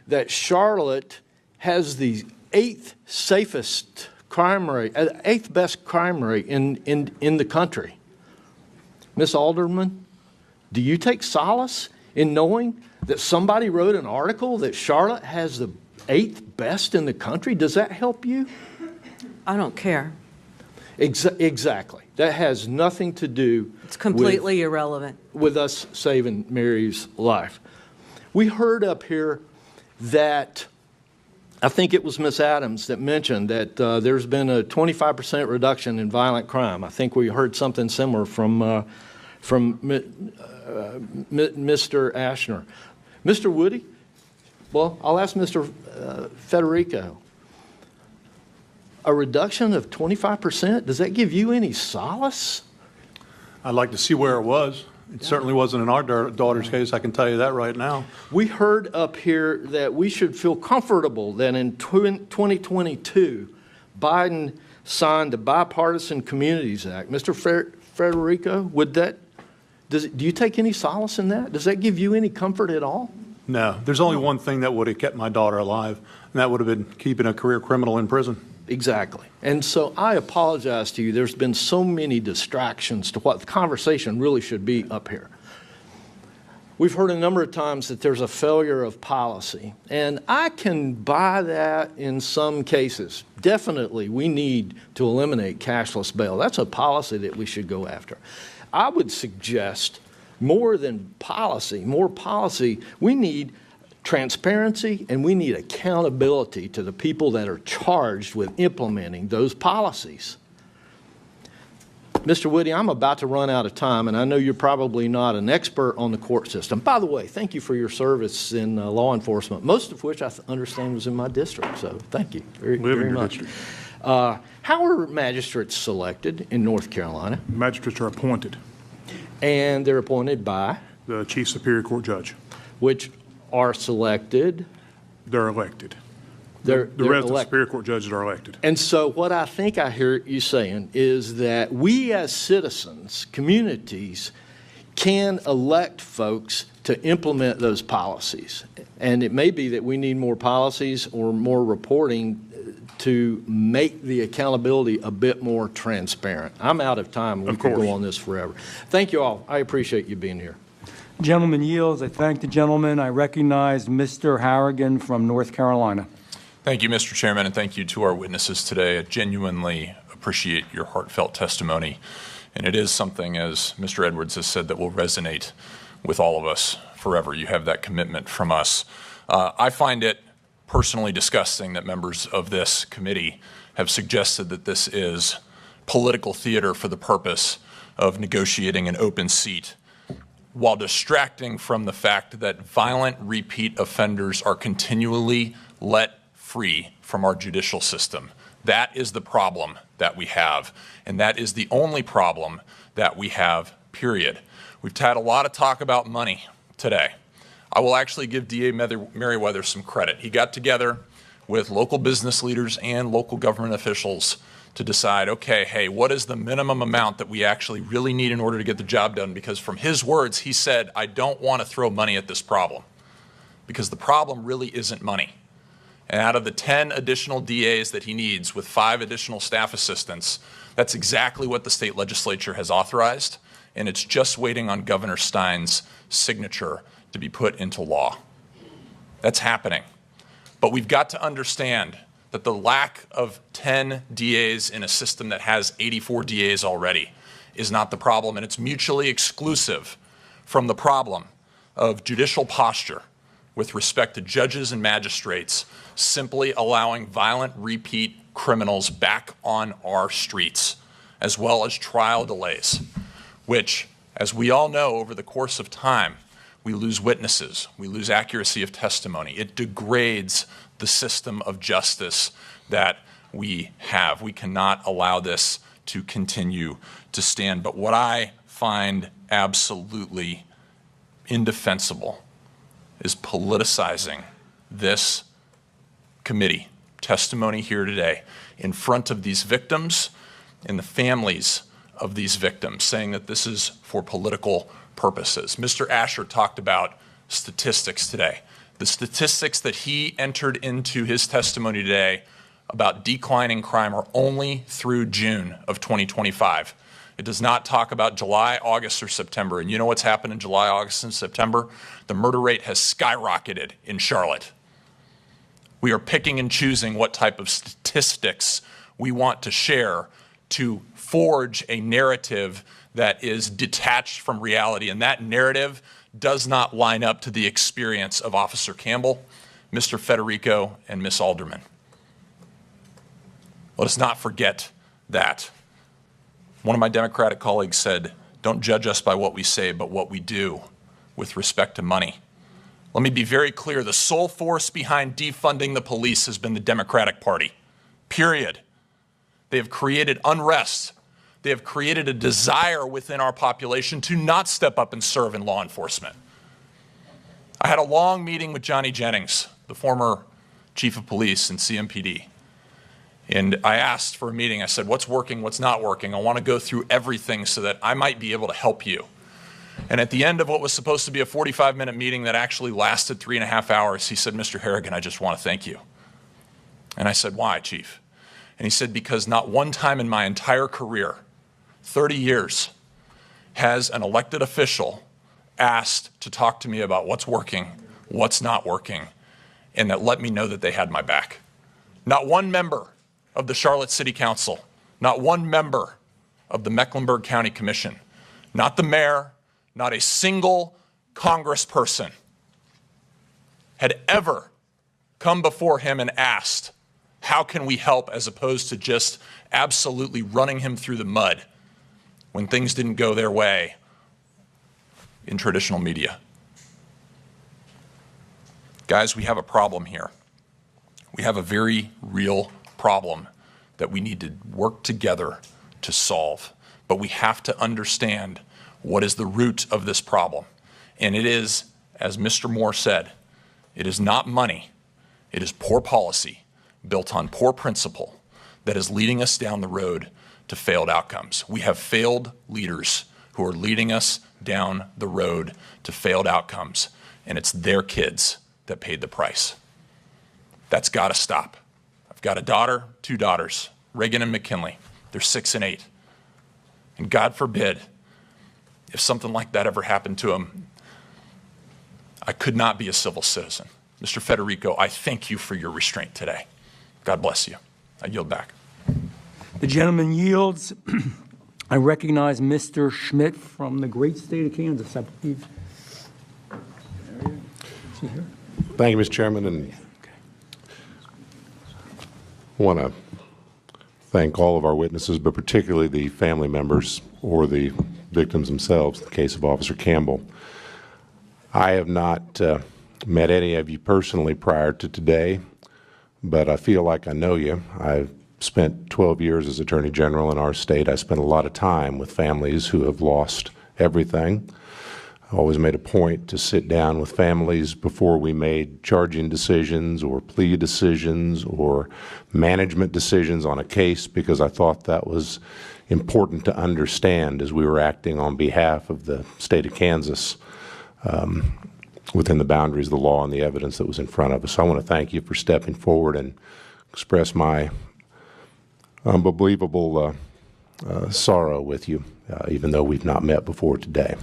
that Charlotte has the eighth best crime rate in the country. Ms. Alderman, do you take solace in knowing that somebody wrote an article that Charlotte has the 8th best in the country? Does that help you? I don't care. Exactly. That has nothing to do. It's completely irrelevant. With us saving Mary's life. We heard up here that, I think it was Ms. Adams that mentioned that there's been a 25% reduction in violent crime. I think we heard something similar from Mr. Ashner. Mr. Woody? Well, I'll ask Mr. Federico. a reduction of 25%, does that give you any solace? I'd like to see where it was. It certainly wasn't in our daughter's case, I can tell you that right now. We heard up here that we should feel comfortable that in 2022, Biden signed the Bipartisan Communities Act. Mr. Federico, do you take any solace in that? Does that give you any comfort at all? No, there's only one thing that would have kept my daughter alive, and that would have been keeping a career criminal in prison. Exactly. And so I apologize to you. There's been so many distractions to what the conversation really should be up here. We've heard a number of times that there's a failure of policy, and I can buy that in some cases. Definitely, we need to eliminate cashless bail. That's a policy that we should go after. I would suggest more than policy, we need transparency and we need accountability to the people that are charged with implementing those policies. Mr. Woody, I'm about to run out of time, and I know you're probably not an expert on the court system. By the way, thank you for your service in law enforcement, most of which I understand was in my district, so thank you very much. How are magistrates selected in North Carolina? Magistrates are appointed. And they're appointed by? The Chief Superior Court Judge. Which are selected? They're elected. They're resident Superior Court judges are elected. And so what I think I hear you saying is that we as citizens, communities, can elect folks to implement those policies. And it may be that we need more policies or more reporting to make the accountability a bit more transparent. I'm out of time. We could go on this forever. Thank you all. I appreciate you being here. Gentleman yields. I thank the gentleman. I recognize Mr. Harrigan from North Carolina. Thank you, Mr. Chairman, and thank you to our witnesses today. I genuinely appreciate your heartfelt testimony, and it is something, as Mr. Edwards has said, that will resonate with all of us forever. You have that commitment from us. I find it personally disgusting that members of this committee have suggested that this is political theater for the purpose of negotiating an open seat, while distracting from the fact that violent repeat offenders are continually let free from our judicial system. That is the problem that we have, and that is the only problem that we have, period. We've had a lot of talk about money today. I will actually give DA Merriweather some credit. He got together with local business leaders and local government officials to decide, okay, hey, what is the minimum amount that we actually really need in order to get the job done? Because from his words, he said, I don't want to throw money at this problem, because the problem really isn't money. And out of the 10 additional DAs that he needs with 5 additional staff assistants, that's exactly what the state legislature has authorized, and it's just waiting on Governor Stein's signature to be put into law. That's happening. But we've got to understand that the lack of 10 DAs in a system that has 84 DAs already is not the problem, and it's mutually exclusive from the problem of judicial posture with respect to judges and magistrates simply allowing violent repeat criminals back on our streets, as well as trial delays, which, as we all know, over the course of time, we lose witnesses, we lose accuracy of testimony. It degrades the system of justice that we have. We cannot allow this to continue to stand. But what I find absolutely indefensible is politicizing this committee testimony here today in front of these victims and the families of these victims, saying that this is for political purposes. Mr. Asher talked about statistics today. The statistics that he entered into his testimony today about declining crime are only through June of 2025. It does not talk about July, August, or September. And you know what's happened in July, August, and September? The murder rate has skyrocketed in Charlotte. We are picking and choosing what type of statistics we want to share to forge a narrative that is detached from reality. And that narrative does not line up to the experience of Officer Campbell, Mr. Federico, and Ms. Alderman. Let us not forget that. One of my Democratic colleagues said, don't judge us by what we say, but what we do with respect to money. Let me be very clear. The sole force behind defunding the police has been the Democratic Party, period. They have created unrest. They have created a desire within our population to not step up and serve in law enforcement. I had a long meeting with Johnny Jennings, the former chief of police in CMPD. And I asked for a meeting. I said, what's working, what's not working? I want to go through everything so that I might be able to help you. And at the end of what was supposed to be a 45-minute meeting that actually lasted 3.5 hours, he said, Mr. Harrigan, I just want to thank you. And I said, why, Chief? And he said, because not one time in my entire career, 30 years, has an elected official asked to talk to me about what's working, what's not working, and that let me know that they had my back. Not one member of the Charlotte City Council, not one member of the Mecklenburg County Commission, not the mayor, not a single congressperson had ever come before him and asked, how can we help, as opposed to just absolutely running him through the mud when things didn't go their way in traditional media. Guys, we have a problem here. We have a very real problem that we need to work together to solve. But we have to understand what is the root of this problem. And it is, as Mr. Moore said, it is not money. It is poor policy built on poor principle that is leading us down the road to failed outcomes. We have failed leaders who are leading us down the road to failed outcomes, and it's their kids that paid the price. That's got to stop. I've got a daughter, 2 daughters, Reagan and McKinley. They're 6 and 8. And God forbid, if something like that ever happened to them, I could not be a civil citizen. Mr. Federico, I thank you for your restraint today. God bless you. I yield back. The gentleman yields. I recognize Mr. Schmidt from the great state of Kansas, I believe. Thank you, Mr. Chairman, and I want to thank all of our witnesses, but particularly the family members or the victims themselves in the case of Officer Campbell. I have not met any of you personally prior to today, but I feel like I know you. I've spent 12 years as Attorney General in our state. I spent a lot of time with families who have lost everything. I always made a point to sit down with families before we made charging decisions or plea decisions or management decisions on a case, because I thought that was important to understand as we were acting on behalf of the state of Kansas within the boundaries of the law and the evidence that was in front of us. So I want to thank you for stepping forward and express my unbelievable sorrow with you, even though we've not met before today.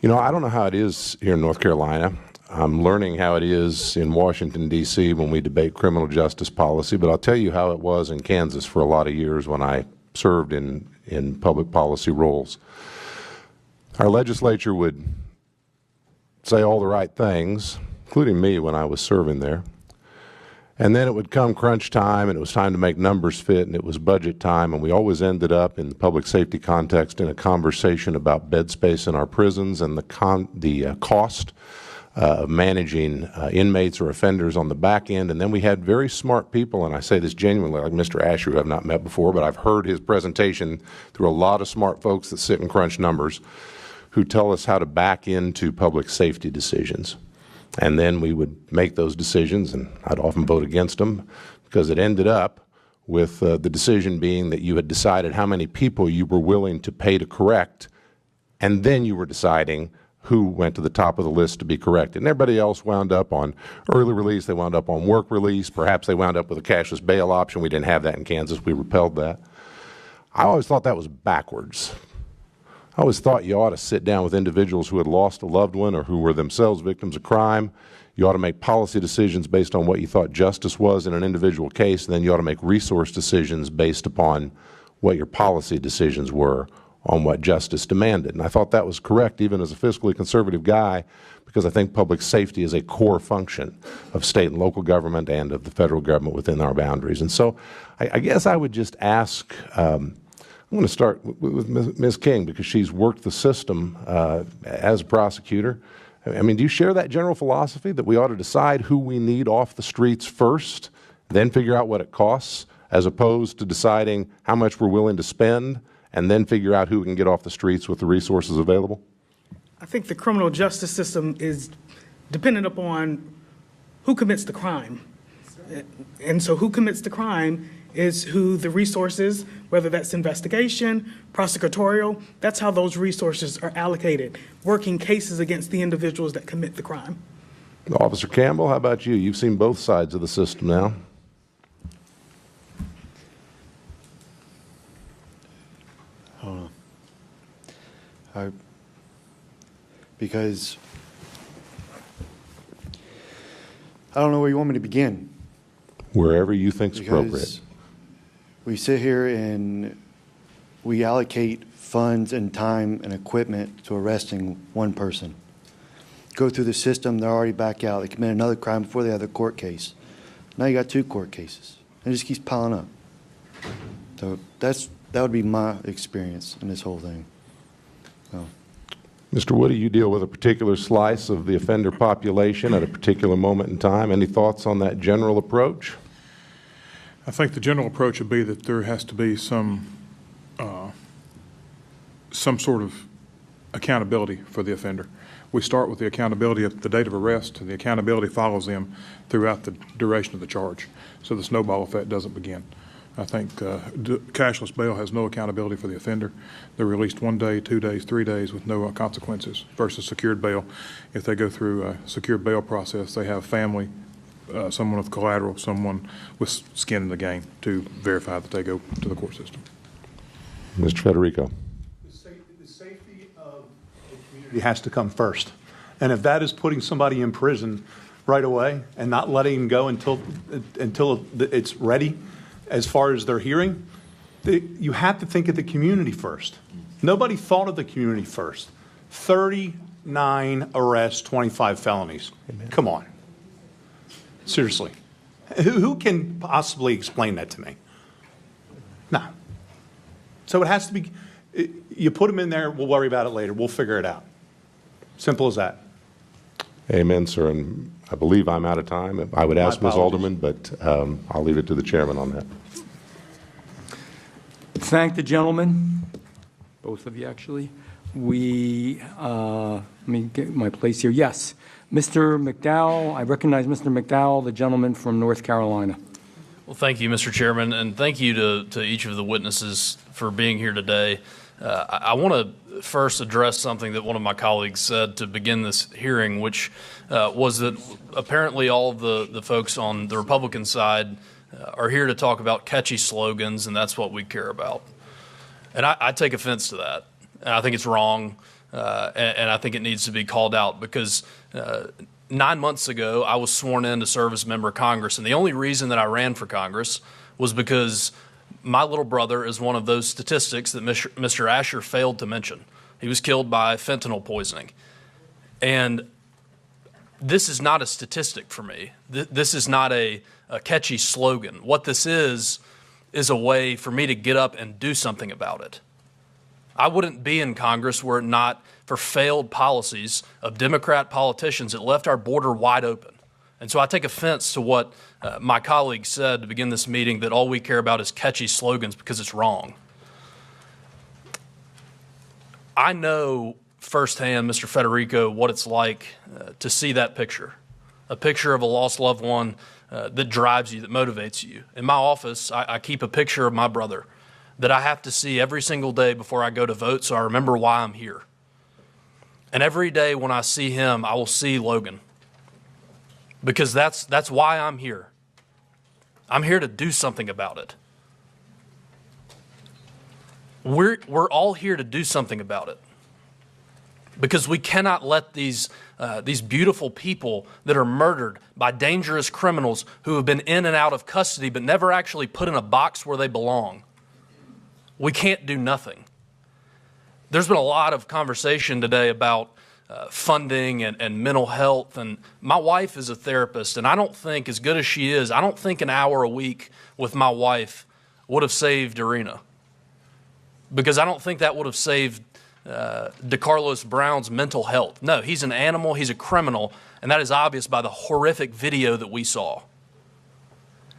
You know, I don't know how it is here in North Carolina. I'm learning how it is in Washington, D.C. when we debate criminal justice policy, but I'll tell you how it was in Kansas for a lot of years when I served in public policy roles. Our legislature would say all the right things, including me when I was serving there. And then it would come crunch time, and it was time to make numbers fit, and it was budget time, and we always ended up in the public safety context in a conversation about bed space in our prisons and the cost of managing inmates or offenders on the back end. And then we had very smart people, and I say this genuinely, like Mr. Asher, who I've not met before, but I've heard his presentation through a lot of smart folks that sit and crunch numbers, who tell us how to back into public safety decisions. And then we would make those decisions, and I'd often vote against them, because it ended up with the decision being that you had decided how many people you were willing to pay to correct, and then you were deciding who went to the top of the list to be corrected. And everybody else wound up on early release, they wound up on work release, perhaps they wound up with a cashless bail option. We didn't have that in Kansas. We repelled that. I always thought that was backwards. I always thought you ought to sit down with individuals who had lost a loved one or who were themselves victims of crime. You ought to make policy decisions based on what you thought justice was in an individual case, and then you ought to make resource decisions based upon what your policy decisions were on what justice demanded. And I thought that was correct even as a fiscally conservative guy, because I think public safety is a core function of state and local government and of the federal government within our boundaries. And so I guess I would just ask, I'm going to start with Ms. King, because she's worked the system as a prosecutor. I mean, do you share that general philosophy that we ought to decide who we need off the streets first, then figure out what it costs, as opposed to deciding how much we're willing to spend and then figure out who can get off the streets with the resources available? I think the criminal justice system is dependent upon who commits the crime. And so who commits the crime is who the resources, whether that's investigation, prosecutorial, that's how those resources are allocated, working cases against the individuals that commit the crime. Officer Campbell, how about you? You've seen both sides of the system now. Because I don't know where you want me to begin. Wherever you think's appropriate. Because we sit here and we allocate funds and time and equipment to arresting one person. Go through the system, they're already back out. They commit another crime before they have their court case. Now you got 2 court cases. It just keeps piling up. So that would be my experience in this whole thing. So. Mr. Woody, you deal with a particular slice of the offender population at a particular moment in time. Any thoughts on that general approach? I think the general approach would be that there has to be some sort of accountability for the offender. We start with the accountability at the date of arrest, and the accountability follows them throughout the duration of the charge, so the snowball effect doesn't begin. I think cashless bail has no accountability for the offender. They're released 1 day, 2 days, 3 days with no consequences, versus secured bail. If they go through a secured bail process, they have family, someone with collateral, someone with skin in the game to verify that they go to the court system. Mr. Federico. The safety of the community has to come first. And if that is putting somebody in prison right away and not letting them go until it's ready, as far as their hearing, you have to think of the community first. Nobody thought of the community first. 39 arrests, 25 felonies. Amen. Come on. Seriously. Who can possibly explain that to me? No. So it has to be, you put them in there, we'll worry about it later. We'll figure it out. Simple as that. Amen, sir. And I believe I'm out of time. I would ask Ms. Alderman, but I'll leave it to the chairman on that. Thank the gentleman, both of you actually. Let me get my place here. Yes, Mr. McDowell, I recognize Mr. McDowell, the gentleman from North Carolina. Well, thank you, Mr. Chairman, and thank you to each of the witnesses for being here today. I want to first address something that one of my colleagues said to begin this hearing, which was that apparently all of the folks on the Republican side are here to talk about catchy slogans, and that's what we care about. And I take offense to that. And I think it's wrong, and I think it needs to be called out because 9 months ago, I was sworn in to serve as a member of Congress, and the only reason that I ran for Congress was because my little brother is one of those statistics that Mr. Asher failed to mention. He was killed by fentanyl poisoning. And this is not a statistic for me. This is not a catchy slogan. What this is a way for me to get up and do something about it. I wouldn't be in Congress were it not for failed policies of Democrat politicians that left our border wide open. And so I take offense to what my colleague said to begin this meeting, that all we care about is catchy slogans, because it's wrong. I know firsthand, Mr. Federico, what it's like to see that picture, a picture of a lost loved one that drives you, that motivates you. In my office, I keep a picture of my brother that I have to see every single day before I go to vote, so I remember why I'm here. And every day when I see him, I will see Logan, because that's why I'm here. I'm here to do something about it. We're all here to do something about it, because we cannot let these beautiful people that are murdered by dangerous criminals who have been in and out of custody but never actually put in a box where they belong. We can't do nothing. There's been a lot of conversation today about funding and mental health, and my wife is a therapist, and I don't think, as good as she is, I don't think an hour a week with my wife would have saved Irina, because I don't think that would have saved DeCarlos Brown's mental health. No, he's an animal, he's a criminal, and that is obvious by the horrific video that we saw.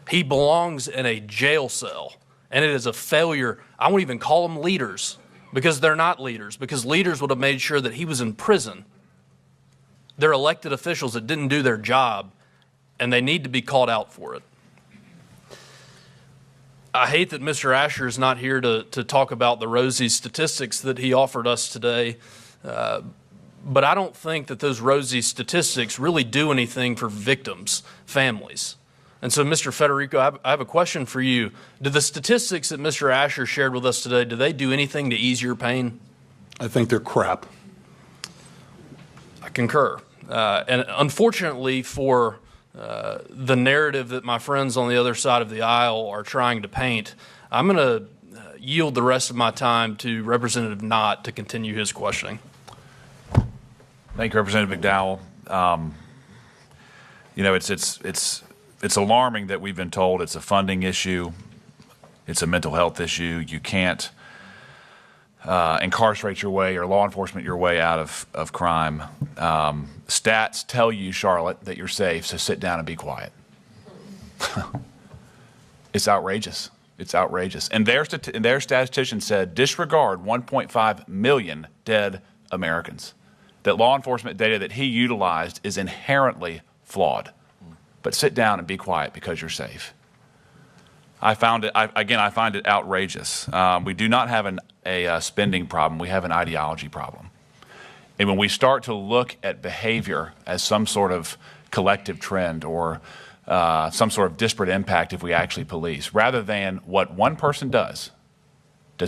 He belongs in a jail cell, and it is a failure. I won't even call them leaders, because they're not leaders, because leaders would have made sure that he was in prison. They're elected officials that didn't do their job, and they need to be called out for it. I hate that Mr. Asher is not here to talk about the rosy statistics that he offered us today, but I don't think that those rosy statistics really do anything for victims' families. And so, Mr. Federico, I have a question for you. Do the statistics that Mr. Asher shared with us today, do they do anything to ease your pain? I think they're crap. I concur. And unfortunately for the narrative that my friends on the other side of the aisle are trying to paint, I'm going to yield the rest of my time to Representative Knott to continue his questioning. Thank you, Representative McDowell. You know, it's alarming that we've been told it's a funding issue, it's a mental health issue. You can't incarcerate your way or law enforcement your way out of crime. Stats tell you, Charlotte, that you're safe, so sit down and be quiet. It's outrageous. It's outrageous. And their statistician said, disregard 1.5 million dead Americans. That law enforcement data that he utilized is inherently flawed. But sit down and be quiet because you're safe. I find it outrageous. We do not have a spending problem. We have an ideology problem. And when we start to look at behavior as some sort of collective trend or some sort of disparate impact if we actually police, rather than what one person does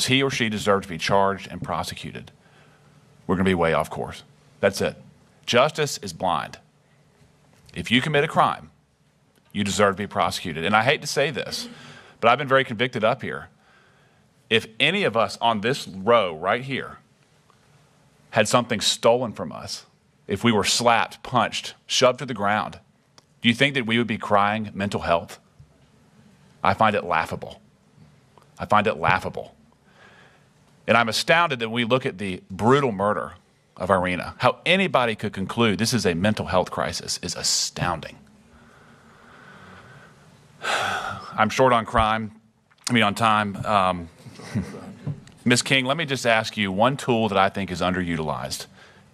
he or she deserve to be charged and prosecuted, we're going to be way off course. That's it. Justice is blind. If you commit a crime, you deserve to be prosecuted. And I hate to say this, but I've been very convicted up here. If any of us on this row right here had something stolen from us, if we were slapped, punched, shoved to the ground, do you think that we would be crying mental health? I find it laughable. I find it laughable. And I'm astounded that we look at the brutal murder of Irina. How anybody could conclude this is a mental health crisis is astounding. I'm short on time. Ms. King, let me just ask you, one tool that I think is underutilized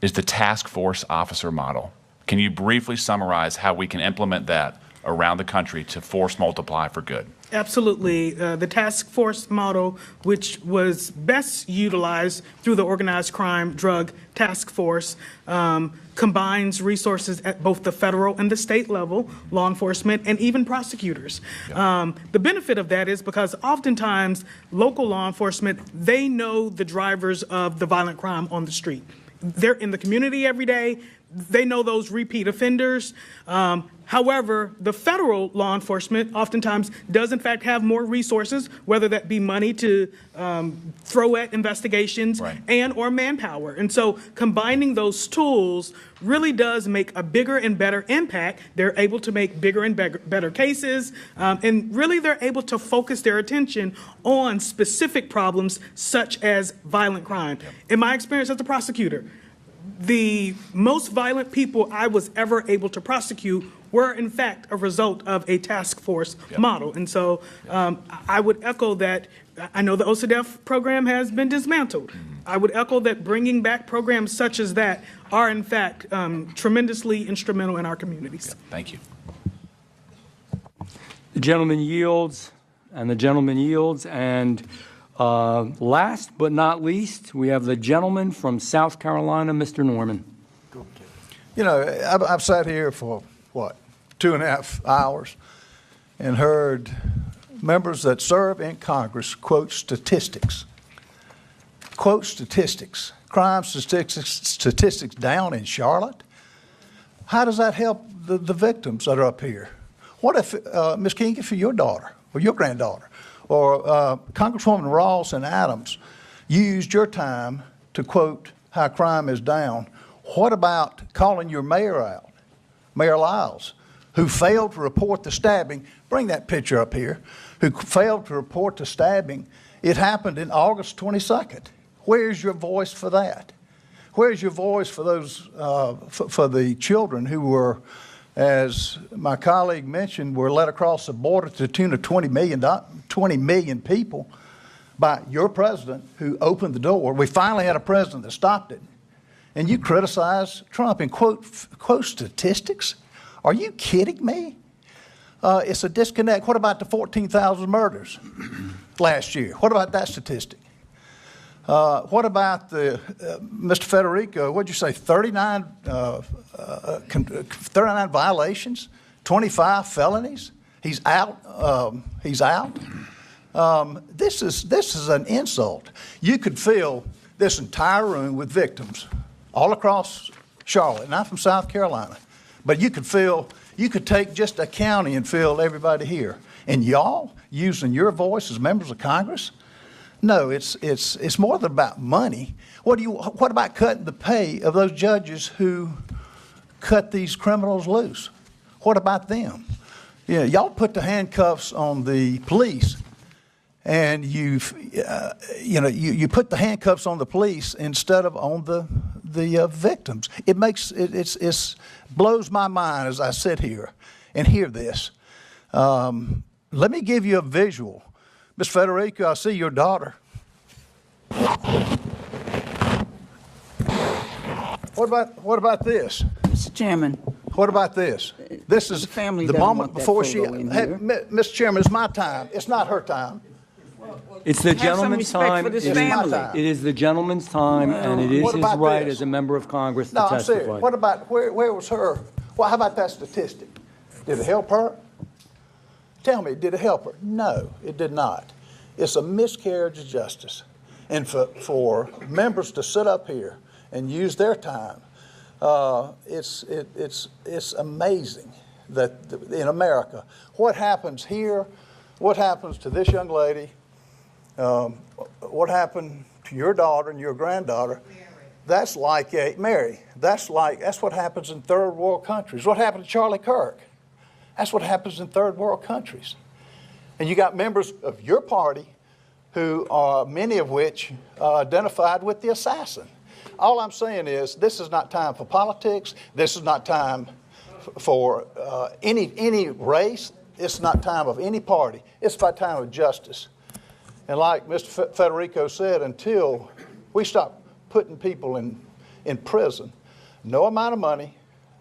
is the task force officer model. Can you briefly summarize how we can implement that around the country to force multiply for good? Absolutely. The task force model, which was best utilized through the Organized Crime Drug Task Force, combines resources at both the federal and the state level, law enforcement, and even prosecutors. Yep. The benefit of that is because oftentimes local law enforcement, they know the drivers of the violent crime on the street. They're in the community every day. They know those repeat offenders. However, the federal law enforcement oftentimes does in fact have more resources, whether that be money to throw at investigations and or manpower. And so combining those tools really does make a bigger and better impact. They're able to make bigger and better cases, and really they're able to focus their attention on specific problems such as violent crime. Yep. In my experience as a prosecutor, the most violent people I was ever able to prosecute were, in fact, a result of a task force model. And so I would echo that. I know the OCDF program has been dismantled. I would echo that bringing back programs such as that are, in fact, tremendously instrumental in our communities. Thank you. The gentleman yields, and the gentleman yields, and last but not least, we have the gentleman from South Carolina, Mr. Norman. You know, I've sat here for, 2.5 hours and heard members that serve in Congress quote statistics. Quote statistics. Crime statistics down in Charlotte. How does that help the victims that are up here? What if, Ms. King, if your daughter or your granddaughter or Congresswoman Ross and Adams used your time to quote how crime is down? What about calling your mayor out, Mayor Lyles, who failed to report the stabbing? Bring that picture up here. Who failed to report the stabbing. It happened in August 22nd. Where's your voice for that? Where's your voice for those, for the children who were as my colleague mentioned, were let across the border to the tune of 20 million people by your president who opened the door. We finally had a president that stopped it. And you criticize Trump and quote statistics? Are you kidding me? It's a disconnect. What about the 14,000 murders last year? What about that statistic? What about the, Mr. Federico, what'd you say, 39 violations, 25 felonies? He's out. He's out. This is an insult. You could fill this entire room with victims all across Charlotte, and I'm from South Carolina, but you could take just a county and fill everybody here. And y'all using your voice as members of Congress? No, it's more than about money. What about cutting the pay of those judges who cut these criminals loose? What about them? Yeah, y'all put the handcuffs on the police, and you put the handcuffs on the police instead of on the victims. It blows my mind as I sit here and hear this. Let me give you a visual. Ms. Federico, I see your daughter. What about this? Mr. Chairman. What about this? This is the moment before she. Hey, Mr. Chairman, it's my time. It's not her time. It's the gentleman's time. It is the gentleman's time, and it is his right as a member of Congress to testify. I'm serious. What about, where was her? Well, how about that statistic? Did it help her? Tell me, did it help her? No, it did not. It's a miscarriage of justice. And for members to sit up here and use their time, it's amazing that in America, what happens here, what happens to this young lady, what happened to your daughter and your granddaughter, that's like Mary. That's what happens in third world countries. What happened to Charlie Kirk? That's what happens in third world countries. And you got members of your party who are, many of which identified with the assassin. All I'm saying is this is not time for politics. This is not time for any race. It's not time of any party. It's about time of justice. And like Mr. Federico said, until we stop putting people in prison, no amount of money,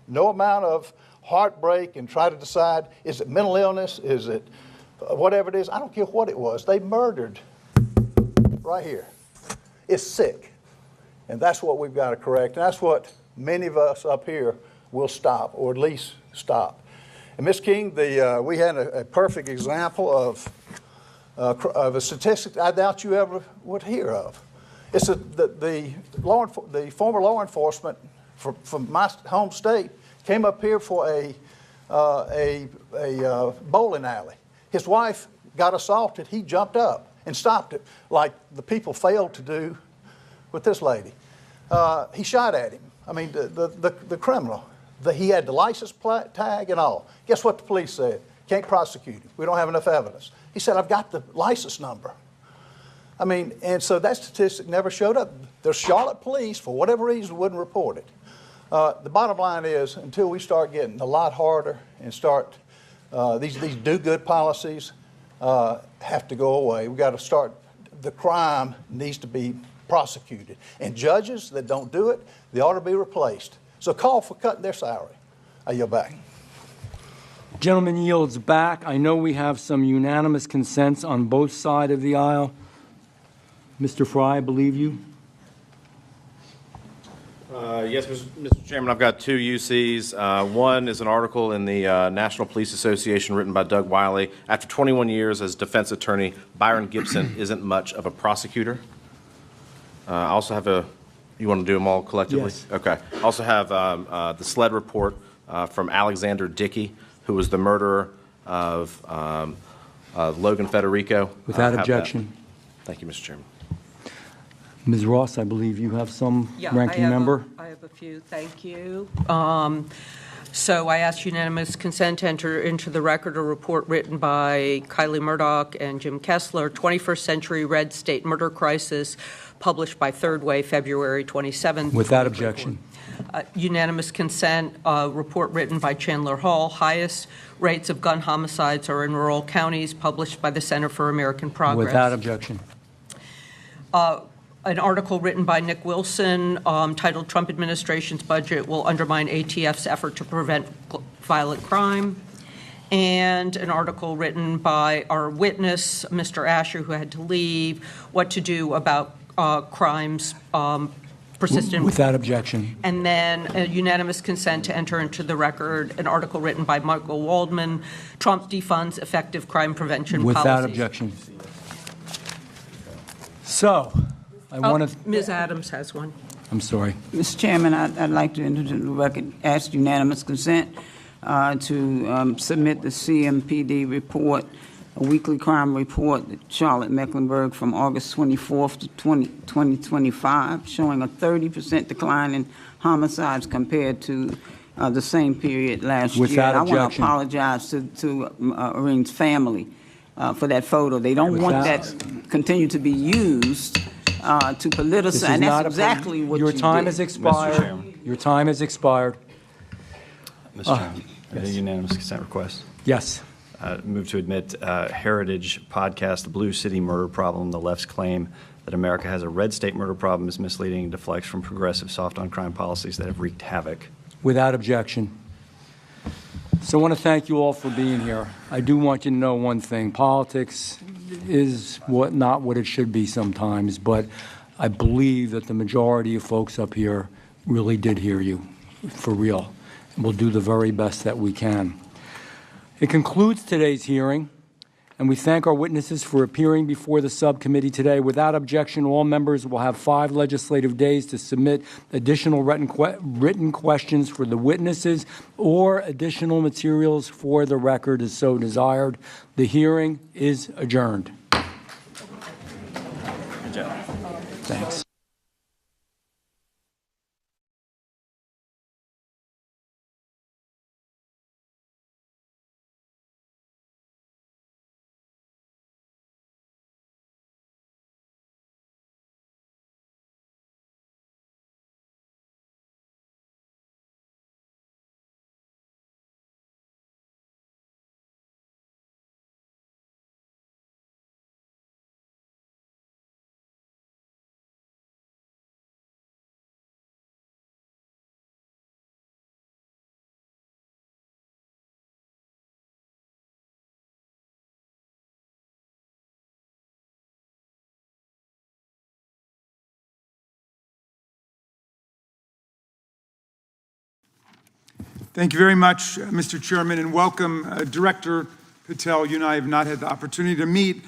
no amount of heartbreak and try to decide, is it mental illness, is it whatever it is, I don't care what it was. They murdered right here. It's sick. And that's what we've got to correct. And that's what many of us up here will stop, or at least stop. And Ms. King, we had a perfect example of a statistic I doubt you ever would hear of. It's the former law enforcement from my home state came up here for a bowling alley. His wife got assaulted. He jumped up and stopped it, like the people failed to do with this lady. He shot at him. I mean, the criminal. He had the license tag and all. Guess what the police said? Can't prosecute him. We don't have enough evidence. He said, I've got the license number. I mean, and so that statistic never showed up. The Charlotte police, for whatever reason, wouldn't report it. The bottom line is, until we start getting a lot harder and start, these do-good policies have to go away. We've got to start, the crime needs to be prosecuted. And judges that don't do it, they ought to be replaced. So call for cutting their salary. I yield back. Gentleman yields back. I know we have some unanimous consents on both sides of the aisle. Mr. Fry, I believe you. Yes, Mr. Chairman, I've got two UCs. One is an article in the National Police Association written by Doug Wiley. After 21 years as defense attorney, Byron Gibson isn't much of a prosecutor. I also have you want to do them all collectively? Yes. Okay. I also have the SLED report from Alexander Dickey, who was the murderer of Logan Federico. Without objection. Thank you, Mr. Chairman. Ms. Ross, I believe you have some ranking member. I have a few. Thank you. So I ask unanimous consent to enter into the record a report written by Kylie Murdoch and Jim Kessler, 21st Century Red State Murder Crisis, published by Third Way, February 27th. Without objection. Unanimous consent, report written by Chandler Hall, highest rates of gun homicides are in rural counties, published by the Center for American Progress. Without objection. An article written by Nick Wilson titled Trump Administration's Budget Will Undermine ATF's Effort to Prevent Violent Crime. And an article written by our witness, Mr. Asher, who had to leave, what to do about crimes persistent. Without objection. And then a unanimous consent to enter into the record an article written by Michael Waldman, Trump defunds effective crime prevention policies. Without objection. So, I want to... Ms. Adams has one. I'm sorry. Mr. Chairman, I'd like to enter into the record, ask unanimous consent to submit the CMPD report, a weekly crime report, Charlotte Mecklenburg, from August 24th to 2025, showing a 30% decline in homicides compared to the same period last year. Without I objection. want to apologize to Oreen's family for that photo. They don't want that continue to be used to politicize, and that's exactly what your you time did. has expired. Mr. Chairman. Your time has expired. Mr. Chairman, yes. a unanimous consent request. Yes. Move to admit Heritage podcast, The Blue City Murder Problem. The left's claim that America has a red state murder problem is misleading and deflects from progressive soft-on-crime policies that have wreaked havoc. Without objection. So I want to thank you all for being here. I do want you to know one thing. Politics is not what it should be sometimes, but I believe that the majority of folks up here really did hear you, for real. And we'll do the very best that we can. It concludes today's hearing, and we thank our witnesses for appearing before the subcommittee today. Without objection, all members will have 5 legislative days to submit additional written questions for the witnesses or additional materials for the record as so desired. The hearing is adjourned. Good job. Thanks. Thank you very much, Mr. Chairman, and welcome, Director Patel. You and I have not had the opportunity to meet